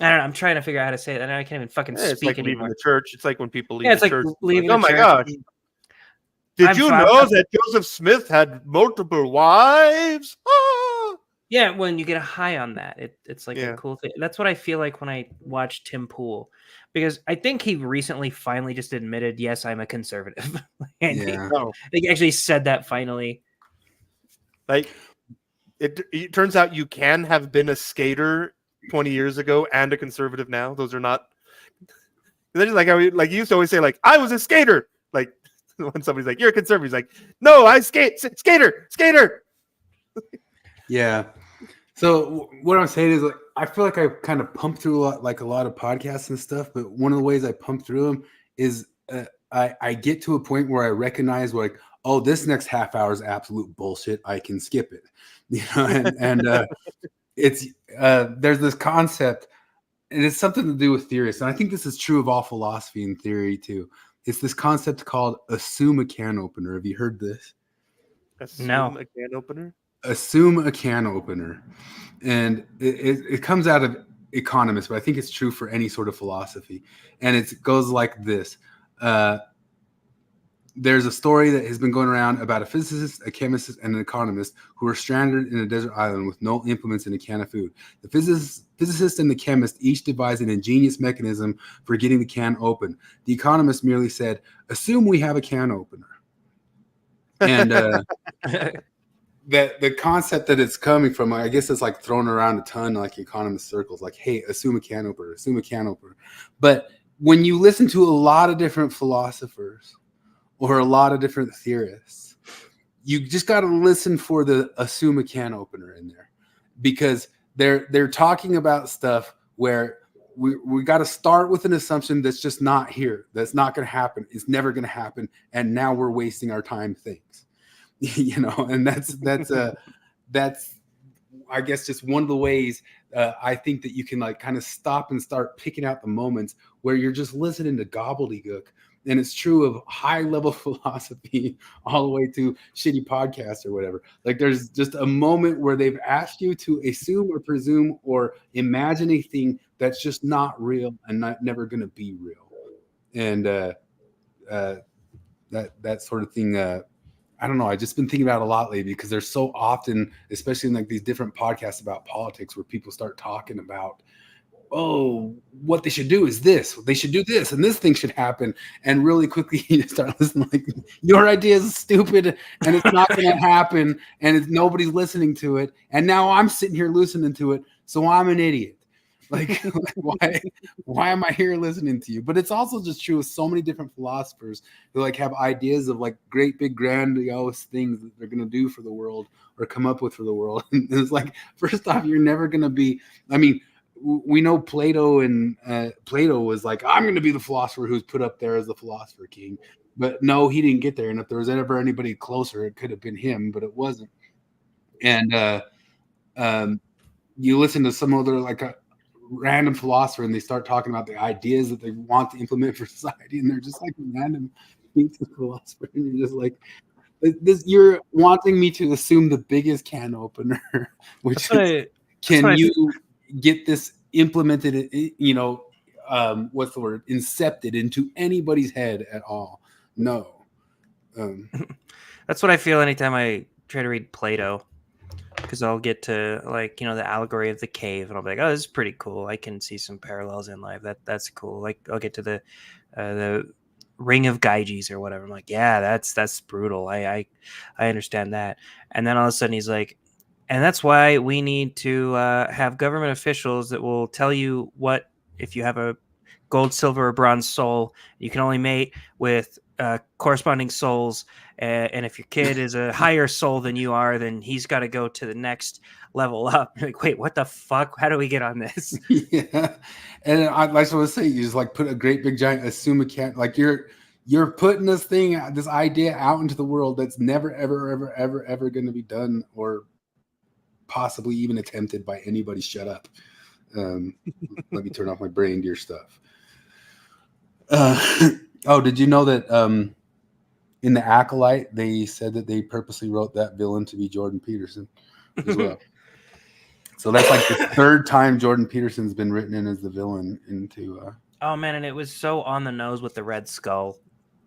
I don't know. I'm trying to figure out how to say it. And I can't even fucking speak it's like anymore. leaving the church. It's like when people leave it's the like church. leaving oh the my church. gosh. Did you know that Joseph Smith had multiple wives? Ah! Yeah, when you get a high on that, it's like a cool thing. That's what I feel like when I watch Tim Pool, because I think he recently finally just admitted, yes, I'm a conservative. And he actually said that finally. Like, it turns out you can have been a skater 20 years ago and a conservative now. Those are not. Then like you used to always say, like, I was a skater. Like when somebody's like, you're a conservative, he's like, no, I skater. Yeah. So what I'm saying is, like, I feel like I kind of pump through a lot of podcasts and stuff, but one of the ways I pump through them is I get to a point where I recognize, like, oh, this next half hour is absolute bullshit. I can skip it, and it's there's this concept, and it's something to do with theorists, and I think this is true of all philosophy and theory too. It's this concept called assume a can opener. Have you heard this? Assume a can opener? Assume a can opener. And it comes out of economists, but I think it's true for any sort of philosophy. And it goes like this. There's a story that has been going around about a physicist, a chemist, and an economist who were stranded in a desert island with no implements and a can of food. The physicist and the chemist each devised an ingenious mechanism for getting the can open. The economist merely said, assume we have a can opener. And the concept that it's coming from, I guess it's like thrown around a ton, like economist circles, like, hey, assume a can opener. But when you listen to a lot of different philosophers or a lot of different theorists, you just got to listen for the assume a can opener in there, because they're talking about stuff where we got to start with an assumption that's just not here. That's not going to happen. It's never going to happen. And now we're wasting our time things, and that's I guess just one of the ways I think that you can like kind of stop and start picking out the moments where you're just listening to gobbledygook. And it's true of high level philosophy all the way to shitty podcasts or whatever. Like there's just a moment where they've asked you to assume or presume or imagine a thing that's just not real and never going to be real. And that sort of thing, I don't know. I've just been thinking about it a lot lately because there's so often, especially in like these different podcasts about politics, where people start talking about, oh, what they should do is this. They should do this, and this thing should happen. And really quickly, you start listening like, your idea is stupid, and it's not going to happen, and nobody's listening to it. And now I'm sitting here listening to it, so I'm an idiot. Like, why am I here listening to you? But it's also just true with so many different philosophers who like have ideas of like great big grandiose things that they're gonna do for the world or come up with for the world. And it's like, first off, you're never gonna be. I mean, we know Plato, and Plato was like, I'm gonna be the philosopher who's put up there as the philosopher king. But no, he didn't get there. And if there was ever anybody closer, it could have been him, but it wasn't. And you listen to some other like a random philosopher and they start talking about the ideas that they want to implement for society, and they're just like random philosopher, and you're just like, this, you're wanting me to assume the biggest can opener, which is, can you get this implemented, you know, what's the word, incepted into anybody's head at all? No. That's what I feel anytime I try to read Plato, because I'll get to like, you know, the allegory of the cave, and I'll be like, oh, this is pretty cool. I can see some parallels in life. That's cool. Like I'll get to the ring of Gyges or whatever. I'm like, yeah, that's brutal. I understand that. And then all of a sudden he's like, and that's why we need to have government officials that will tell you what, if you have a gold, silver, or bronze soul, you can only mate with corresponding souls. And if your kid is a higher soul than you are, then he's got to go to the next level up. Like, wait, what the fuck? How do we get on this? Yeah. And I like to say, you just like put a great big giant assume a cat, like you're putting this thing, this idea out into the world that's never, ever going to be done or possibly even attempted by anybody. Shut up. Let me turn off my brain gear stuff. Oh, did you know that in the Acolyte, they said that they purposely wrote that villain to be Jordan Peterson as well. So that's like the third time Jordan Peterson's been written in as the villain into. Oh man, and it was so on the nose with the Red Skull.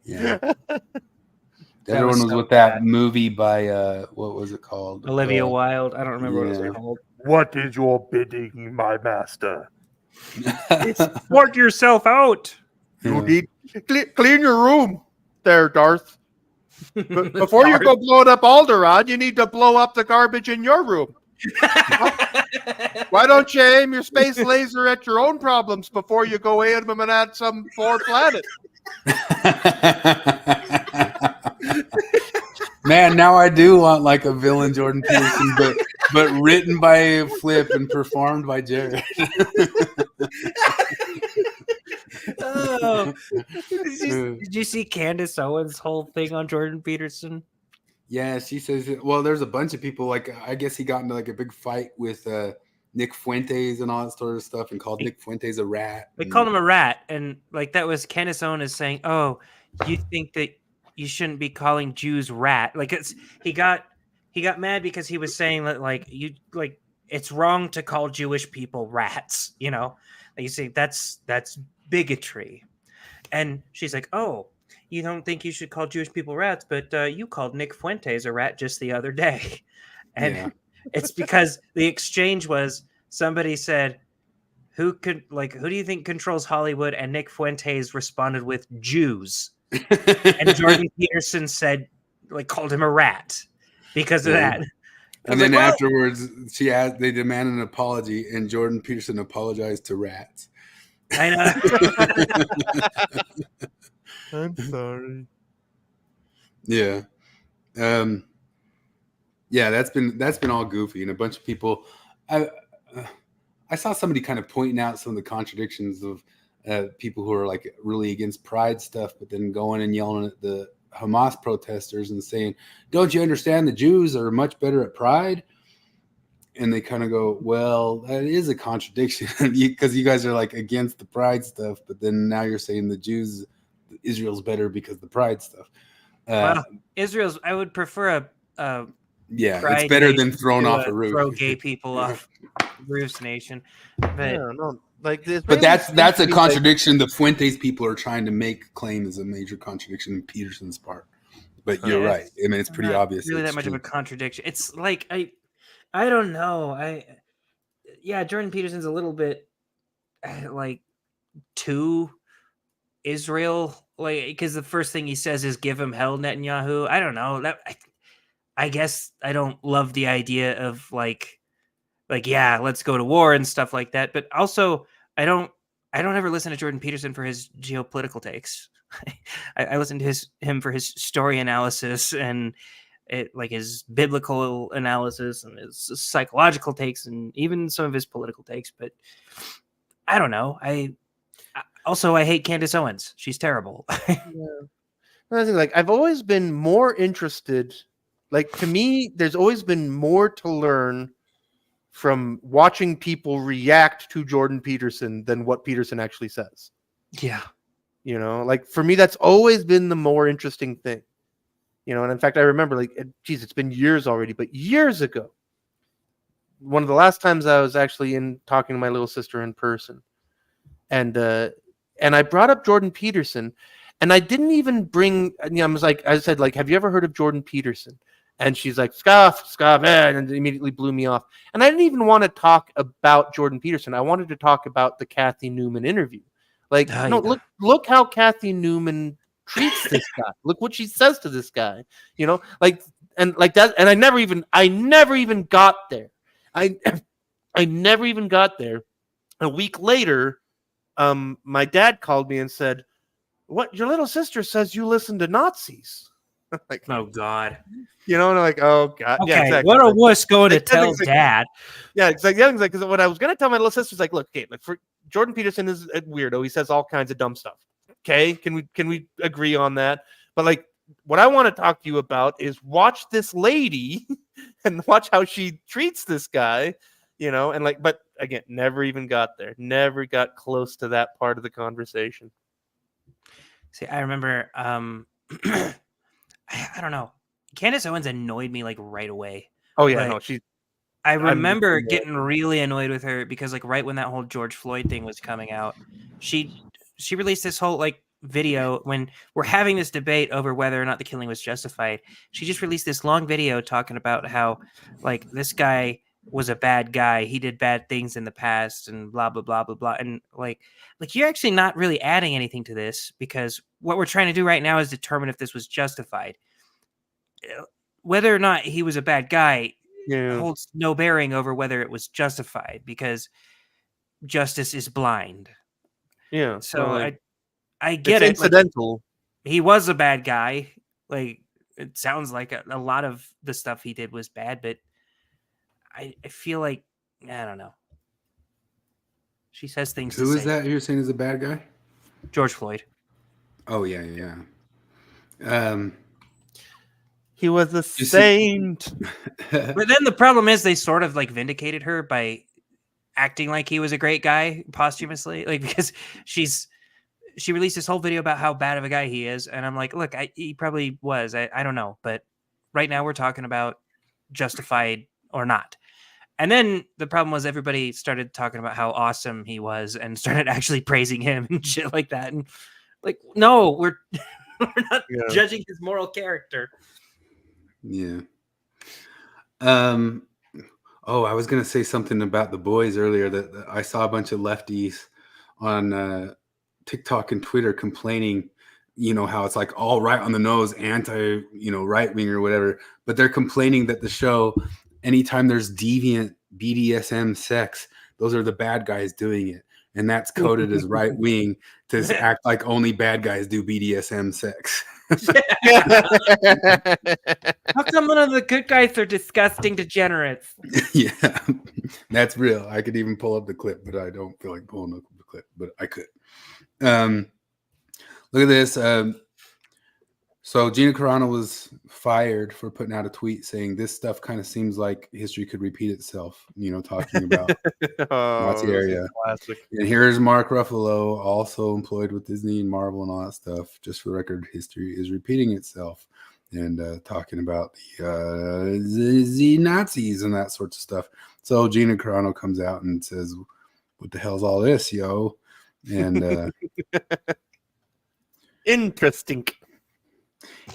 Yeah. The other one was with that movie by what was it called? Olivia Wilde. I don't remember what it was called. What is your bidding, my master? Sort yourself out. You need clean your room there, Darth. Before you go blowing up Alderaan, you need to blow up the garbage in your room. Why don't you aim your space laser at your own problems before you go aim them and at some poor planet? Man, now I do want like a villain Jordan Peterson, but written by Flip and performed by Jared. Oh, did you see Candace Owens' whole thing on Jordan Peterson? Yeah, she says, well, there's a bunch of people, like, I guess he got into like a big fight with Nick Fuentes and all that sort of stuff and called Nick Fuentes a rat. They called him a rat. And like that was Candace Owens saying, oh, you think that you shouldn't be calling Jews rat. Like he got mad because he was saying that it's wrong to call Jewish people rats, you know? Like you say that's bigotry. And she's like, oh, you don't think you should call Jewish people rats, but you called Nick Fuentes a rat just the other day. And it's because the exchange was somebody said, who do you think controls Hollywood? And Nick Fuentes responded with Jews. And Jordan Peterson said, called him a rat because of that. And then afterwards, they demanded an apology, and Jordan Peterson apologized to rats. I know. I'm sorry. Yeah. Yeah, that's been all goofy, and a bunch of people. I saw somebody kind of pointing out some of the contradictions of people who are like really against pride stuff, but then going and yelling at the Hamas protesters and saying, "Don't you understand? The Jews are much better at pride." And they kind of go, well, that is a contradiction because you guys are like against the pride stuff, but then now you're saying Israel's better because of the pride stuff. Well, I would prefer a it's better than thrown off a roof. Throw gay people off roofs nation. But no, like this. But that's a contradiction. The Fuentes people are trying to make claim as a major contradiction in Peterson's part. But you're right. I mean, it's pretty obvious. Really, that much of a contradiction. It's like I don't know. Jordan Peterson's a little bit like too Israel, because the first thing he says is "give him hell, Netanyahu." I don't know. I guess I don't love the idea of like, yeah, let's go to war and stuff like that. But also, I don't ever listen to Jordan Peterson for his geopolitical takes. I listen to him for his story analysis and like his biblical analysis and his psychological takes and even some of his political takes. But I don't know. I hate Candace Owens. She's terrible. I think, like, I've always been more interested. Like, to me, there's always been more to learn from watching people react to Jordan Peterson than what Peterson actually says. Yeah. Like, for me, that's always been the more interesting thing. And in fact, I remember, like, geez, it's been years already, but years ago, one of the last times I was actually talking to my little sister in person, and I brought up Jordan Peterson, and I didn't even bring. I said, like, have you ever heard of Jordan Peterson? And she's like, scoff, and it immediately blew me off. And I didn't even want to talk about Jordan Peterson. I wanted to talk about the Kathy Newman interview. Like, look how Kathy Newman treats this guy. Look what she says to this guy. Like that. And I never even got there. I never even got there. A week later, my dad called me and said, "What? Your little sister says you listen to Nazis." Like, oh God. And I'm like, oh God. Okay, yeah, exactly. What a wuss going to tell dad. Yeah, exactly. Yeah, because what I was going to tell my little sister is like, look, okay, like, for Jordan Peterson is a weirdo. He says all kinds of dumb stuff. Okay, can we agree on that? But, like, what I want to talk to you about is watch this lady and watch how she treats this guy, and, like, but again, never even got there. Never got close to that part of the conversation. See, I remember, I don't know. Candace Owens annoyed me, like, right away. Oh yeah, no, I remember getting really annoyed with her because, like, right when that whole George Floyd thing was coming out, she released this whole, like, video when we're having this debate over whether or not the killing was justified. She just released this long video talking about how, like, this guy was a bad guy. He did bad things in the past and blah, blah, blah, blah, blah. And like you're actually not really adding anything to this because what we're trying to do right now is determine if this was justified. Whether or not he was a bad guy holds no bearing over whether it was justified because justice is blind. Yeah. So I get it's it. incidental. Like, he was a bad guy. Like, it sounds like a lot of the stuff he did was bad, but I feel like, I don't know. She says things. Who is that you're saying is a bad guy? George Floyd. Oh yeah. He was a saint. But then the problem is they sort of, like, vindicated her by acting like he was a great guy posthumously, like, because she released this whole video about how bad of a guy he is, and I'm like, look, he probably was. I don't know, but right now we're talking about justified or not. And then the problem was everybody started talking about how awesome he was and started actually praising him and shit like that. And, like, no, we're not judging his moral character. Yeah. Oh, I was gonna say something about the boys earlier that I saw a bunch of lefties on TikTok and Twitter complaining, how it's like all right on the nose, anti, right wing or whatever, but they're complaining that the show, anytime there's deviant BDSM sex, those are the bad guys doing it. And that's coded as right wing to act like only bad guys do BDSM sex. How come none of the good guys are disgusting degenerates? Yeah, that's real. I could even pull up the clip, but I don't feel like pulling up the clip, but I could. Look at this. So Gina Carano was fired for putting out a tweet saying this stuff kind of seems like history could repeat itself, talking about Nazi area. And here's Mark Ruffalo, also employed with Disney and Marvel and all that stuff. Just for the record, history is repeating itself, and talking about the Nazis and that sorts of stuff. So Gina Carano comes out and says, "What the hell's all this, yo?" And interesting.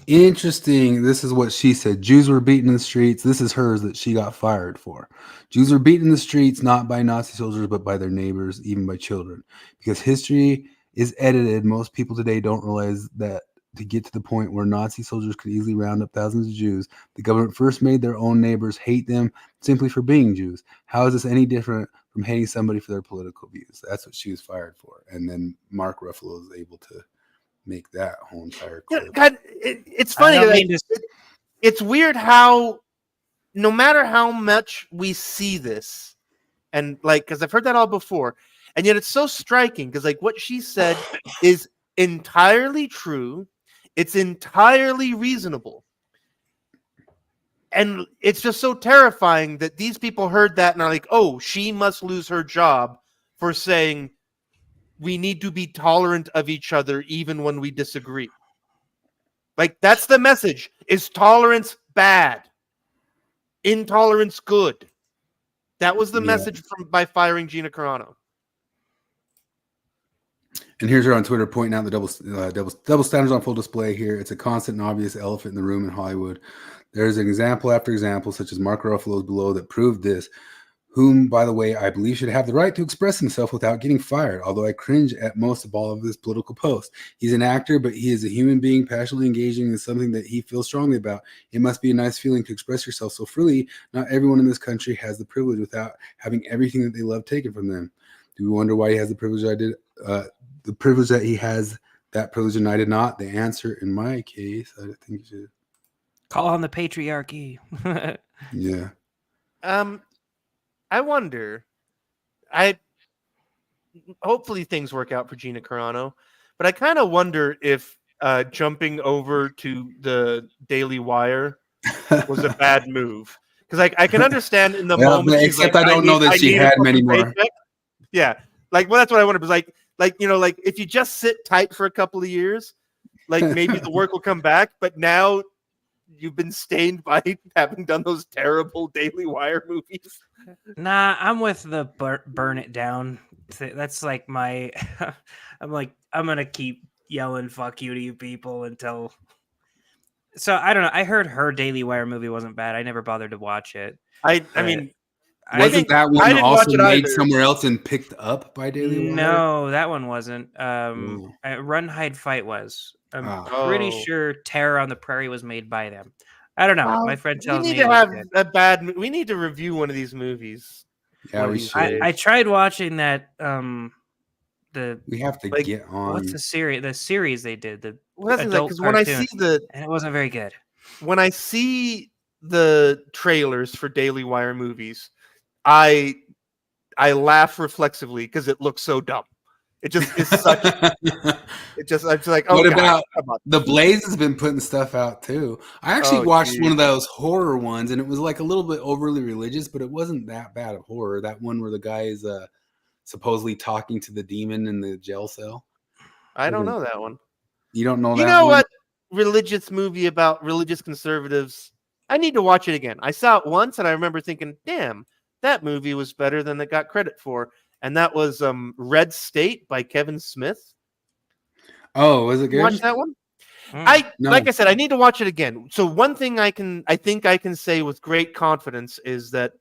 This is what she said. Jews were beaten in the streets. This is hers that she got fired for. Jews were beaten in the streets, not by Nazi soldiers, but by their neighbors, even by children. Because history is edited. Most people today don't realize that to get to the point where Nazi soldiers could easily round up thousands of Jews. The government first made their own neighbors hate them simply for being Jews. How is this any different from hating somebody for their political views? That's what she was fired for. And then Mark Ruffalo was able to make that whole entire clip. God, it's funny. It's weird how no matter how much we see this, and like, because I've heard that all before, and yet it's so striking because like what she said is entirely true. It's entirely reasonable. And it's just so terrifying that these people heard that and are like, oh, she must lose her job for saying we need to be tolerant of each other even when we disagree. Like, that's the message. Is tolerance bad? Intolerance good? That was the message by firing Gina Carano. And here's her on Twitter pointing out the double standards on full display here. It's a constant and obvious elephant in the room in Hollywood. There's an example after example, such as Mark Ruffalo's below, that proved this, whom, by the way, I believe should have the right to express himself without getting fired, although I cringe at most of all of his political posts. He's an actor, but he is a human being passionately engaging in something that he feels strongly about. It must be a nice feeling to express yourself so freely. Not everyone in this country has the privilege without having everything that they love taken from them. Do we wonder why he has the privilege I did? The privilege that he has, that privilege and I did not? The answer in my case, I think you should call on the patriarchy. Yeah. I wonder. Hopefully things work out for Gina Carano, but I kind of wonder if jumping over to the Daily Wire was a bad move. Because I can understand in the moment. Except I don't know that she had many more. Yeah, like that's what I wonder. But like if you just sit tight for a couple of years, like maybe the work will come back. But now you've been stained by having done those terrible Daily Wire movies. Nah, I'm with the burn it down. That's like my. I'm gonna keep yelling "fuck you" to you people until. So I don't know. I heard her Daily Wire movie wasn't bad. I never bothered to watch it. I mean, wasn't that one also made somewhere else and picked up by Daily Wire? No, that one wasn't. Run, Hide, Fight was. I'm pretty sure Terror on the Prairie was made by them. I don't know. My friend tells me we need to have a bad. We need to review one of these movies. Yeah, we should. I tried watching that. We have to get on. What's the series? The series they did. The adult cartoon, when I see and it wasn't very good. When I see the trailers for Daily Wire movies, I laugh reflexively because it looks so dumb. It just is such. I'm just like, oh, what God, about The Blaze has been putting stuff out too. I actually watched one of those horror ones, and it was like a little bit overly religious, but it wasn't that bad of horror. That one where the guy is supposedly talking to the demon in the jail cell. I don't know that one. You don't know that? You know what? Religious movie about religious conservatives. I need to watch it again. I saw it once, and I remember thinking, damn, that movie was better than it got credit for. And that was Red State by Kevin Smith. Oh, was it good? Watch that one? Like I said, I need to watch it again. So one thing I think I can say with great confidence is that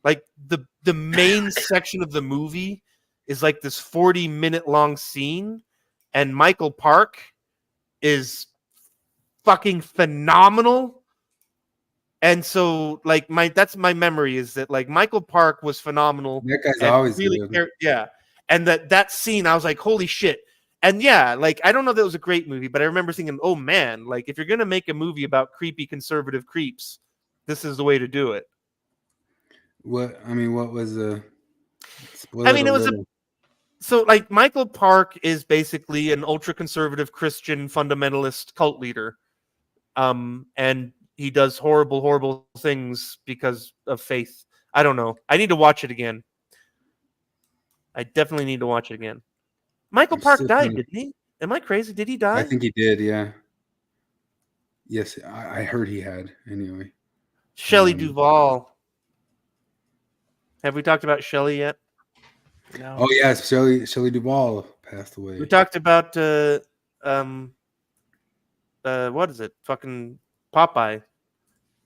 like the main section of the movie is like this 40-minute long scene, and Michael Park is fucking phenomenal. And so, like, that's my memory is that like Michael Park was phenomenal. That guy's always really good. Yeah, and that scene, I was like, holy shit. And yeah, like I don't know that it was a great movie, but I remember thinking, oh man, like if you're gonna make a movie about creepy conservative creeps, this is the way to do it. What was the? It was so like Michael Park is basically an ultra conservative Christian fundamentalist cult leader, and he does horrible things because of faith. I don't know. I need to watch it again. I definitely need to watch it again. Michael Park died, didn't he? Am I crazy? Did he die? I think he did, yeah. Yes, I heard he had, anyway. Shelley Duvall. Have we talked about Shelley yet? No. Oh, yes, Shelley Duvall passed away. We talked about, what is it? Fucking Popeye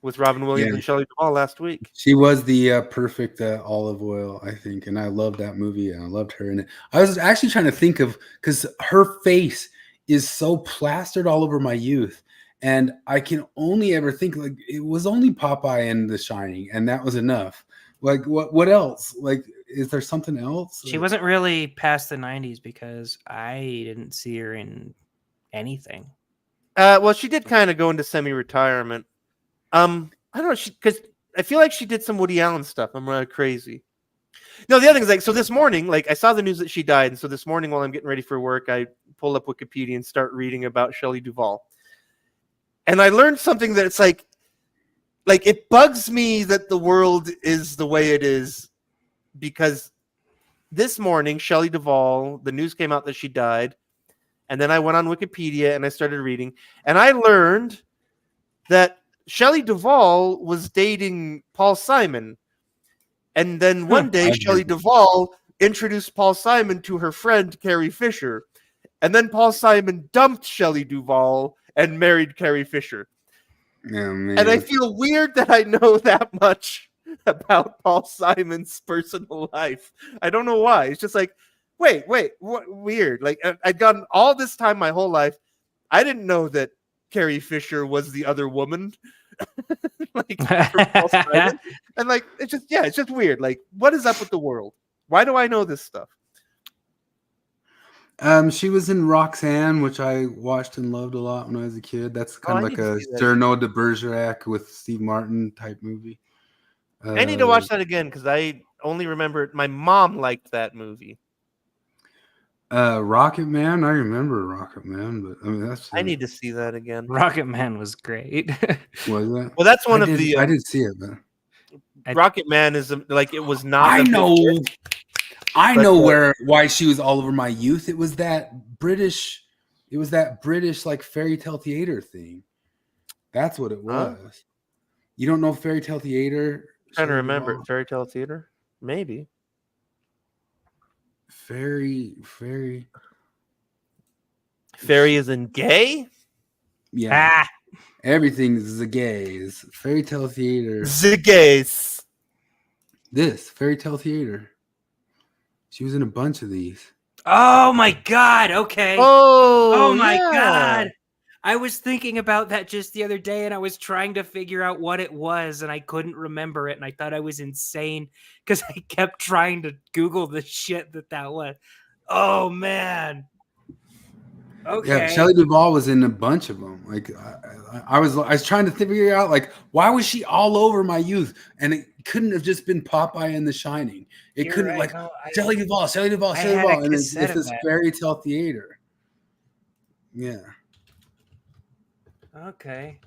with Robin Williams and Shelley Duvall last week. She was the perfect olive oil, I think, and I loved that movie, and I loved her in it. I was actually trying to think of, because her face is so plastered all over my youth. And I can only ever think like it was only Popeye and The Shining, and that was enough. Like what else? Like, is there something else? She wasn't really past the 90s because I didn't see her in anything. Well, she did kind of go into semi-retirement. I don't know, because I feel like she did some Woody Allen stuff. I'm rather crazy. No, the other thing is like, so this morning, like I saw the news that she died, and so this morning while I'm getting ready for work, I pull up Wikipedia and start reading about Shelley Duvall. And I learned something that it's like it bugs me that the world is the way it is, because this morning, Shelley Duvall, the news came out that she died, and then I went on Wikipedia and I started reading, and I learned that Shelley Duvall was dating Paul Simon. And then one day, Shelley Duvall introduced Paul Simon to her friend, Carrie Fisher. And then Paul Simon dumped Shelley Duvall and married Carrie Fisher. Yeah, man. And I feel weird that I know that much about Paul Simon's personal life. I don't know why. It's just like, wait, what weird. Like, I'd gone all this time, my whole life. I didn't know that Carrie Fisher was the other woman. Like, for Paul Simon. And like, it's just weird. Like, what is up with the world? Why do I know this stuff? She was in Roxanne, which I watched and loved a lot when I was a kid. That's kind of like a Cyrano de Bergerac with Steve Martin type movie. I need to watch that again because I only remember my mom liked that movie. Rocket Man, I remember Rocket Man, but I mean I need to see that again. Rocket Man was great. Was that? Well, that's one I of did, the. I did see it, but Rocket Man is like it was not. I know why she was all over my youth. It was that British like fairy tale theater thing. That's what it was. You don't know fairy tale theater? I'm trying to remember fairy tale theater, maybe. Fairy is in gay. Yeah, everything is the gays. Fairy tale theater. The gays. This fairy tale theater. She was in a bunch of these. Oh my god! Okay. Oh my god! I was thinking about that just the other day, and I was trying to figure out what it was, and I couldn't remember it, and I thought I was insane because I kept trying to Google the shit that was. Oh man. Okay. Yeah, Shelley Duvall was in a bunch of them. Like I was trying to figure out like why was she all over my youth, and it couldn't have just been Popeye and The Shining. It couldn't like Shelley Duvall, and it's this fairy tale theater. Yeah. Okay.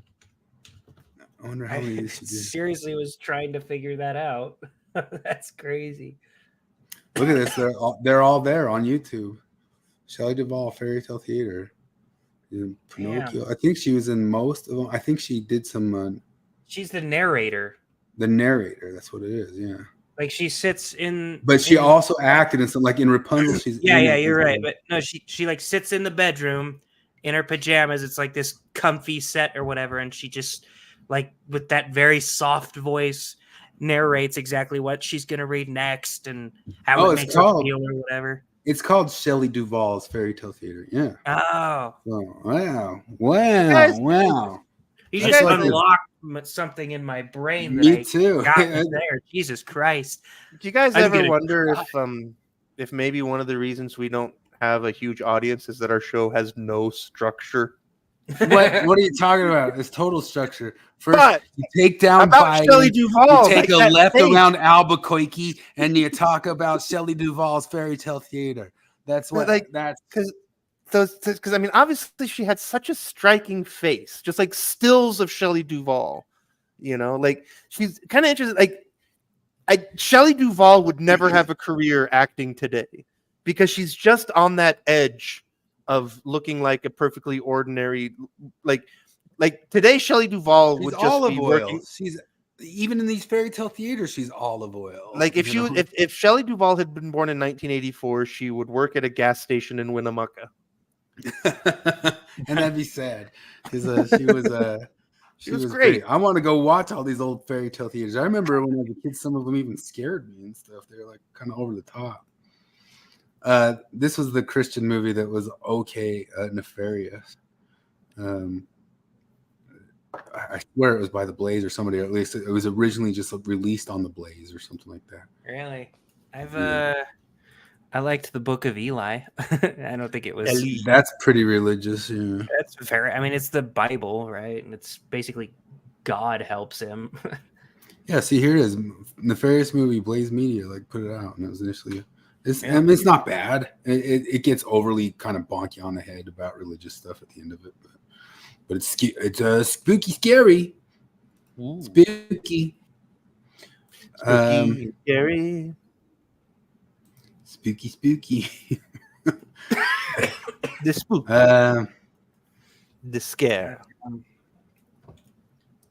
I wonder how many she did. Seriously was trying to figure that out. That's crazy. Look at this. They're all there on YouTube. Shelley Duvall, Fairy Tale Theater. Pinocchio. I think she was in most of them. I think she did some. She's the narrator. The narrator. That's what it is. Yeah. Like she sits in. But she also acted in some, like in Rapunzel. She's you're right. But no, she like sits in the bedroom in her pajamas. It's like this comfy set or whatever, and she just like with that very soft voice narrates exactly what she's gonna read next and how it makes her feel or whatever. It's called Shelley Duvall's Fairy Tale Theater. Yeah. Oh. Wow. You just unlocked something in my brain. Me too. Got there. Jesus Christ. Do you guys ever wonder if maybe one of the reasons we don't have a huge audience is that our show has no structure? What are you talking about? It's total structure. First, you take down Biden, Shelley Duvall, you take a left around Albuquerque, and you talk about Shelley Duvall's Fairy Tale Theater. That's what. That's because I mean, obviously, she had such a striking face, just like stills of Shelley Duvall. You know, like she's kind of interesting. Like, Shelley Duvall would never have a career acting today because she's just on that edge of looking like a perfectly ordinary, like today, Shelley Duvall would just be working. She's even in these fairy tale theaters. She's olive oil. Like if Shelley Duvall had been born in 1984, she would work at a gas station in Winnemucca, and that'd be sad because she was great. I want to go watch all these old fairy tale theaters. I remember when I was a kid, some of them even scared me and stuff. They're like kind of over the top. This was the Christian movie that was okay, nefarious. I swear it was by the Blaze or somebody, or at least it was originally just released on the Blaze or something like that. Really? I liked the Book of Eli. I don't think it was. That's pretty religious. Yeah. That's very. I mean, it's the Bible, right? And it's basically God helps him. Yeah. See, here it is. Nefarious movie, Blaze Media, like put it out, and it was initially. I mean, it's not bad. It gets overly kind of bonky on the head about religious stuff at the end of it, but it's spooky, scary. Ooh. Spooky. Scary. Spooky. The spook. The scare.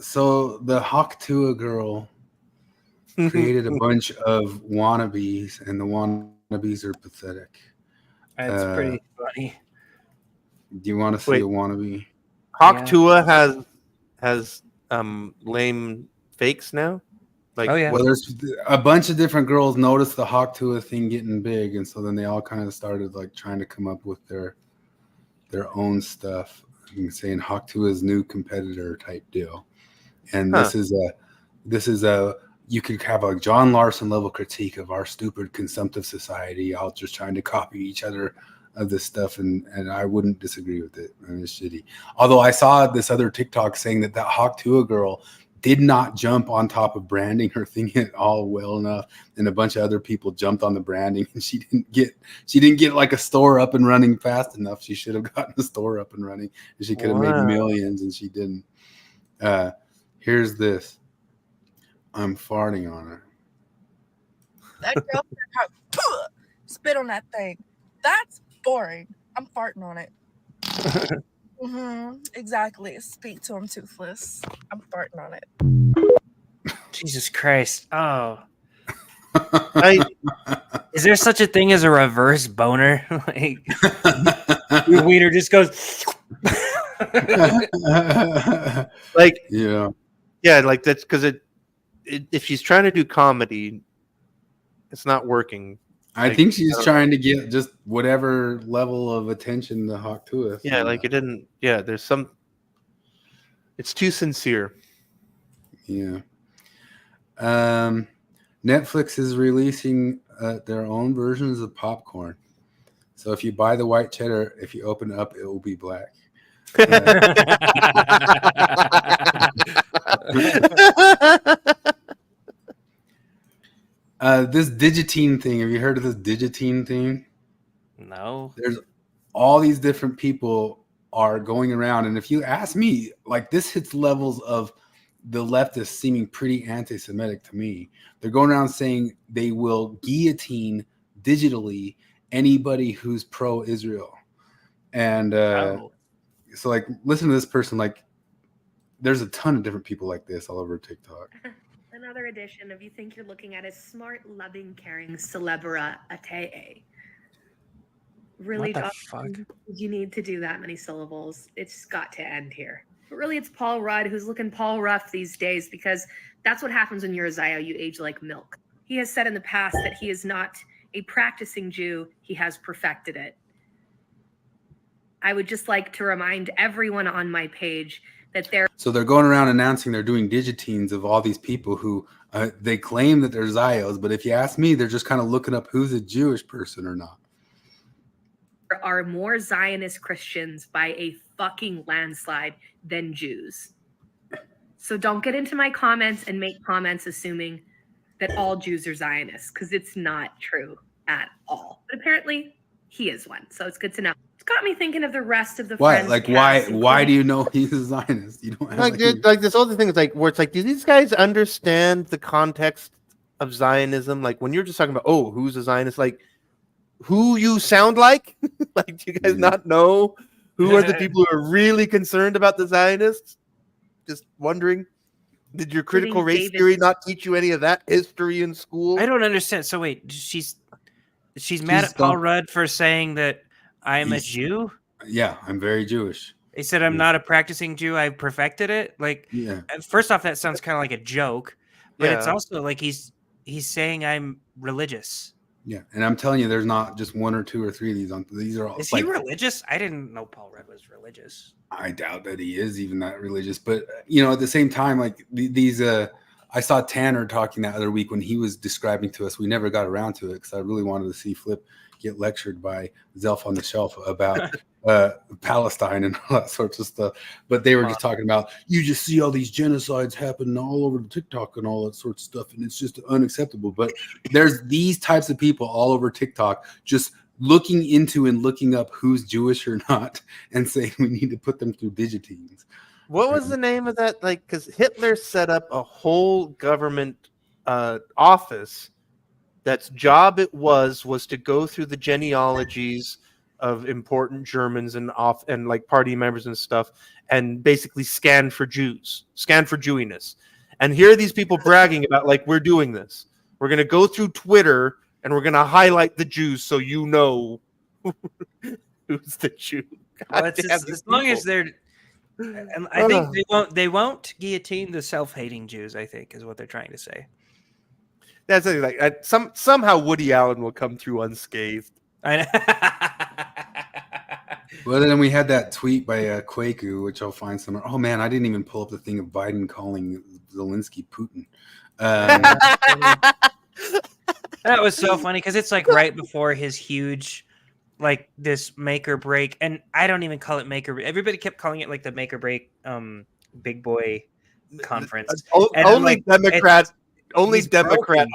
So the Hawktua girl created a bunch of wannabes, and the wannabes are pathetic. That's pretty funny. Do you want to see a wannabe? Hawktua has lame fakes now. Like, well, there's a bunch of different girls noticed the Hawktua thing getting big, and so then they all kind of started like trying to come up with their own stuff, saying Hawktua's new competitor type deal. And this is a you could have a John Larsen level critique of our stupid consumptive society, all just trying to copy each other of this stuff, and I wouldn't disagree with it. And it's shitty. Although I saw this other TikTok saying that Hawktua girl did not jump on top of branding her thing at all well enough, and a bunch of other people jumped on the branding, and she didn't get like a store up and running fast enough. She should have gotten the store up and running, and she could have made millions, and she didn't. Here's this. I'm farting on her. That girl spit on that thing. That's boring. I'm farting on it. Exactly. Speak to him, Toothless. I'm farting on it. Jesus Christ. Oh. Is there such a thing as a reverse boner? Like your wiener just goes like yeah, like that's because if she's trying to do comedy, it's not working. I think she's trying to get just whatever level of attention the Hawktua. Yeah, like it didn't. Yeah, there's some. It's too sincere. Yeah. Netflix is releasing their own versions of popcorn. So if you buy the white cheddar, if you open it up, it will be black. This digitine thing. Have you heard of this digitine thing? No. There's all these different people are going around, and if you ask me, like this hits levels of the leftists seeming pretty anti-Semitic to me. They're going around saying they will guillotine digitally anybody who's pro-Israel, and so like listen to this person. Like there's a ton of different people like this all over TikTok. Another edition of You Think You're Looking at a Smart, Loving, Caring Celebra Atee. Really, what the fuck? You need to do that many syllables. It's got to end here. But really, it's Paul Rudd who's looking Paul Ruff these days, because that's what happens when you're a Zio. You age like milk. He has said in the past that he is not a practicing Jew. He has perfected it. I would just like to remind everyone on my page that they're going around announcing they're doing digitines of all these people who they claim that they're Zios, but if you ask me, they're just kind of looking up who's a Jewish person or not. There are more Zionist Christians by a fucking landslide than Jews. So don't get into my comments and make comments assuming that all Jews are Zionists, because it's not true at all. But apparently he is one, so it's good to know. Got me thinking of the rest of the friends. Like why do you know he's a Zionist? You don't have like this other thing is like where it's like, do these guys understand the context of Zionism? Like when you're just talking about, oh, who's a Zionist, like who you sound like? Like, do you guys not know who are the people who are really concerned about the Zionists? Just wondering. Did your critical race theory not teach you any of that history in school? I don't understand. So wait, she's mad at Paul Rudd for saying that I'm a Jew? Yeah, I'm very Jewish. He said I'm not a practicing Jew. I perfected it. Like, first off, that sounds kind of like a joke, but it's also like he's saying I'm religious. Yeah, and I'm telling you, there's not just one or two or three of these. These are all. Is he religious? I didn't know Paul Rudd was religious. I doubt that he is even that religious. But at the same time, like these. I saw Tanner talking that other week when he was describing to us. We never got around to it because I really wanted to see Flip get lectured by Zelf on the Shelf about Palestine and all that sorts of stuff. But they were just talking about, you just see all these genocides happening all over the TikTok and all that sort of stuff, and it's just unacceptable. But there's these types of people all over TikTok just looking into and looking up who's Jewish or not and saying we need to put them through digitines. What was the name of that? Like, because Hitler set up a whole government office that's job it was to go through the genealogies of important Germans and like party members and stuff, and basically scan for Jewiness. And here are these people bragging about, like, we're doing this. We're going to go through Twitter and we're going to highlight the Jews so you know who's the Jew. Well, as long as they're. And I think they won't guillotine the self-hating Jews, I think, is what they're trying to say. That's like somehow Woody Allen will come through unscathed. I know. Well, then we had that tweet by Kwaku, which I'll find somewhere. Oh man, I didn't even pull up the thing of Biden calling Zelensky Putin. That was so funny because it's like right before his huge, like, this make or break, and I don't even call it make or break. Everybody kept calling it like the make or break big boy conference. Only Democrat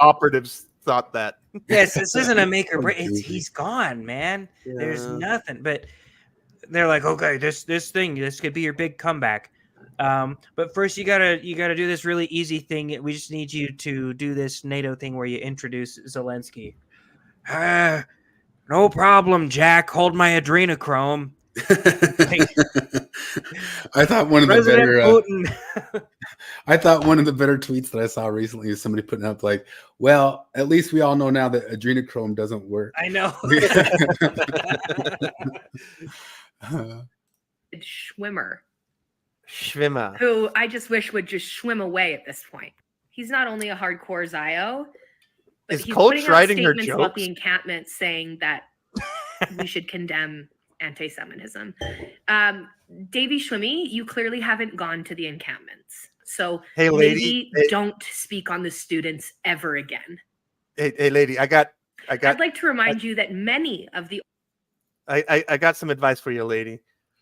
operatives thought that. Yes, this isn't a make or break. He's gone, man. Yeah. There's nothing. But they're like, okay, this could be your big comeback. But first you gotta do this really easy thing. We just need you to do this NATO thing where you introduce Zelensky. No problem, Jack. Hold my adrenochrome. I thought one of the better. I thought one of the better tweets that I saw recently is somebody putting up like, "Well, at least we all know now that adrenochrome doesn't work." I know. Schwimmer, who I just wish would just swim away at this point. He's not only a hardcore Zio, but he's putting out statements about the encampment saying that we should condemn anti-Semitism. Davey Schwimmy, you clearly haven't gone to the encampments. So hey, lady, don't speak on the students ever again. Hey lady, I'd like to remind you that many of the I got some advice for you, lady.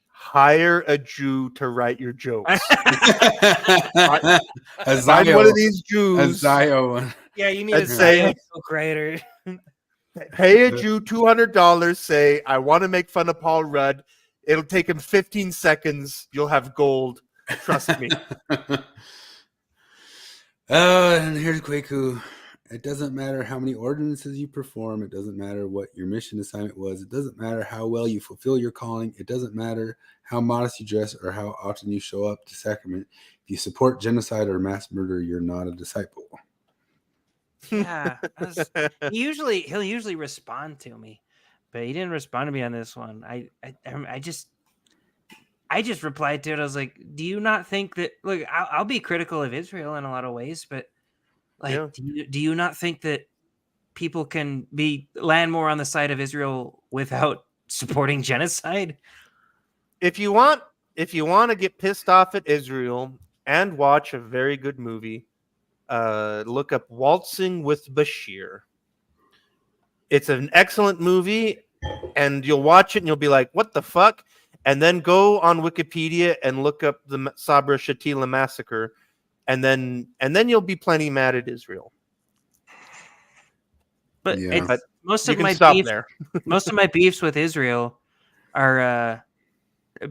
Hire a Jew to write your jokes. Find one of these Jews. Yeah, you need a creator. Pay a Jew $200. Say, I want to make fun of Paul Rudd. It'll take him 15 seconds. You'll have gold. Trust me. And here's Kwaku. It doesn't matter how many ordinances you perform. It doesn't matter what your mission assignment was. It doesn't matter how well you fulfill your calling. It doesn't matter how modest you dress or how often you show up to sacrament. If you support genocide or mass murder, you're not a disciple. Yeah, he'll usually respond to me, but he didn't respond to me on this one. I just replied to it. I was like, do you not think that? Look, I'll be critical of Israel in a lot of ways, but like, do you not think that people can land more on the side of Israel without supporting genocide? If you want to get pissed off at Israel and watch a very good movie, look up Waltzing with Bashir. It's an excellent movie, and you'll watch it and you'll be like, what the fuck? And then go on Wikipedia and look up the Sabra Shatila massacre, and then you'll be plenty mad at Israel. But most of my beefs with Israel are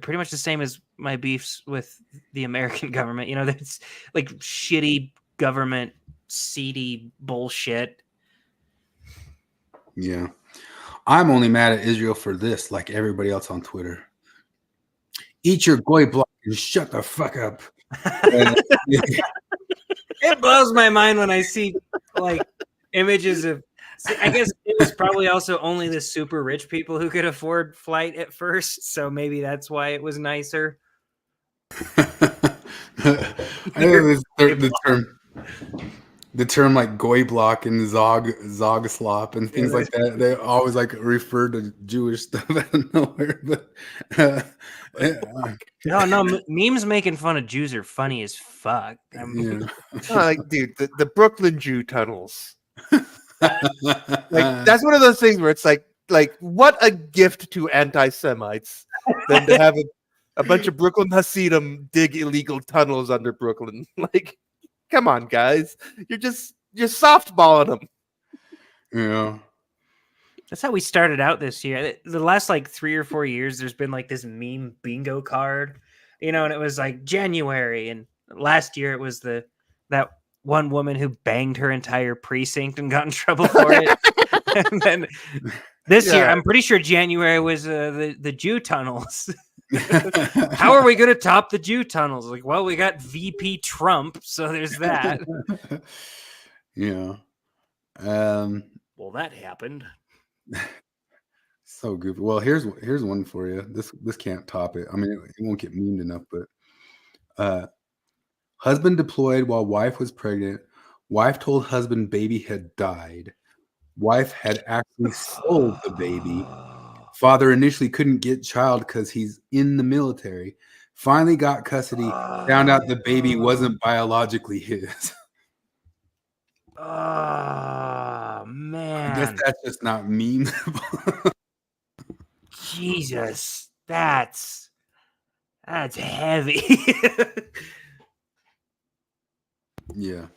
pretty much the same as my beefs with the American government. You know, that's like shitty government, seedy bullshit. Yeah. I'm only mad at Israel for this, like everybody else on Twitter. Eat your goy block and shut the fuck up. It blows my mind when I see like images of. I guess it was probably also only the super rich people who could afford flight at first, so maybe that's why it was nicer. I know the the term like goy block and zog slop and things like that. They always like refer to Jewish stuff out of nowhere. But no, memes making fun of Jews are funny as fuck. Yeah. Like, dude, the Brooklyn Jew tunnels. Like, that's one of those things where it's like what a gift to anti-Semites than to have a bunch of Brooklyn Hasidim dig illegal tunnels under Brooklyn. Like, come on, guys, you're softballing them. Yeah. That's how we started out this year. The last like 3 or 4 years, there's been like this meme bingo card, and it was like January, and last year it was that one woman who banged her entire precinct and got in trouble for it. And then this year, I'm pretty sure January was the Jew tunnels. How are we going to top the Jew tunnels? Like, well, we got VP Trump, so there's that. Yeah. Well, that happened. So goofy. Well, here's one for you. This can't top it. I mean, it won't get memed enough, but husband deployed while wife was pregnant. Wife told husband baby had died. Wife had actually sold the baby. Father initially couldn't get child because he's in the military. Finally got custody. Found out the baby wasn't biologically his. Oh man! I guess that's just not memeable. Jesus, that's heavy. Yeah,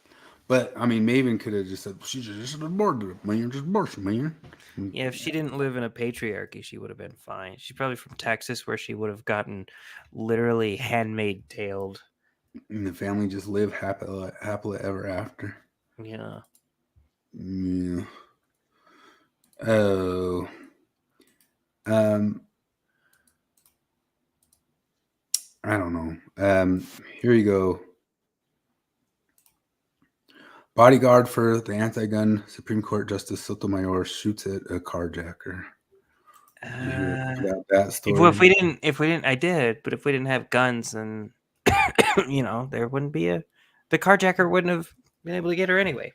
but I mean, Maven could have just said she's just an abortion, man. Yeah, if she didn't live in a patriarchy, she would have been fine. She's probably from Texas, where she would have gotten literally handmaid tailed. And the family just lived happily ever after. Yeah. Yeah. Oh. I don't know. Here you go. Bodyguard for the anti-gun Supreme Court Justice Sotomayor shoots at a carjacker. That story. If we didn't, I did. But if we didn't have guns, then there wouldn't be the carjacker wouldn't have been able to get her anyway.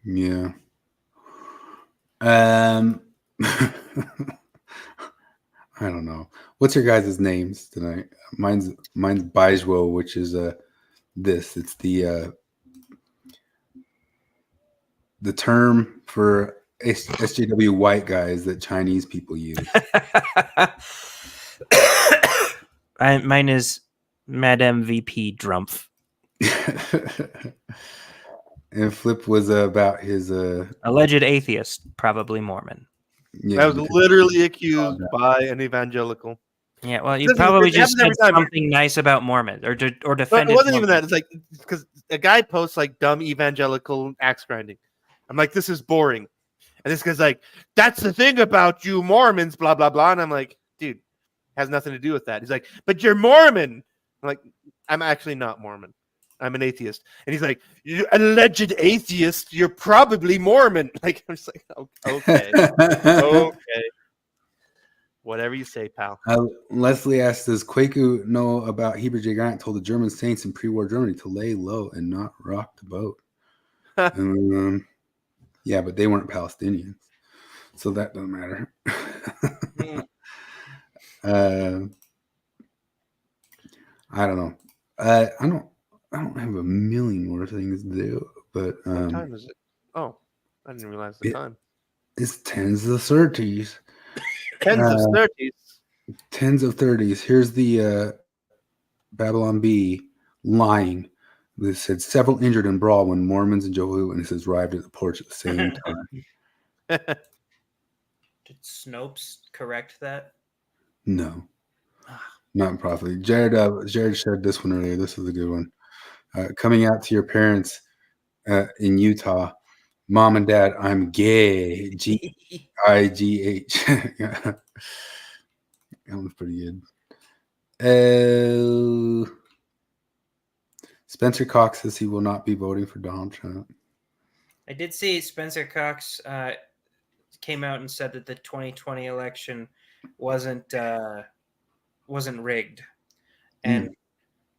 Yeah. I don't know. What's your guys' names tonight? Mine's Bijwo, which is this. It's the term for SJW white guys that Chinese people use. Mine is Madame VP Drumpf. And Flip was about his alleged atheist, probably Mormon. Yeah, I was literally accused by an evangelical. Yeah, well, you probably just said something nice about Mormon or defended. It wasn't Mormon. even that. It's like because a guy posts like dumb evangelical axe grinding. I'm like, this is boring, and this guy's like, that's the thing about you Mormons, blah blah blah, and I'm like, dude, has nothing to do with that. He's like, but you're Mormon. I'm like, I'm actually not Mormon. I'm an atheist. And he's like, you alleged atheist, you're probably Mormon. Like, I'm just like, okay. Okay. Whatever you say, pal. Leslie asks, does Kwaku know about Heber J. Grant told the German saints in pre-war Germany to lay low and not rock the boat? Yeah, but they weren't Palestinians. So that doesn't matter. I don't know. I don't have a million more things to do, but what time is it? Oh, I didn't realize the time. It's tens of 30s. Tens of 30s. Tens of 30s. Here's the Babylon Bee lying. This said several injured in brawl when Mormons and Jehovah's Witnesses arrived at the porch at the same time. Did Snopes correct that? No, not properly. Jared shared this one earlier. This is a good one. Coming out to your parents in Utah, Mom and Dad, I'm gay. Gigh. That one's pretty good. Spencer Cox says he will not be voting for Donald Trump. I did see Spencer Cox came out and said that the 2020 election wasn't rigged, and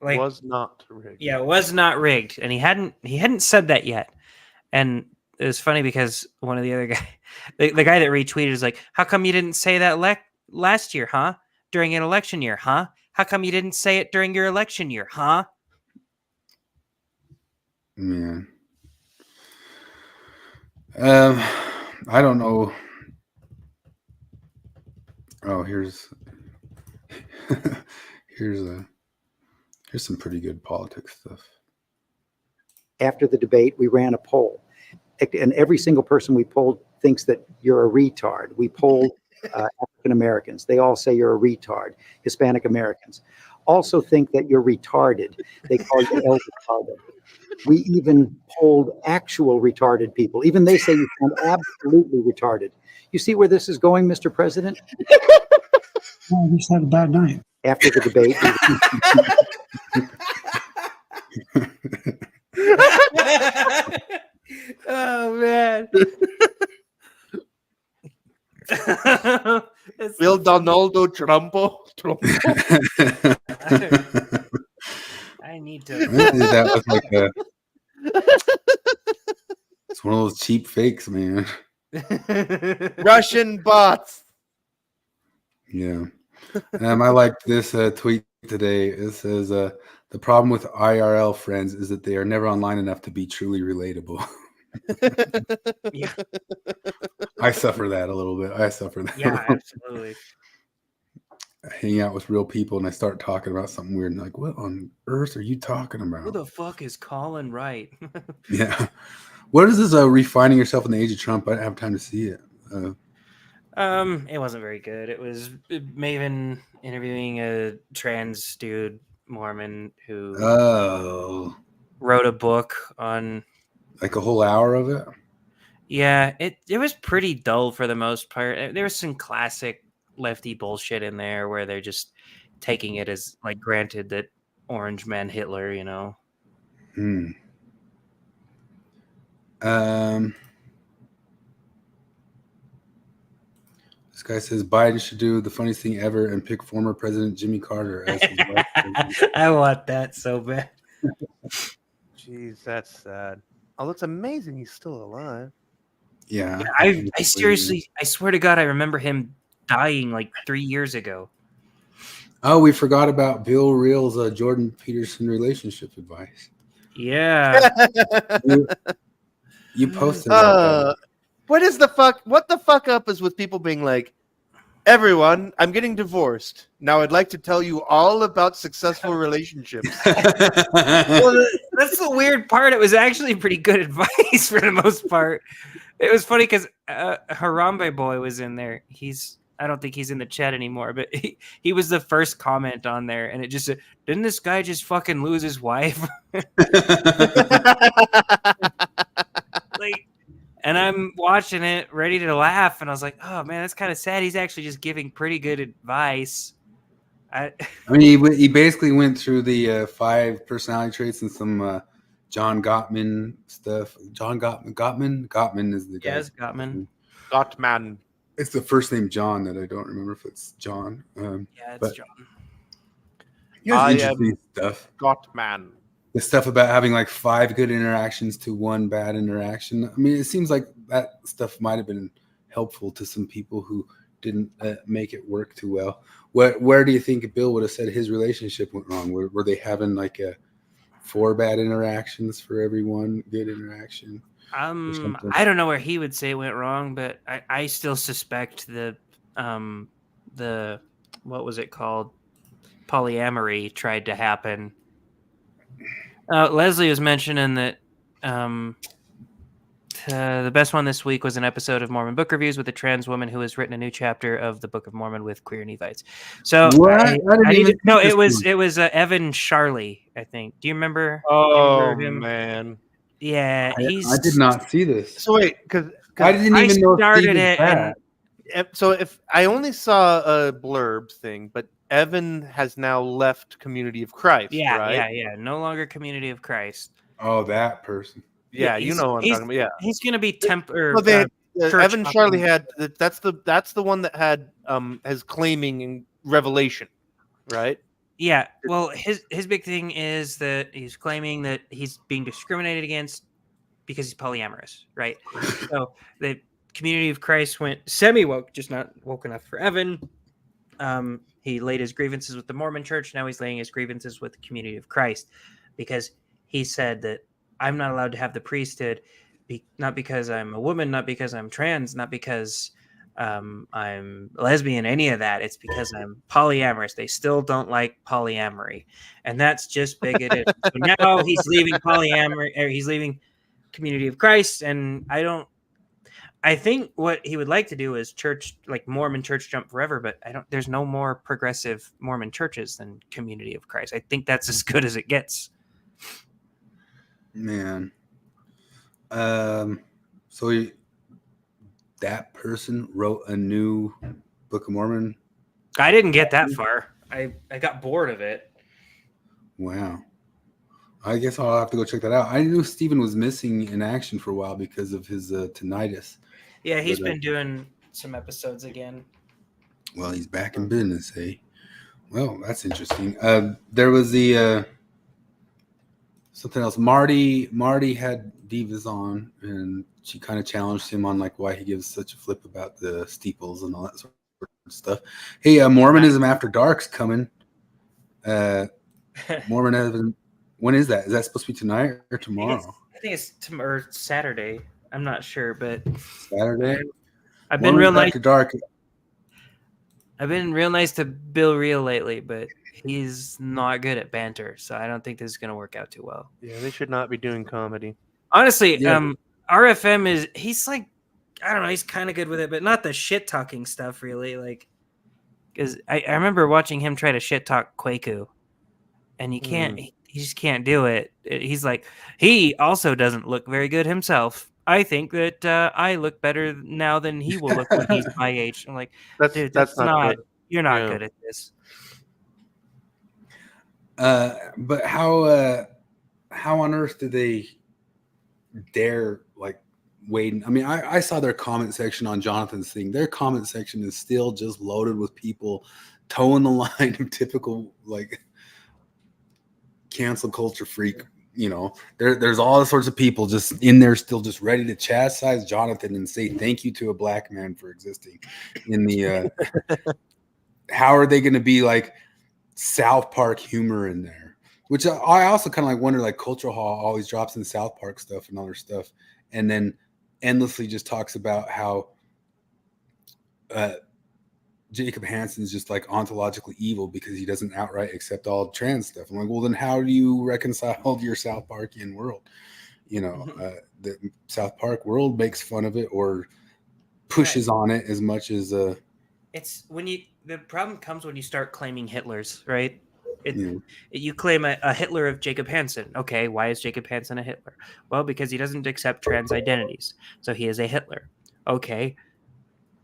Like, was not rigged. Yeah, it was not rigged, and he hadn't said that yet. And it was funny because one of the other guy, the guy that retweeted is like, "How come you didn't say that last year, huh? During an election year, huh? How come you didn't say it during your election year, huh?" Man. I don't know. Oh, here's here's some pretty good politics stuff. After the debate, we ran a poll, and every single person we polled thinks that you're a retard. We polled African Americans. They all say you're a retard. Hispanic Americans also think that you're retarded. They call you El Retarded. We even polled actual retarded people. Even they say you sound absolutely retarded. You see where this is going, Mr. President? Oh, we just had a bad night. After the debate. Oh man. Will Donaldo Trumpo? I need to. That was like it's one of those cheap fakes, man. Russian bots. Yeah. I liked this tweet today. It says, the problem with IRL friends is that they are never online enough to be truly relatable. Yeah. I suffer that a little bit. Yeah, absolutely. I hang out with real people and I start talking about something weird and like, what on earth are you talking about? Who the fuck is Colin Wright? Yeah. What is this refining yourself in the age of Trump? I didn't have time to see it. It wasn't very good. It was Maven interviewing a trans dude, Mormon, who wrote a book on like a whole hour of it. Yeah, it was pretty dull for the most part. There was some classic lefty bullshit in there where they're just taking it as like granted that Orange Man Hitler, you know. This guy says Biden should do the funniest thing ever and pick former President Jimmy Carter as his vice president. I want that so bad. Jeez, that's sad. Oh, it's amazing he's still alive. Yeah. I seriously, I swear to God, I remember him dying like 3 years ago. Oh, we forgot about Bill Reel's Jordan Peterson relationship advice. Yeah. You posted that. What the fuck up is with people being like, everyone, I'm getting divorced. Now I'd like to tell you all about successful relationships. Well, that's the weird part. It was actually pretty good advice for the most part. It was funny because Harambe Boy was in there. I don't think he's in the chat anymore, but he was the first comment on there, and it just said, "Didn't this guy just fucking lose his wife?" Like, and I'm watching it, ready to laugh, and I was like, "Oh man, that's kind of sad." He's actually just giving pretty good advice. I mean, he basically went through the 5 personality traits and some John Gottman stuff. John Gottman is the guy. Yes, Gottman. Gottman. It's the first name John that I don't remember if it's John. Yeah, it's John. He has interesting stuff. Gottman. The stuff about having like 5 good interactions to 1 bad interaction. I mean, it seems like that stuff might have been helpful to some people who didn't make it work too well. Where do you think Bill would have said his relationship went wrong? Were they having like 4 bad interactions for every 1 good interaction? I don't know where he would say it went wrong, but I still suspect the what was it called? Polyamory tried to happen. Leslie was mentioning that the best one this week was an episode of Mormon Book Reviews with a trans woman who has written a new chapter of the Book of Mormon with queer Nephites. So it was Evan Charley, I think. Do you remember? Oh man, yeah, I did not see this. So wait, because I didn't even know started it. And so if I only saw a blurb thing, but Evan has now left Community of Christ. Yeah, right? yeah. No longer Community of Christ. Oh, that person. Yeah, you know what I'm talking about. Yeah, he's going to be Evan Charley had that's the one that had has claiming in Revelation, right? Yeah, well, his big thing is that he's claiming that he's being discriminated against because he's polyamorous, right? So the Community of Christ went semi-woke, just not woke enough for Evan. He laid his grievances with the Mormon Church. Now he's laying his grievances with the Community of Christ because he said that I'm not allowed to have the priesthood, not because I'm a woman, not because I'm trans, not because I'm lesbian, any of that. It's because I'm polyamorous. They still don't like polyamory, and that's just bigoted. So now he's leaving polyamory, or he's leaving Community of Christ, and I think what he would like to do is church, like Mormon church jump forever, but there's no more progressive Mormon churches than Community of Christ. I think that's as good as it gets. Man. That person wrote a new Book of Mormon. I didn't get that far. I got bored of it. Wow. I guess I'll have to go check that out. I knew Stephen was missing in action for a while because of his tinnitus. Yeah, he's been doing some episodes again. Well, he's back in business, eh? Well, that's interesting. There was the something else. Marty had Divas on, and she kind of challenged him on like why he gives such a flip about the steeples and all that sort of stuff. Hey, Mormonism After Dark's coming. Mormonism. When is that? Is that supposed to be tonight or tomorrow? I think it's Saturday. I'm not sure, but Saturday. I've been real nice. After Dark. I've been real nice to Bill Reel lately, but he's not good at banter, so I don't think this is going to work out too well. Yeah, they should not be doing comedy. Honestly, RFM he's like, I don't know, he's kind of good with it, but not the shit talking stuff really. Like, because I remember watching him try to shit talk Kwaku, and he can't. He just can't do it. He's like, he also doesn't look very good himself. I think that I look better now than he will look when he's my age. I'm like, dude, that's not. Good. You're not good at this. But how on earth did they dare like wade? I mean, I saw their comment section on Jonathan's thing. Their comment section is still just loaded with people towing the line of typical like cancel culture freak. You know, there's all sorts of people just in there still just ready to chastise Jonathan and say thank you to a black man for existing in the how are they going to be like South Park humor in there, which I also kind of like wonder, like Cultural Hall always drops in South Park stuff and other stuff and then endlessly just talks about how Jacob Hansen's just like ontologically evil because he doesn't outright accept all trans stuff. I'm like, well, then how do you reconcile your South Parkian world? You know, the South Park world makes fun of it or pushes on it as much as it's when the problem comes when you start claiming Hitlers, right? You claim a Hitler of Jacob Hansen. Okay, why is Jacob Hansen a Hitler? Well, because he doesn't accept trans identities, so he is a Hitler. Okay.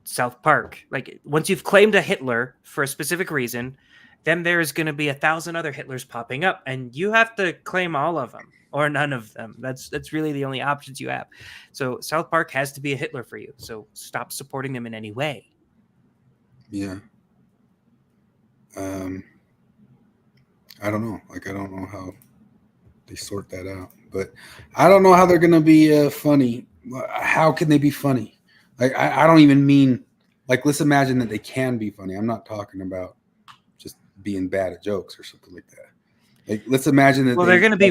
South Park. Like once you've claimed a Hitler for a specific reason, then there's going to be 1,000 other Hitlers popping up, and you have to claim all of them or none of them. That's really the only options you have. So South Park has to be a Hitler for you. So stop supporting them in any way. Yeah. I don't know. Like I don't know how they sort that out, but I don't know how they're going to be funny. How can they be funny? Like I don't even mean like let's imagine that they can be funny. I'm not talking about just being bad at jokes or something like that. Like let's imagine that they're going to be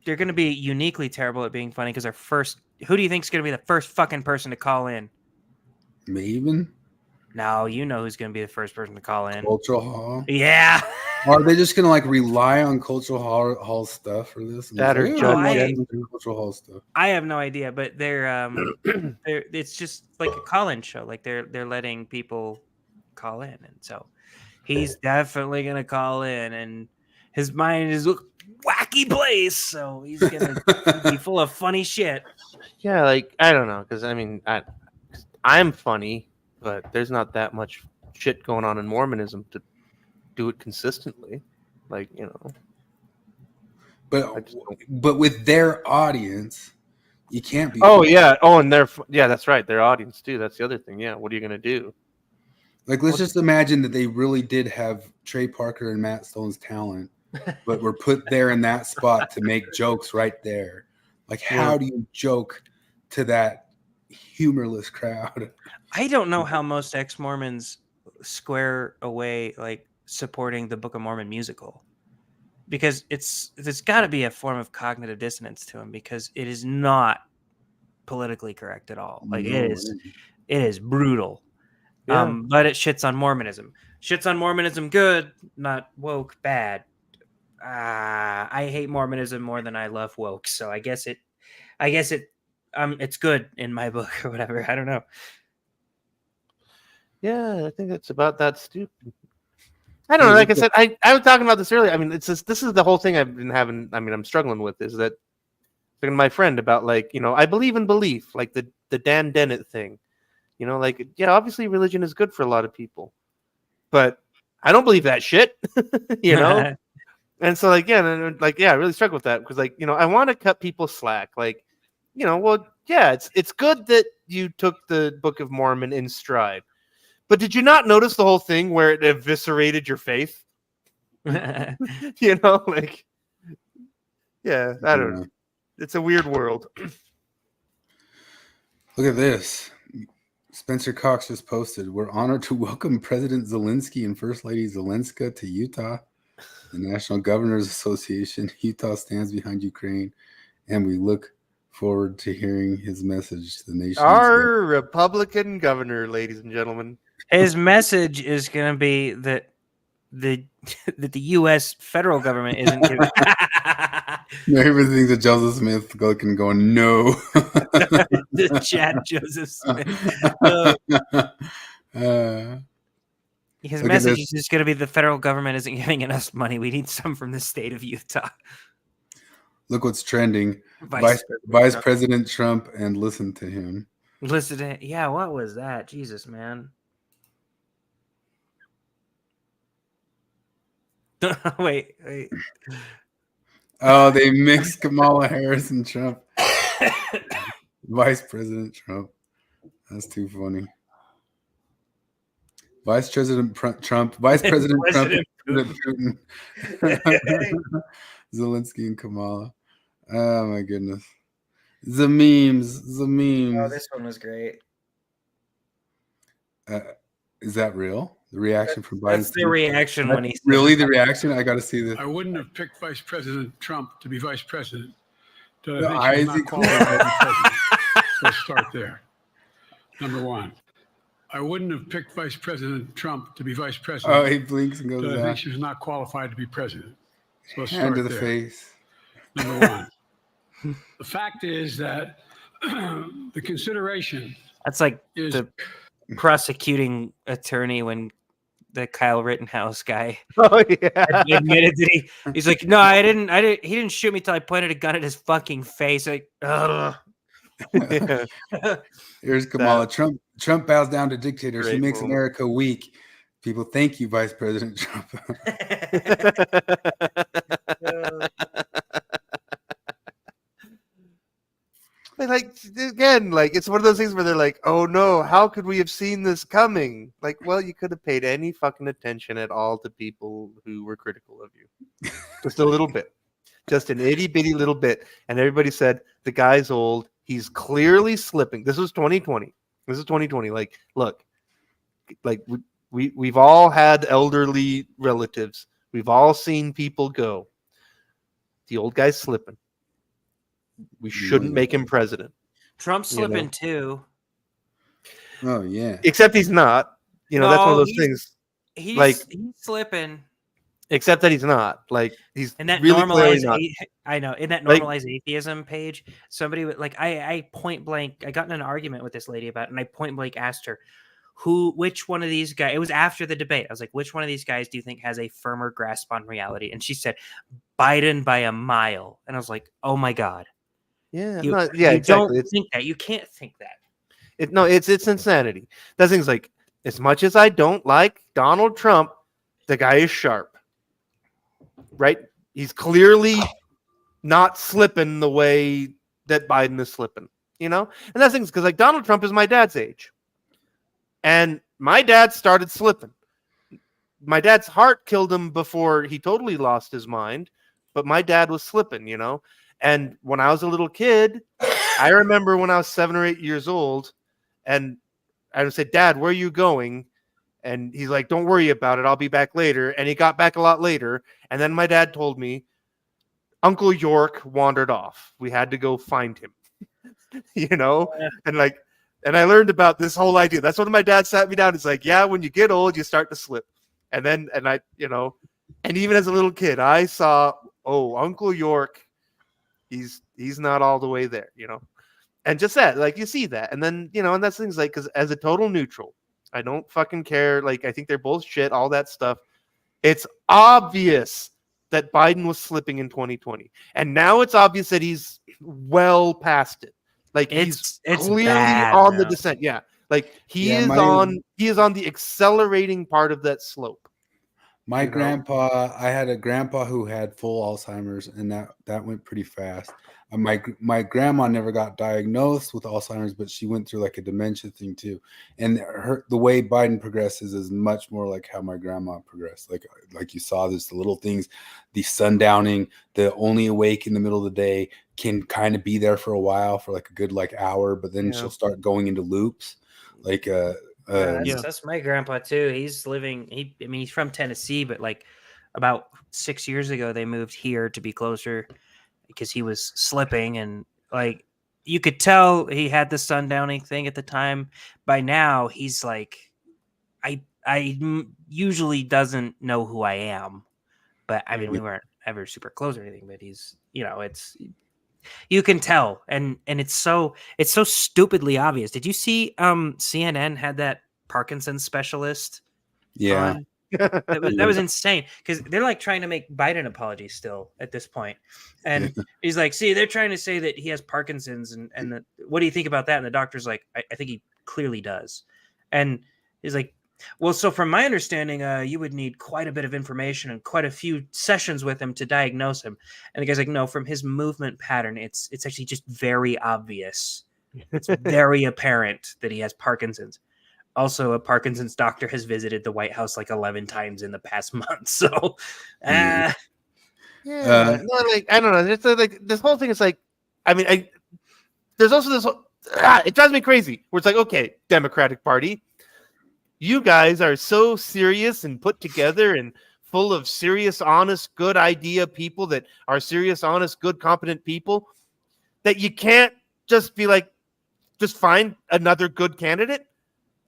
they're going to be uniquely terrible at being funny because who do you think is going to be the first fucking person to call in? Maven? No, you know who's going to be the first person to call in. Cultural Hall? Yeah. Are they just going to like rely on Cultural Hall stuff for this? Cultural Hall stuff. I have no idea, but they're it's just like a call-in show. Like they're letting people call in, and so he's definitely going to call in, and his mind is a wacky place, so he's going to be full of funny shit. Yeah, like I don't know, because I mean, I'm funny, but there's not that much shit going on in Mormonism to do it consistently, like you know. But with their audience, you can't be. Oh funny. Yeah. Oh, and that's right. Their audience too. That's the other thing. Yeah. What are you gonna do? Like, let's just imagine that they really did have Trey Parker and Matt Stone's talent, but were put there in that spot to make jokes right there. Like, how do you joke to that humorless crowd? I don't know how most ex-Mormons square away like supporting the Book of Mormon musical, because there's got to be a form of cognitive dissonance to him, because it is not politically correct at all. Like it is brutal. But it shits on Mormonism. Shits on Mormonism good, not woke bad. I hate Mormonism more than I love woke, so I guess it's good in my book or whatever. I don't know. Yeah, I think it's about that stupid. I don't know. Like I said, I was talking about this earlier. I mean, this is the whole thing I've been having. I mean, I'm struggling with is that talking to my friend about, like, I believe in belief, like the Dan Dennett thing. Like, yeah, obviously religion is good for a lot of people, but I don't believe that shit. And so, like, yeah, and like, yeah, I really struggle with that because, like, I want to cut people slack. Like, well, yeah, it's good that you took the Book of Mormon in stride, but did you not notice the whole thing where it eviscerated your faith? Like, yeah, I don't know. It's a weird world. Look at this. Spencer Cox just posted, "We're honored to welcome President Zelensky and First Lady Zelenska to Utah. The National Governors Association, Utah stands behind Ukraine, and we look forward to hearing his message to the nation." Our Republican governor, ladies and gentlemen. His message is going to be that the U.S. federal government isn't giving. Everybody thinks that Joseph Smith can go, no. The chat Joseph Smith. His message is just going to be the federal government isn't giving us money. We need some from the state of Utah. Look what's trending. Vice President Trump, and listen to him. Listen to, yeah, what was that? Jesus, man. Wait. Oh, they mixed Kamala Harris and Trump. Vice President Trump. That's too funny. Vice President Trump. Vice President Trump. Putin. Zelensky and Kamala. Oh my goodness. The memes. Oh, this one was great. Is that real? The reaction from Biden. That's the reaction when he really the reaction. I got to see this. I wouldn't have picked Vice President Trump to be vice president. So let's start there. Number one, I wouldn't have picked Vice President Trump to be vice president. Oh, he blinks and goes I down. think she was not qualified to be president. So let's Hand start to the there. face. Number one. The fact is that the consideration. That's like the prosecuting attorney when the Kyle Rittenhouse guy admitted that he's like, no, I didn't. He didn't shoot me till I pointed a gun at his fucking face. Like, ugh. Here's Kamala. Trump bows down to dictators. He makes America weak. People, thank you, Vice President Trump. Like, again, like, it's one of those things where they're like, oh no, how could we have seen this coming? Like, well, you could have paid any fucking attention at all to people who were critical of you. Just a little bit. Just an itty bitty little bit. And everybody said, the guy's old. He's clearly slipping. This was 2020. This is 2020. Like, look, like we've all had elderly relatives. We've all seen people go. The old guy's slipping. We shouldn't make him president. Trump's slipping too. Oh yeah. Except he's not. That's one of those things. He's slipping. Except that he's not. Like, he's in that really normalized. not. I know. In that normalized atheism page, somebody would like. I point blank. I got in an argument with this lady about it, and I point blank asked her, which one of these guys? It was after the debate. I was like, which one of these guys do you think has a firmer grasp on reality? And she said, Biden by a mile. And I was like, oh my god. Yeah, you exactly. Don't think that. You can't think that. It's insanity. That thing's like, as much as I don't like Donald Trump, the guy is sharp, right? He's clearly not slipping the way that Biden is slipping, And that thing's because, like, Donald Trump is my dad's age, and my dad started slipping. My dad's heart killed him before he totally lost his mind, but my dad was slipping, you know? And when I was a little kid, I remember when I was 7 or 8 years old, and I would say, Dad, where are you going? And he's like, don't worry about it. I'll be back later. And he got back a lot later. And then my dad told me, Uncle York wandered off. We had to go find him, you know? And I learned about this whole idea. That's when my dad sat me down. He's like, yeah, when you get old, you start to slip. And I, you know, and even as a little kid, I saw, oh, Uncle York, he's not all the way there, you know? And just that, like, you see that. And then, you know, and that's things like, because as a total neutral, I don't fucking care. Like, I think they're both shit, all that stuff. It's obvious that Biden was slipping in 2020. And now it's obvious that he's well past it. Like, he's clearly bad, on the bro. descent. Yeah. Like, he Yeah, is on the accelerating part of that slope. My You know? grandpa, I had a grandpa who had full Alzheimer's, and that went pretty fast. My grandma never got diagnosed with Alzheimer's, but she went through like a dementia thing too. And the way Biden progresses is much more like how my grandma progressed. Like you saw, there's the little things, the sundowning, the only awake in the middle of the day, can kind of be there for a while, for like a good hour, but then she'll start going into loops. That's my grandpa too. He's living. He's from Tennessee, but like about 6 years ago, they moved here to be closer because he was slipping, and like you could tell he had the sundowning thing at the time. By now, he's like, usually doesn't know who I am, but I mean, we weren't ever super close or anything. But he's, you know, you can tell, and it's so stupidly obvious. Did you see CNN had that Parkinson's specialist? Yeah. That was insane, because they're like trying to make Biden apologies still at this point. And he's like, see, they're trying to say that he has Parkinson's, and what do you think about that? And the doctor's like, I think he clearly does. And he's like, well, so from my understanding, you would need quite a bit of information and quite a few sessions with him to diagnose him. And the guy's like, no, from his movement pattern, it's actually just very obvious. It's very apparent that he has Parkinson's. Also, a Parkinson's doctor has visited the White House like 11 times in the past month. So, no, like, I don't know. It's like this whole thing is like, I mean, there's also this. It drives me crazy. Where it's like, okay, Democratic Party, you guys are so serious and put together and full of serious, honest, good idea people that are serious, honest, good, competent people, that you can't just be like, just find another good candidate.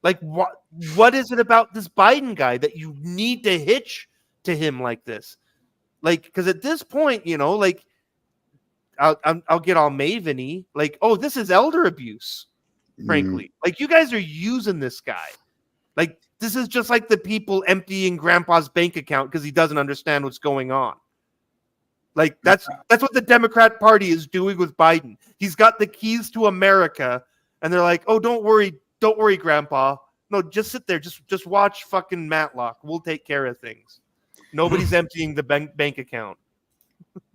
Like, what is it about this Biden guy that you need to hitch to him like this? Like, because at this point, you know, like, I'll get all Maven-y. Like, oh, this is elder abuse, frankly. Like, you guys are using this guy. Like, this is just like the people emptying Grandpa's bank account because he doesn't understand what's going on. Like, that's what the Democrat Party is doing with Biden. He's got the keys to America, and they're like, oh, don't worry, Grandpa. No, just sit there. Just watch fucking Matlock. We'll take care of things. Nobody's emptying the bank account.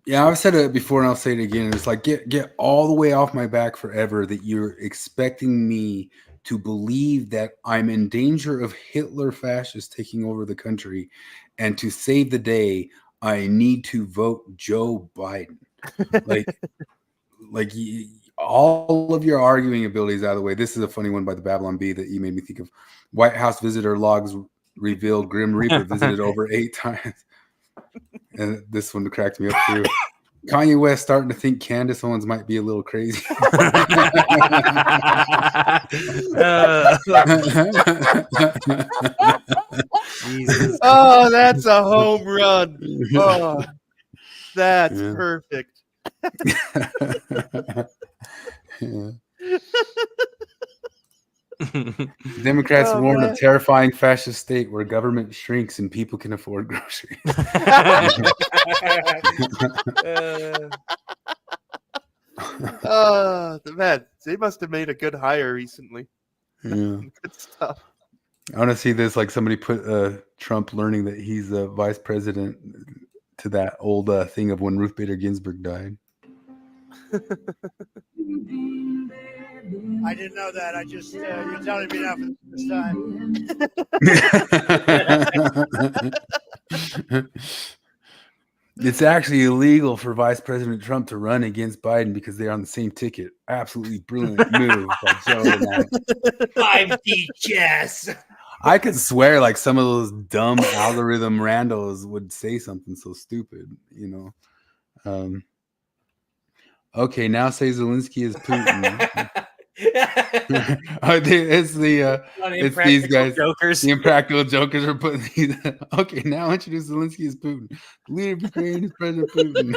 Yeah, I've said it before and I'll say it again. It's like, get all the way off my back forever that you're expecting me to believe that I'm in danger of Hitler fascists taking over the country, and to save the day, I need to vote Joe Biden. Like all of your arguing abilities out of the way. This is a funny one by the Babylon Bee that you made me think of. White House visitor logs revealed Grim Reaper visited over 8 times. And this one cracked me up too. Kanye West starting to think Candace Owens might be a little crazy. Jesus. Oh, that's a home run. Oh, that's perfect. Democrats warn a terrifying fascist state where government shrinks and people can afford groceries. Man, they must have made a good hire recently. Yeah. Good stuff. I want to see this, like somebody put Trump learning that he's a vice president to that old thing of when Ruth Bader Ginsburg died. I didn't know that. I just you're telling me now for the first time. It's actually illegal for Vice President Trump to run against Biden because they're on the same ticket. Absolutely brilliant move by Joe tonight. 5D chess. I could swear like some of those dumb algorithm randos would say something so stupid, you know. Okay, now say Zelensky is Putin. It's these guys. Jokers. The impractical jokers are putting these. Okay, now introduce Zelensky as Putin. The leader of Ukraine is President Putin.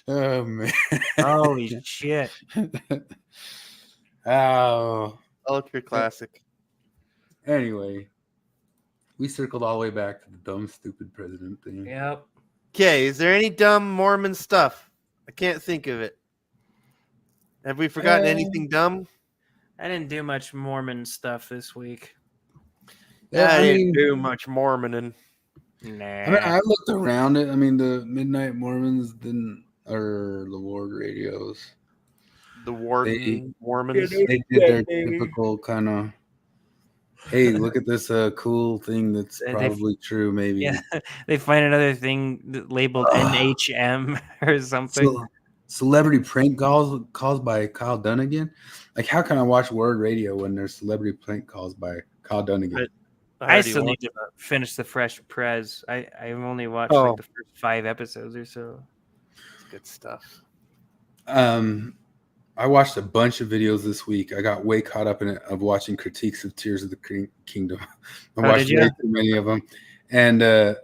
Oh man! Holy shit! Oh, ultra classic. Anyway, we circled all the way back to the dumb, stupid president thing. Yep. Okay, is there any dumb Mormon stuff? I can't think of it. Have we forgotten anything dumb? I didn't do much Mormon stuff this week. Yeah, I didn't do much Mormoning. Nah. I mean, I looked around it. I mean, the Midnight Mormons didn't, or the Ward radios. The Warden Mormons. They did their typical kind of, hey, look at this cool thing that's probably true, maybe. Yeah, they find another thing labeled NHM or something. So, celebrity prank calls by Kyle Dunnigan. Like, how can I watch Word Radio when there's celebrity prank calls by Kyle Dunnigan? I still need to finish the Fresh Prez. I've only watched like the first 5 episodes or so. It's good stuff. I watched a bunch of videos this week. I got way caught up in it of watching critiques of Tears of the Kingdom. I watched way too many of them, and a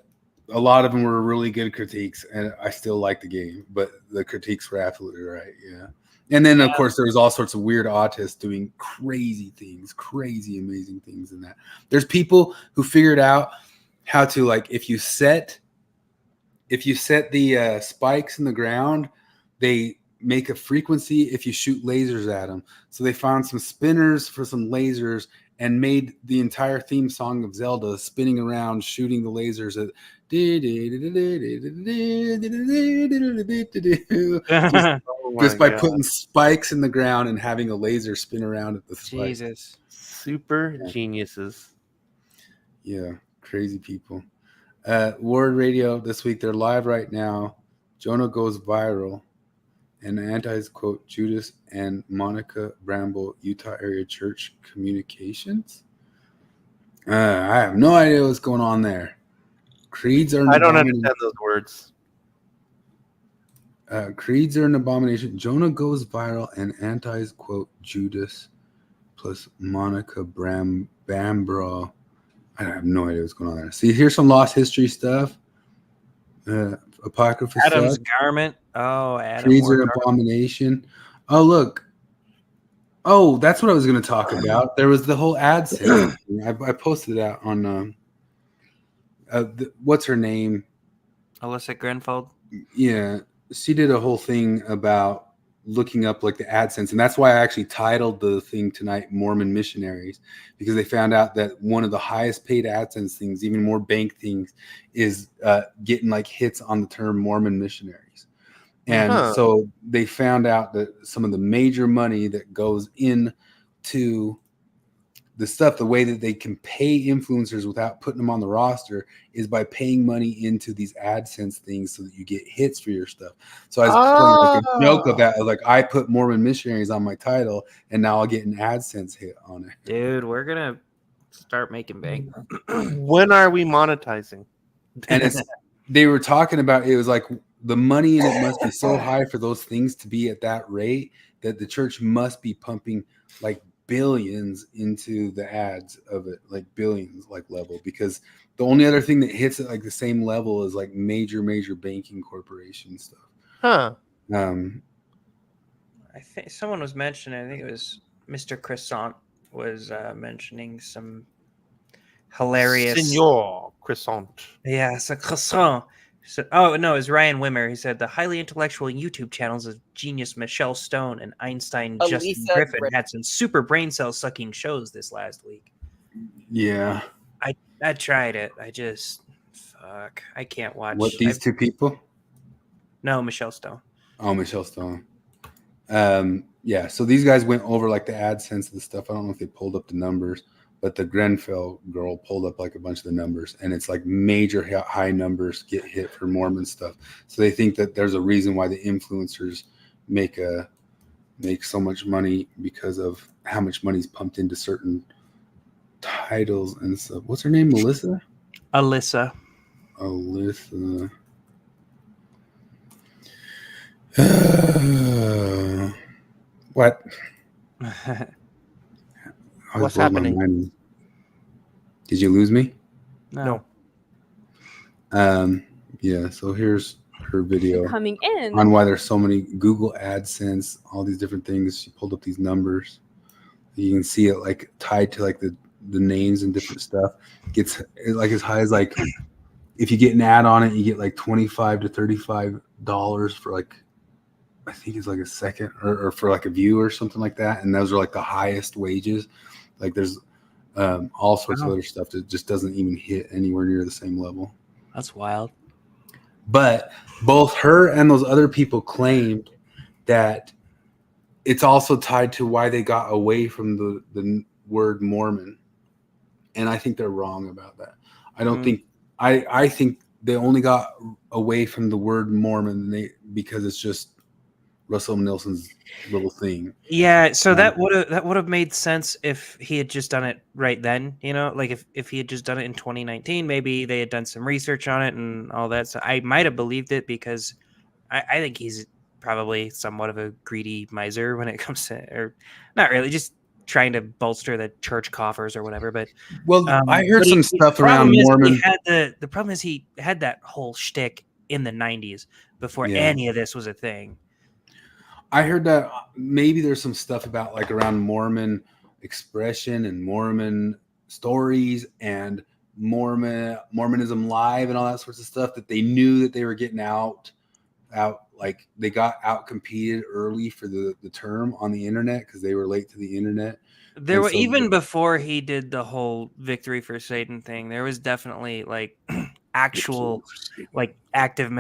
lot of them were really good critiques. And I still like the game, but the critiques were absolutely right. Yeah. And then of course there was all sorts of weird autists doing crazy things, crazy amazing things in that. There's people who figured out how to, like, if you set the spikes in the ground, they make a frequency if you shoot lasers at them. So they found some spinners for some lasers and made the entire theme song of Zelda spinning around, shooting the lasers at just by putting spikes in the ground and having a laser spin around at the spike. Jesus. Super geniuses. Yeah, crazy people. Word Radio this week, they're live right now. Jonah goes viral. And the Antis quote Judas and Monica Bramble, Utah Area Church Communications. I have no idea what's going on there. Creeds are. I don't understand those words. Creeds are an abomination. Jonah goes viral, and Antis quote Judas plus Monica Bambro. I have no idea what's going on there. See, here's some lost history stuff. Apocryphal Adam's stuff. garment. Oh, Adam. Creeds are an abomination. Oh, look. Oh, that's what I was going to talk about. There was the whole ad sale. I posted that on what's her name? Alyssa Grenfeld. Yeah, she did a whole thing about looking up like the AdSense, and that's why I actually titled the thing tonight "Mormon Missionaries," because they found out that one of the highest paid AdSense things, even more bank things, is getting like hits on the term Mormon missionaries. And so they found out that some of the major money that goes into the stuff, the way that they can pay influencers without putting them on the roster, is by paying money into these AdSense things so that you get hits for your stuff. So I was playing like a joke of that, like I put Mormon Missionaries on my title, and now I'll get an AdSense hit on it. Dude, we're gonna start making bank. When are we monetizing? And they were talking about, it was like the money in it must be so high for those things to be at that rate that the church must be pumping like billions into the ads of it, like billions, like level, because the only other thing that hits it like the same level is like major banking corporation stuff. I think someone was mentioning, I think it was Mr. Croissant was mentioning some hilarious Senor Croissant. Yeah, it's a croissant. So, oh no, it was Ryan Wimmer. He said the highly intellectual YouTube channels of genius Michelle Stone and Einstein Justin Griffin had some super brain cell sucking shows this last week. Yeah, I tried it. Fuck, I can't watch. What, these two people? No, Michelle Stone. Oh, Michelle Stone. Yeah, so these guys went over like the AdSense of the stuff. I don't know if they pulled up the numbers, but the Grenfell girl pulled up like a bunch of the numbers, and it's like major high numbers get hit for Mormon stuff. So they think that there's a reason why the influencers make so much money because of how much money's pumped into certain titles and stuff. What's her name? Melissa? Alyssa. What? What's happening? Did you lose me? No. Yeah, so here's her video Coming in on why there's so many Google AdSense, all these different things. She pulled up these numbers. You can see it like tied to like the names and different stuff. Gets like as high as like if you get an ad on it, you get like $25 to $35 for like, I think it's like a second or for like a view or something like that. And those are like the highest wages. Like there's all sorts of other stuff that just doesn't even hit anywhere near the same level. That's wild. But both her and those other people claimed that it's also tied to why they got away from the word Mormon. And I think they're wrong about that. I don't think I think they only got away from the word Mormon because it's just Russell Nelson's little thing. Yeah, so that would have made sense if he had just done it right then, you know, like if he had just done it in 2019, maybe they had done some research on it and all that. So I might have believed it because I think he's probably somewhat of a greedy miser when it comes to, or not really, just trying to bolster the church coffers or whatever. But I heard some stuff around Mormon. The problem is he had that whole shtick in the 90s before any of this was a thing. I heard that maybe there's some stuff about like around Mormon expression and Mormon stories and Mormonism Live and all that sorts of stuff that they knew that they were getting out like they got out competed early for the term on the internet because they were late to the internet. There were even before he did the whole Victory for Satan thing, there was definitely like actual like active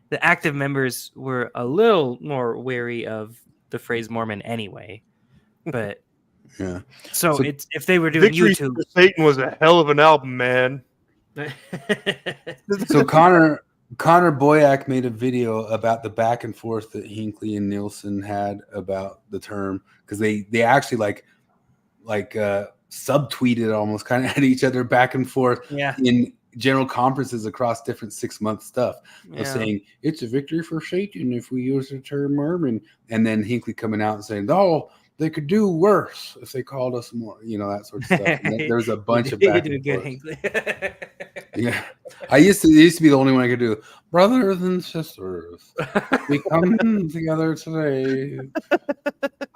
the active members were a little more wary of the phrase Mormon anyway. But yeah. So it's if they were doing Victory YouTube. for Satan was a hell of an album, man. So Connor Boyack made a video about the back and forth that Hinckley and Nielsen had about the term because they actually like subtweeted almost kind of at each other back and forth in general conferences across different 6-month stuff saying it's a victory for Satan if we use the term Mormon, and then Hinckley coming out and saying, oh, they could do worse if they called us more, you know, that sort of stuff. And there's a bunch of back and forth. Yeah, I used to be the only one I could do. Brothers and sisters, we come together today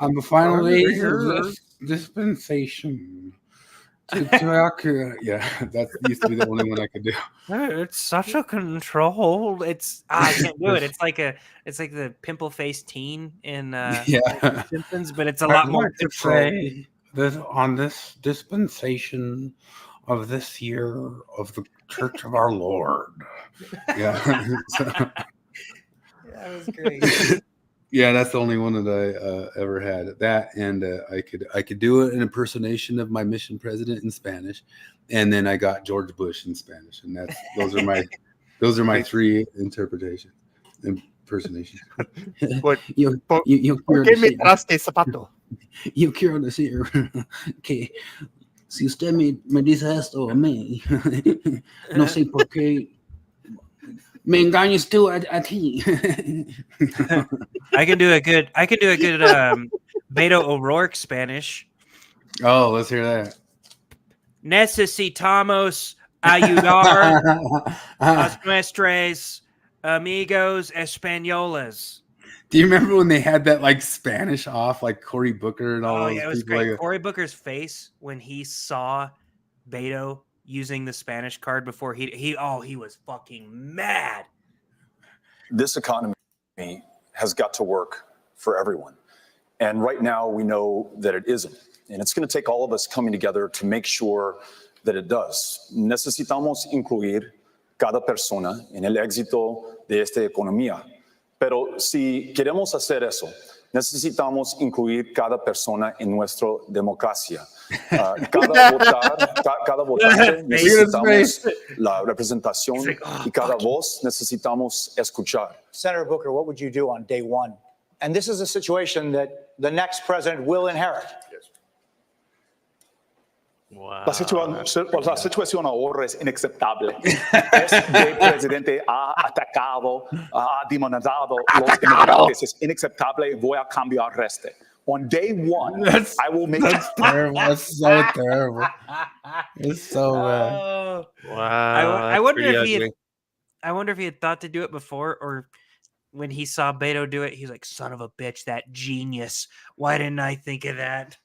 on the final days of this dispensation. Yeah, that used to be the only one I could do. It's such a control. I can't do it. It's like the pimple faced teen in Simpsons, but it's a lot more to say this on this dispensation of this year of the Church of Our Lord. Yeah. That was great. Yeah, that's the only one that I ever had. That and I could do an impersonation of my mission president in Spanish, and then I got George Bush in Spanish, and those are my 3 impersonations. What? Yo me traste zapato. Yo quiero decir que si usted me dice esto a mí, no sé por qué. Me engañas tú a ti. I can do a good Beto O'Rourke Spanish. Oh, let's hear that. Necesitamos ayudar a nuestros amigos españoles. Do you remember when they had that like Spanish off, like Cory Booker and all those it was people? great. Like, Cory Booker's face when he saw Beto using the Spanish card before he was fucking mad. This economy has got to work for everyone. And right now we know that it isn't. And it's going to take all of us coming together to make sure that it does. Necesitamos incluir cada persona en el éxito de esta economía. Pero si queremos hacer eso, necesitamos incluir cada persona en nuestra democracia. Cada votante necesitamos la representación y cada voz necesitamos escuchar. Senator Booker, what would you do on day one? And this is a situation that the next president will inherit. Wow. La situación ahora es inaceptable. El presidente ha atacado, ha demonizado los inmigrantes. Es inaceptable. Voy a cambiar este. On day one, I will make. That's terrible. That's so terrible. It's so bad. Wow. I wonder if he had thought to do it before, or when he saw Beto do it, he's like, "Son of a bitch, that genius! Why didn't I think of that?"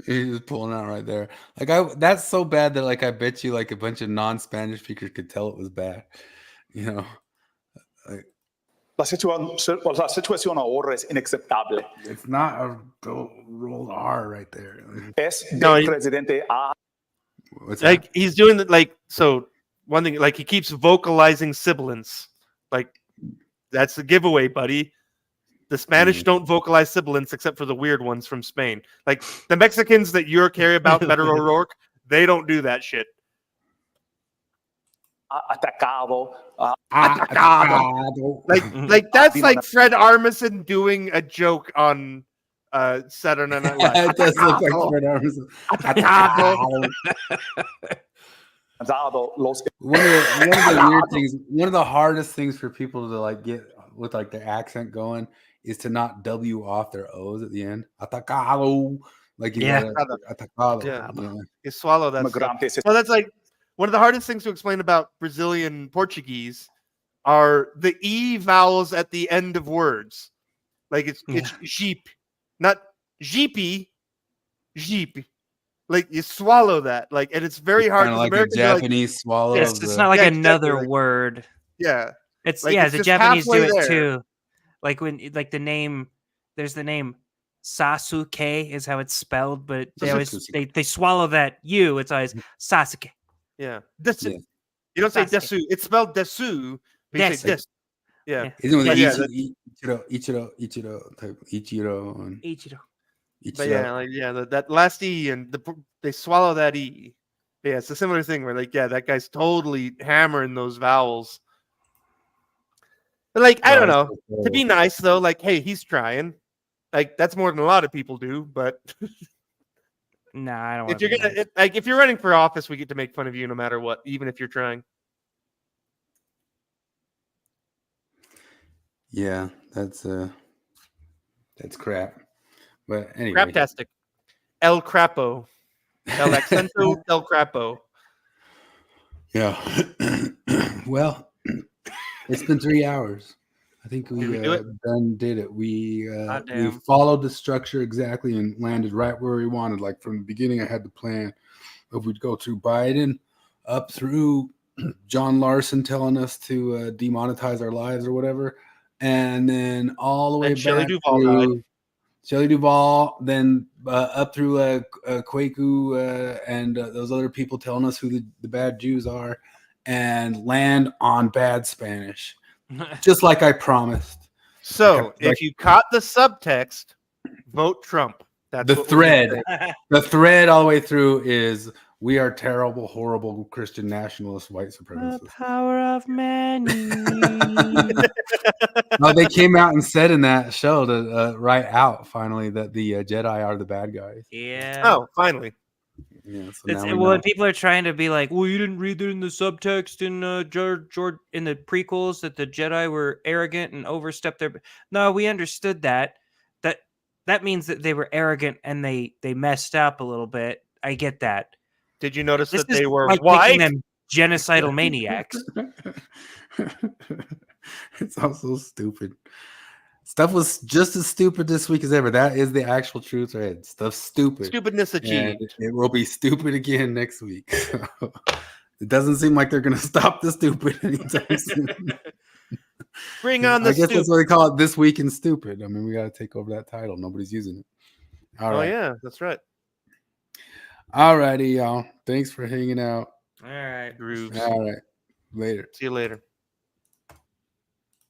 He's just pulling out right there. Like that's so bad that like I bet you like a bunch of non-Spanish speakers could tell it was bad. You know. Like, La situación ahora es inaceptable. It's not a rolled R right there. Presidente ha. Like he's doing it like so. One thing, like he keeps vocalizing sibilants. Like that's the giveaway, buddy. The Spanish don't vocalize sibilants except for the weird ones from Spain. Like the Mexicans that you're caring about, Beto O'Rourke, they don't do that shit. Atacado. Like that's like Fred Armisen doing a joke on Saturday Night Live. It does look like Fred Armisen. One of the weird things, one of the hardest things for people to like get with like their accent going is to not W off their O's at the end. Atacado. Like you gotta, atacado. Yeah. You swallow that stuff. Well, that's like one of the hardest things to explain about Brazilian Portuguese are the E vowels at the end of words. Like it's jeep, not jeepy, jeep. Like you swallow that, like, and it's very hard. Like a Japanese swallow. Yes, it's not like another word. Yeah, it's like, the Japanese do it too. Like when like the name, there's the name Sasuke is how it's spelled, but they always they swallow that U. It's always Sasuke. Yeah, desu. Yeah. You don't say desu. It's spelled desu. But you say desu. Yeah. Isn't it Ichiro? But yeah, that last E and they swallow that E. But yeah, it's a similar thing where like that guy's totally hammering those vowels. But like I don't know. To be nice though, like hey, he's trying. Like that's more than a lot of people do. But nah, I don't. If you're gonna if you're running for office, we get to make fun of you no matter what, even if you're trying. Yeah, that's crap. But anyway, craptastic. El Crapo, El Accento Del Crapo. Yeah. Well, it's been 3 hours. I think we did it. We followed the structure exactly and landed right where we wanted. Like from the beginning, I had the plan of we'd go through Biden, up through John Larsen telling us to demonetize our lives or whatever, and then all the way back through Shelley Duvall, then up through Kwaku and those other people telling us who the bad Jews are, and land on bad Spanish, just like I promised. So if you caught the subtext, vote Trump. That's the thread. The thread all the way through is we are terrible, horrible Christian nationalist white supremacists. The power of many. No, they came out and said in that show to write out finally that the Jedi are the bad guys. Yeah. Oh, finally. Yeah. So when people are trying to be like, well, you didn't read it in the subtext in George in the prequels that the Jedi were arrogant and overstepped their. No, we understood that. That means that they were arrogant and they messed up a little bit. I get that. Did you notice that they were like white? Them genocidal maniacs. It's also stupid. Stuff was just as stupid this week as ever. That is the actual truth, right? Stuff's stupid. Stupidness achieved. And it will be stupid again next week. So, it doesn't seem like they're going to stop the stupid anytime soon. Bring on the I guess that's what they call it, This Week in Stupid. I mean, we got to take over that title. Nobody's using it. All right. Yeah, that's right. All righty, y'all. Thanks for hanging out. All right. Grooves. All right. Later. See you later.